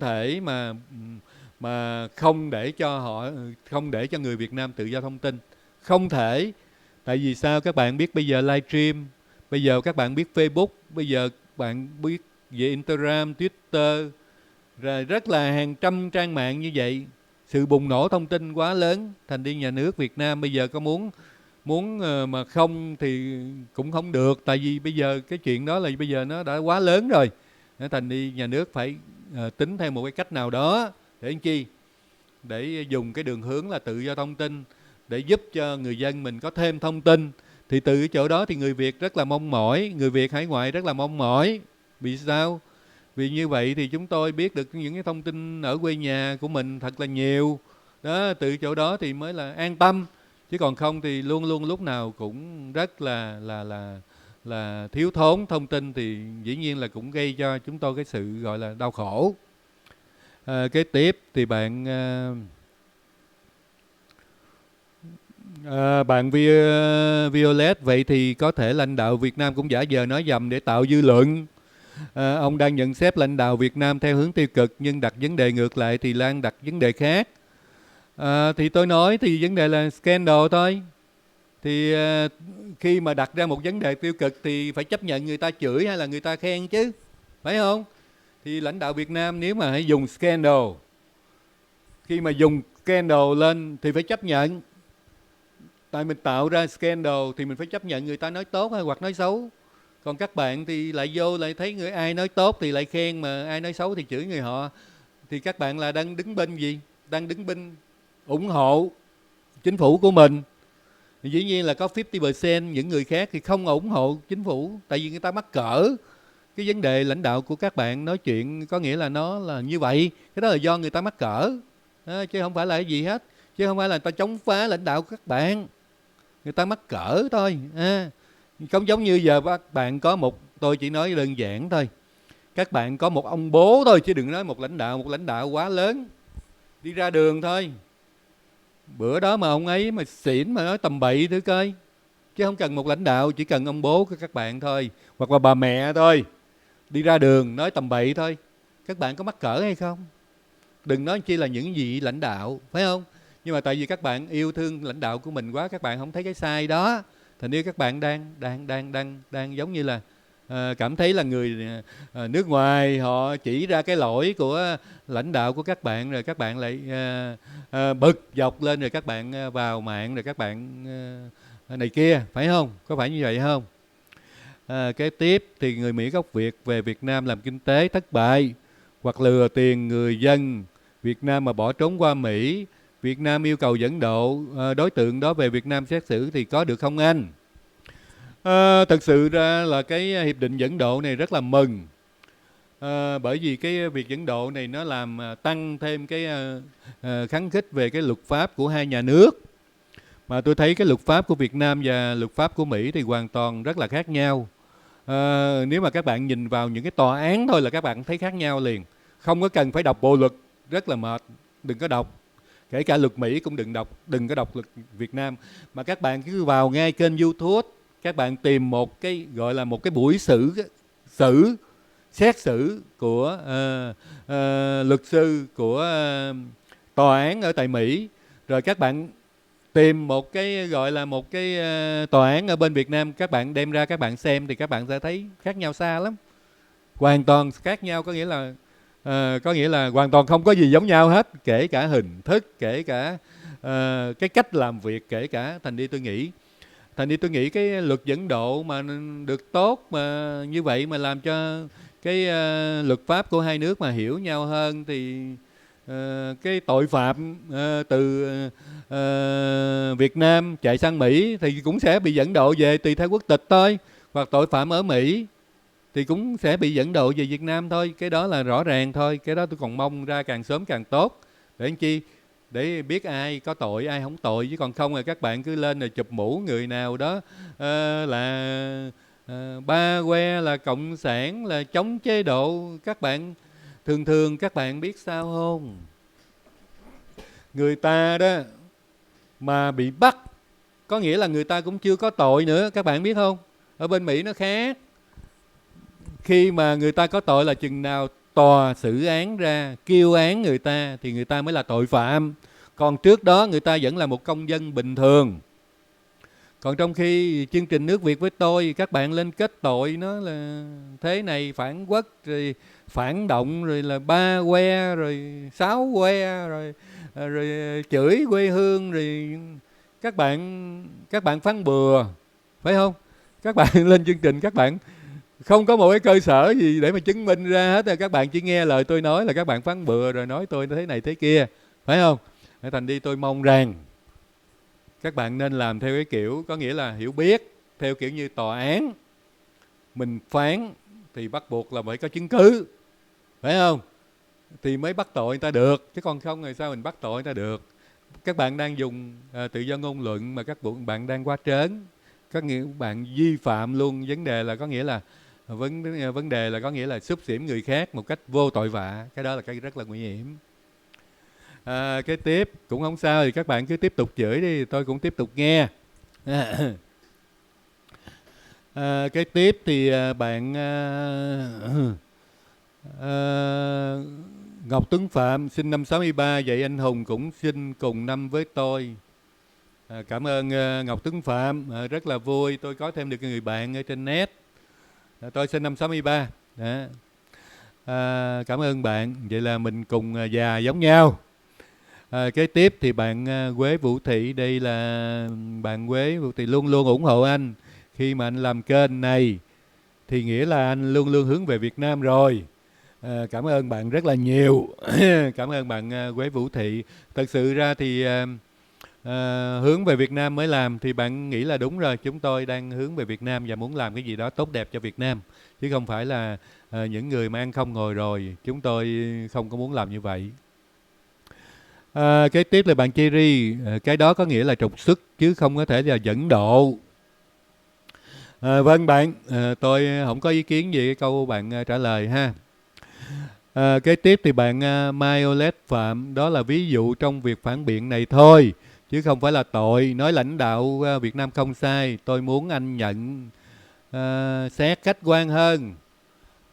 thể mà không để cho người Việt Nam tự do thông tin, không thể. Tại vì sao? Các bạn biết bây giờ livestream, bây giờ các bạn biết Facebook, bây giờ bạn biết về Instagram, Twitter, rồi rất là hàng trăm trang mạng như vậy. Sự bùng nổ thông tin quá lớn, thành đi nhà nước Việt Nam bây giờ có muốn mà không thì cũng không được. Tại vì bây giờ cái chuyện đó là bây giờ nó đã quá lớn rồi. Thành đi nhà nước phải tính theo một cái cách nào đó để làm chi? Để dùng cái đường hướng là tự do thông tin, để giúp cho người dân mình có thêm thông tin. Thì từ cái chỗ đó thì người Việt rất là mong mỏi, người Việt hải ngoại rất là mong mỏi. Vì sao? Vì như vậy thì chúng tôi biết được những cái thông tin ở quê nhà của mình thật là nhiều. Đó, từ chỗ đó thì mới là an tâm. Chứ còn không thì luôn luôn lúc nào cũng rất là thiếu thốn thông tin, thì dĩ nhiên là cũng gây cho chúng tôi cái sự gọi là đau khổ. Kế tiếp thì bạn Bạn Violet, vậy thì có thể lãnh đạo Việt Nam cũng giả vờ nói dầm để tạo dư luận. Ông đang nhận xét lãnh đạo Việt Nam theo hướng tiêu cực, nhưng đặt vấn đề ngược lại thì Lan đặt vấn đề khác. Thì tôi nói thì vấn đề là scandal thôi. Thì khi mà đặt ra một vấn đề tiêu cực thì phải chấp nhận người ta chửi hay là người ta khen chứ, phải không? Thì lãnh đạo Việt Nam nếu mà hãy dùng scandal, khi mà dùng scandal lên thì phải chấp nhận. Tại mình tạo ra scandal thì mình phải chấp nhận người ta nói tốt hay hoặc nói xấu. Còn các bạn thì lại vô lại thấy người ai nói tốt thì lại khen, mà ai nói xấu thì chửi người họ. Thì các bạn là đang đứng bên gì? Đang đứng bên ủng hộ chính phủ của mình. Thì dĩ nhiên là có 50% những người khác thì không ủng hộ chính phủ, tại vì người ta mắc cỡ cái vấn đề lãnh đạo của các bạn nói chuyện, có nghĩa là nó là như vậy. Cái đó là do người ta mắc cỡ, chứ không phải là cái gì hết. Chứ không phải là người ta chống phá lãnh đạo của các bạn, người ta mắc cỡ thôi. Không giống như giờ các bạn có một, tôi chỉ nói đơn giản thôi, các bạn có một ông bố thôi, chứ đừng nói một lãnh đạo quá lớn đi ra đường thôi. Bữa đó mà ông ấy mà xỉn mà nói tầm bậy thử coi, chứ không cần một lãnh đạo, chỉ cần ông bố của các bạn thôi, hoặc là bà mẹ thôi, đi ra đường nói tầm bậy thôi, các bạn có mắc cỡ hay không? Đừng nói chi là những gì lãnh đạo, phải không? Nhưng mà tại vì các bạn yêu thương lãnh đạo của mình quá, các bạn không thấy cái sai đó, thành ra các bạn đang giống như là cảm thấy là người nước ngoài họ chỉ ra cái lỗi của lãnh đạo của các bạn, rồi các bạn lại bực dọc lên, rồi các bạn vào mạng, rồi các bạn này kia, phải không? Có phải như vậy không? Kế tiếp thì người Mỹ gốc Việt về Việt Nam làm kinh tế thất bại hoặc lừa tiền người dân Việt Nam mà bỏ trốn qua Mỹ. Việt Nam yêu cầu dẫn độ đối tượng đó về Việt Nam xét xử thì có được không anh? Thực sự ra là cái hiệp định dẫn độ này rất là mừng. Bởi vì cái việc dẫn độ này nó làm tăng thêm cái kháng khích về cái luật pháp của hai nhà nước. Mà tôi thấy cái luật pháp của Việt Nam và luật pháp của Mỹ thì hoàn toàn rất là khác nhau. Nếu mà các bạn nhìn vào những cái tòa án thôi là các bạn thấy khác nhau liền. Không có cần phải đọc bộ luật, rất là mệt. Đừng có đọc. Kể cả luật Mỹ cũng đừng đọc, đừng có đọc luật Việt Nam. Mà các bạn cứ vào ngay kênh YouTube, các bạn tìm một cái gọi là một cái buổi xét xử của luật sư của tòa án ở tại Mỹ, rồi các bạn tìm một cái gọi là một cái tòa án ở bên Việt Nam, các bạn đem ra các bạn xem thì các bạn sẽ thấy khác nhau xa lắm, hoàn toàn khác nhau. Có nghĩa là hoàn toàn không có gì giống nhau hết, kể cả hình thức, kể cả cái cách làm việc, kể cả thành đi tôi nghĩ cái luật dẫn độ mà được tốt mà như vậy mà làm cho cái luật pháp của hai nước mà hiểu nhau hơn thì cái tội phạm từ Việt Nam chạy sang Mỹ thì cũng sẽ bị dẫn độ về tùy theo quốc tịch thôi, hoặc tội phạm ở Mỹ thì cũng sẽ bị dẫn độ về Việt Nam thôi. Cái đó là rõ ràng thôi. Cái đó tôi còn mong ra càng sớm càng tốt, để làm chi, để biết ai có tội ai không tội, chứ còn không là các bạn cứ lên rồi chụp mũ người nào đó là ba que, là cộng sản, là chống chế độ. Các bạn thường thường các bạn biết sao không, người ta đó mà bị bắt có nghĩa là người ta cũng chưa có tội nữa, các bạn biết không? Ở bên Mỹ nó khác. Khi mà người ta có tội là chừng nào tòa xử án ra kêu án người ta thì người ta mới là tội phạm, còn trước đó người ta vẫn là một công dân bình thường. Còn trong khi chương trình Nước Việt với tôi, các bạn lên kết tội nó là thế này, phản quốc, rồi phản động, rồi là ba que, rồi sáu que, rồi chửi quê hương, rồi các bạn phán bừa, phải không? Các bạn lên chương trình, các bạn không có một cái cơ sở gì để mà chứng minh ra hết, các bạn chỉ nghe lời tôi nói là các bạn phán bừa, rồi nói tôi thế này thế kia, phải không? Thành đi tôi mong rằng các bạn nên làm theo cái kiểu, có nghĩa là hiểu biết theo kiểu như tòa án mình phán thì bắt buộc là phải có chứng cứ, phải không? Thì mới bắt tội người ta được, chứ còn không thì sao mình bắt tội người ta được? Các bạn đang dùng tự do ngôn luận mà các bạn đang quá trớn, các bạn vi phạm luôn. Vấn đề là có nghĩa là vấn đề là có nghĩa là xúc xỉm người khác một cách vô tội vạ, cái đó là cái rất là nguy hiểm. Cái tiếp cũng không sao, thì các bạn cứ tiếp tục chửi đi, tôi cũng tiếp tục nghe. Cái tiếp thì bạn Ngọc Tuấn Phạm sinh năm 63, vậy anh Hùng cũng sinh cùng năm với tôi. Cảm ơn Ngọc Tuấn Phạm, rất là vui tôi có thêm được người bạn ở trên net. Tôi sinh năm 63. Đó. Cảm ơn bạn, vậy là mình cùng già giống nhau. Kế tiếp thì bạn Quế Vũ Thị, đây là bạn Quế Vũ Thị luôn luôn ủng hộ anh. Khi mà anh làm kênh này thì nghĩa là anh luôn luôn hướng về Việt Nam rồi. Cảm ơn bạn rất là nhiều. Cảm ơn bạn Quế Vũ Thị. Thật sự ra thì hướng về Việt Nam mới làm thì bạn nghĩ là đúng rồi. Chúng tôi đang hướng về Việt Nam và muốn làm cái gì đó tốt đẹp cho Việt Nam, chứ không phải là những người mà ăn không ngồi rồi. Chúng tôi không có muốn làm như vậy. Kế tiếp là bạn Cherry. Cái đó có nghĩa là trục xuất chứ không có thể là dẫn độ. Vâng bạn, tôi không có ý kiến gì cái câu bạn trả lời ha. Kế tiếp thì bạn Violet Phạm, đó là ví dụ trong việc phản biện này thôi, chứ không phải là tội. Nói lãnh đạo Việt Nam không sai, tôi muốn anh nhận xét khách quan hơn.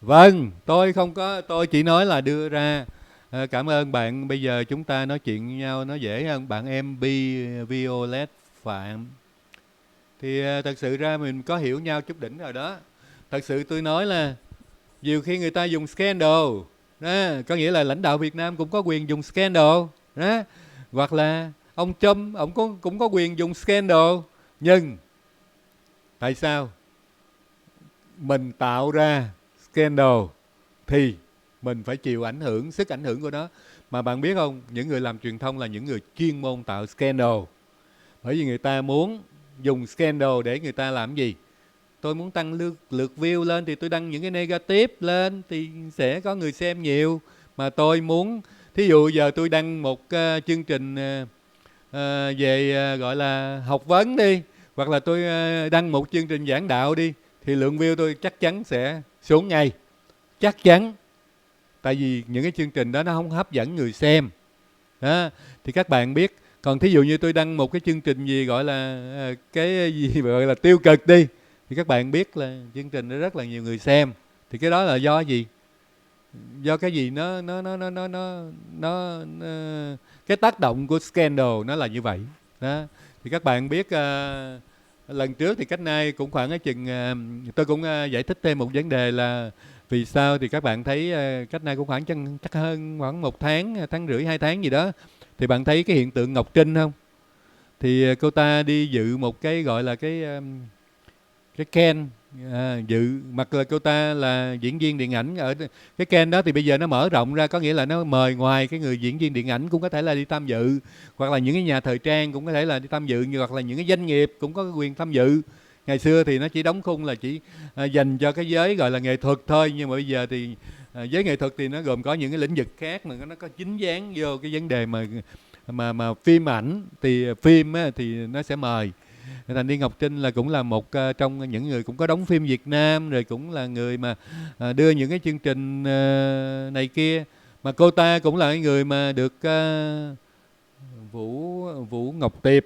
Vâng, tôi không có, tôi chỉ nói là đưa ra. Cảm ơn bạn, bây giờ chúng ta nói chuyện với nhau nó dễ hơn. Bạn MB Violet Phạm thì thật sự ra mình có hiểu nhau chút đỉnh rồi đó. Thật sự tôi nói là nhiều khi người ta dùng scandal đó, có nghĩa là lãnh đạo Việt Nam cũng có quyền dùng scandal đó, hoặc là ông Trump ông cũng có quyền dùng scandal. Nhưng tại sao mình tạo ra scandal thì mình phải chịu ảnh hưởng, sức ảnh hưởng của nó. Mà bạn biết không, những người làm truyền thông là những người chuyên môn tạo scandal, bởi vì người ta muốn dùng scandal để người ta làm gì? Tôi muốn tăng lượt view lên thì tôi đăng những cái negative lên thì sẽ có người xem nhiều. Mà tôi muốn, thí dụ giờ tôi đăng một chương trình về gọi là học vấn đi, hoặc là tôi đăng một chương trình giảng đạo đi, thì lượng view tôi chắc chắn sẽ xuống ngay. Chắc chắn. Tại vì những cái chương trình đó nó không hấp dẫn người xem đó. Thì các bạn biết, còn thí dụ như tôi đăng một cái chương trình gì gọi là cái gì gọi là tiêu cực đi, thì các bạn biết là chương trình đó rất là nhiều người xem. Thì cái đó là do gì? Do cái gì? Nó cái tác động của scandal nó là như vậy đó. Thì các bạn biết lần trước thì cách nay cũng khoảng ở chừng tôi cũng giải thích thêm một vấn đề là vì sao thì các bạn thấy cách nay cũng khoảng chắc hơn khoảng 1 tháng, tháng rưỡi, 2 tháng gì đó, thì bạn thấy cái hiện tượng Ngọc Trinh không? Thì cô ta đi dự một cái gọi là cái Ken, dự mặc là cô ta là diễn viên điện ảnh ở cái Ken đó. Thì bây giờ nó mở rộng ra, có nghĩa là nó mời ngoài cái người diễn viên điện ảnh cũng có thể là đi tham dự, hoặc là những cái nhà thời trang cũng có thể là đi tham dự, hoặc là những cái doanh nghiệp cũng có quyền tham dự. Ngày xưa thì nó chỉ đóng khung là chỉ dành cho cái giới gọi là nghệ thuật thôi, nhưng mà bây giờ thì giới nghệ thuật thì nó gồm có những cái lĩnh vực khác mà nó có dính dáng vô cái vấn đề mà phim ảnh, thì phim á, thì nó sẽ mời. Thành đi Ngọc Trinh là cũng là một trong những người cũng có đóng phim Việt Nam, rồi cũng là người mà đưa những cái chương trình này kia. Mà cô ta cũng là cái người mà được Vũ Ngọc Tiệp.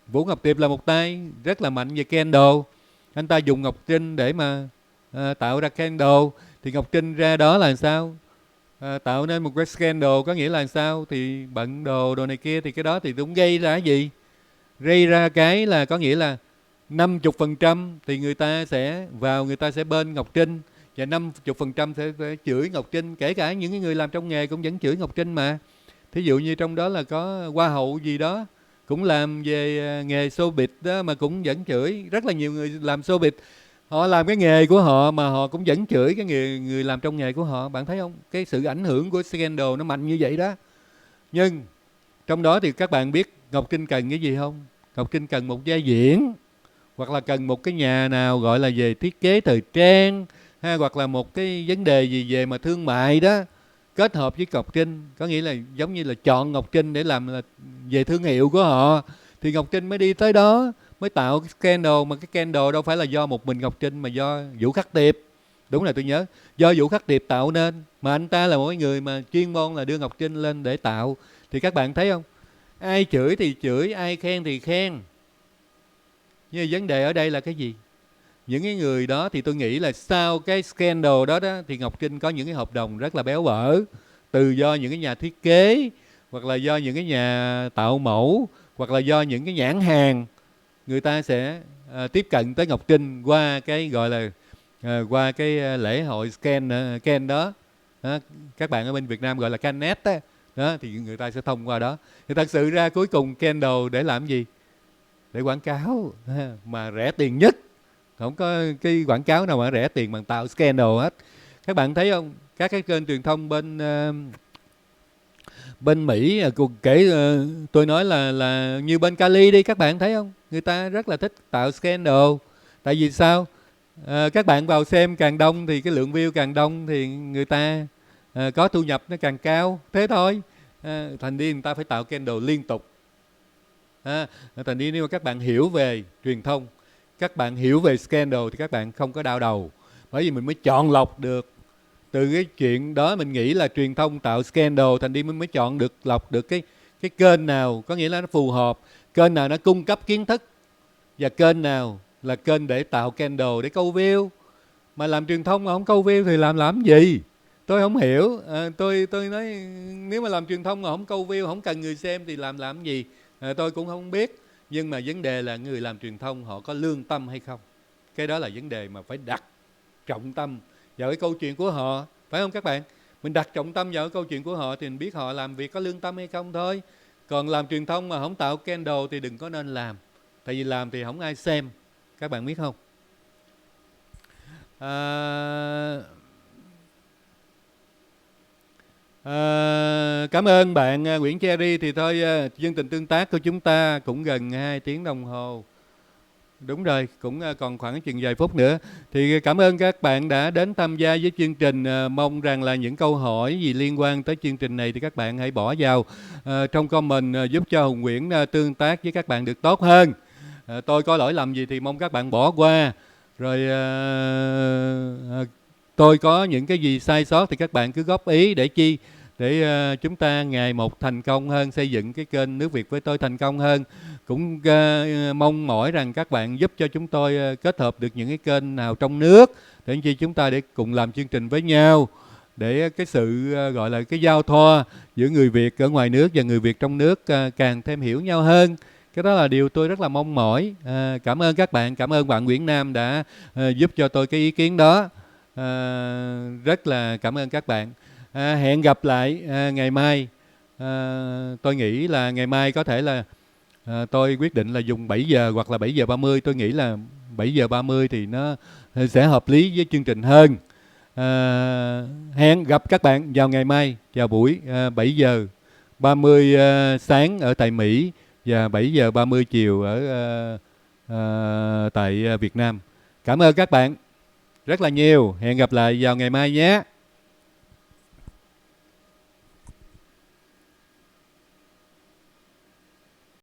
Vũ Ngọc Tiệp là một tay rất là mạnh về candle. Anh ta dùng Ngọc Trinh để mà tạo ra candle. Thì Ngọc Trinh ra đó là sao? Tạo nên một cái scandal, có nghĩa là sao? Thì bận đồ này kia, thì cái đó thì cũng gây ra cái gì? Gây ra cái là có nghĩa là 50% thì người ta sẽ vào, người ta sẽ bên Ngọc Trinh, và 50% sẽ chửi Ngọc Trinh. Kể cả những người làm trong nghề cũng vẫn chửi Ngọc Trinh mà. Thí dụ như trong đó là có hoa hậu gì đó cũng làm về nghề showbiz đó mà cũng vẫn chửi. Rất là nhiều người làm showbiz, họ làm cái nghề của họ mà họ cũng vẫn chửi cái người làm trong nghề của họ. Bạn thấy không? Cái sự ảnh hưởng của scandal nó mạnh như vậy đó. Nhưng trong đó thì các bạn biết Ngọc Trinh cần cái gì không? Ngọc Trinh cần một vai diễn, hoặc là cần một cái nhà nào gọi là về thiết kế thời trang, hay hoặc là một cái vấn đề gì về mà thương mại đó, kết hợp với Ngọc Trinh. Có nghĩa là giống như là chọn Ngọc Trinh để làm là về thương hiệu của họ, thì Ngọc Trinh mới đi tới đó, mới tạo cái scandal. Mà cái scandal đâu phải là do một mình Ngọc Trinh, mà do Vũ Khắc Tiệp. Đúng là tôi nhớ, do Vũ Khắc Tiệp tạo nên. Mà anh ta là một người mà chuyên môn là đưa Ngọc Trinh lên để tạo. thì các bạn thấy không? Ai chửi thì chửi, ai khen thì khen. Nhưng vấn đề ở đây là cái gì? Những cái người đó thì tôi nghĩ là sau cái scandal đó thì Ngọc Trinh có những cái hợp đồng rất là béo bở, từ do những cái nhà thiết kế, hoặc là do những cái nhà tạo mẫu, hoặc là do những cái nhãn hàng, người ta sẽ tiếp cận tới Ngọc Trinh qua cái gọi là qua cái lễ hội scan đó. Đó, các bạn ở bên Việt Nam gọi là Canet đó. Đó thì người ta sẽ thông qua đó. Thì thật sự ra cuối cùng scandal để làm gì? Để quảng cáo mà rẻ tiền nhất. Không có cái quảng cáo nào mà rẻ tiền bằng tạo scandal hết. Các bạn thấy không? Các cái kênh truyền thông bên Mỹ tôi nói là như bên Cali đi, các bạn thấy không? Người ta rất là thích tạo scandal. Tại vì sao? Các bạn vào xem càng đông thì cái lượng view càng đông thì người ta có thu nhập nó càng cao. Thế thôi. Thành đi người ta phải tạo scandal liên tục. Thành đi nếu mà các bạn hiểu về truyền thông, các bạn hiểu về scandal thì các bạn không có đau đầu. Bởi vì mình mới chọn lọc được từ cái chuyện đó. Mình nghĩ là truyền thông tạo scandal, thành đi mình mới chọn được lọc được cái kênh nào có nghĩa là nó phù hợp, kênh nào nó cung cấp kiến thức, và kênh nào là kênh để tạo scandal để câu view. Mà làm truyền thông mà không câu view thì làm gì? Tôi không hiểu. Tôi nói nếu mà làm truyền thông mà không câu view, không cần người xem thì làm gì? Tôi cũng không biết. Nhưng mà vấn đề là người làm truyền thông họ có lương tâm hay không? Cái đó là vấn đề mà phải đặt trọng tâm vào cái câu chuyện của họ, phải không các bạn? Mình đặt trọng tâm vào cái câu chuyện của họ thì mình biết họ làm việc có lương tâm hay không thôi. Còn làm truyền thông mà không tạo scandal thì đừng có nên làm. Tại vì làm thì không ai xem. Các bạn biết không? Cảm ơn bạn Nguyễn Cherry. Thì thôi, chương trình tương tác của chúng ta cũng gần 2 tiếng đồng hồ. Đúng rồi, cũng còn khoảng chừng vài phút nữa. Thì cảm ơn các bạn đã đến tham gia với chương trình. Mong rằng là những câu hỏi gì liên quan tới chương trình này thì các bạn hãy bỏ vào trong comment, giúp cho Hùng Nguyễn tương tác với các bạn được tốt hơn. Tôi có lỗi lầm gì thì mong các bạn bỏ qua. Rồi tôi có những cái gì sai sót thì các bạn cứ góp ý để chi? Để chúng ta ngày một thành công hơn, xây dựng cái kênh Nước Việt với tôi thành công hơn. Cũng mong mỏi rằng các bạn giúp cho chúng tôi kết hợp được những cái kênh nào trong nước để chi chúng ta để cùng làm chương trình với nhau, để cái sự gọi là cái giao thoa giữa người Việt ở ngoài nước và người Việt trong nước càng thêm hiểu nhau hơn. Cái đó là điều tôi rất là mong mỏi. Cảm ơn các bạn, cảm ơn bạn Nguyễn Nam đã giúp cho tôi cái ý kiến đó. Rất là cảm ơn các bạn. Hẹn gặp lại ngày mai. Tôi nghĩ là ngày mai có thể là tôi quyết định là dùng 7 giờ hoặc là 7 giờ 30. Tôi nghĩ là 7 giờ 30 thì nó sẽ hợp lý với chương trình hơn. Hẹn gặp các bạn vào ngày mai vào buổi 7 giờ 30 sáng ở tại Mỹ và 7 giờ 30 chiều ở tại Việt Nam. Cảm ơn các bạn rất là nhiều. Hẹn gặp lại vào ngày mai nhé.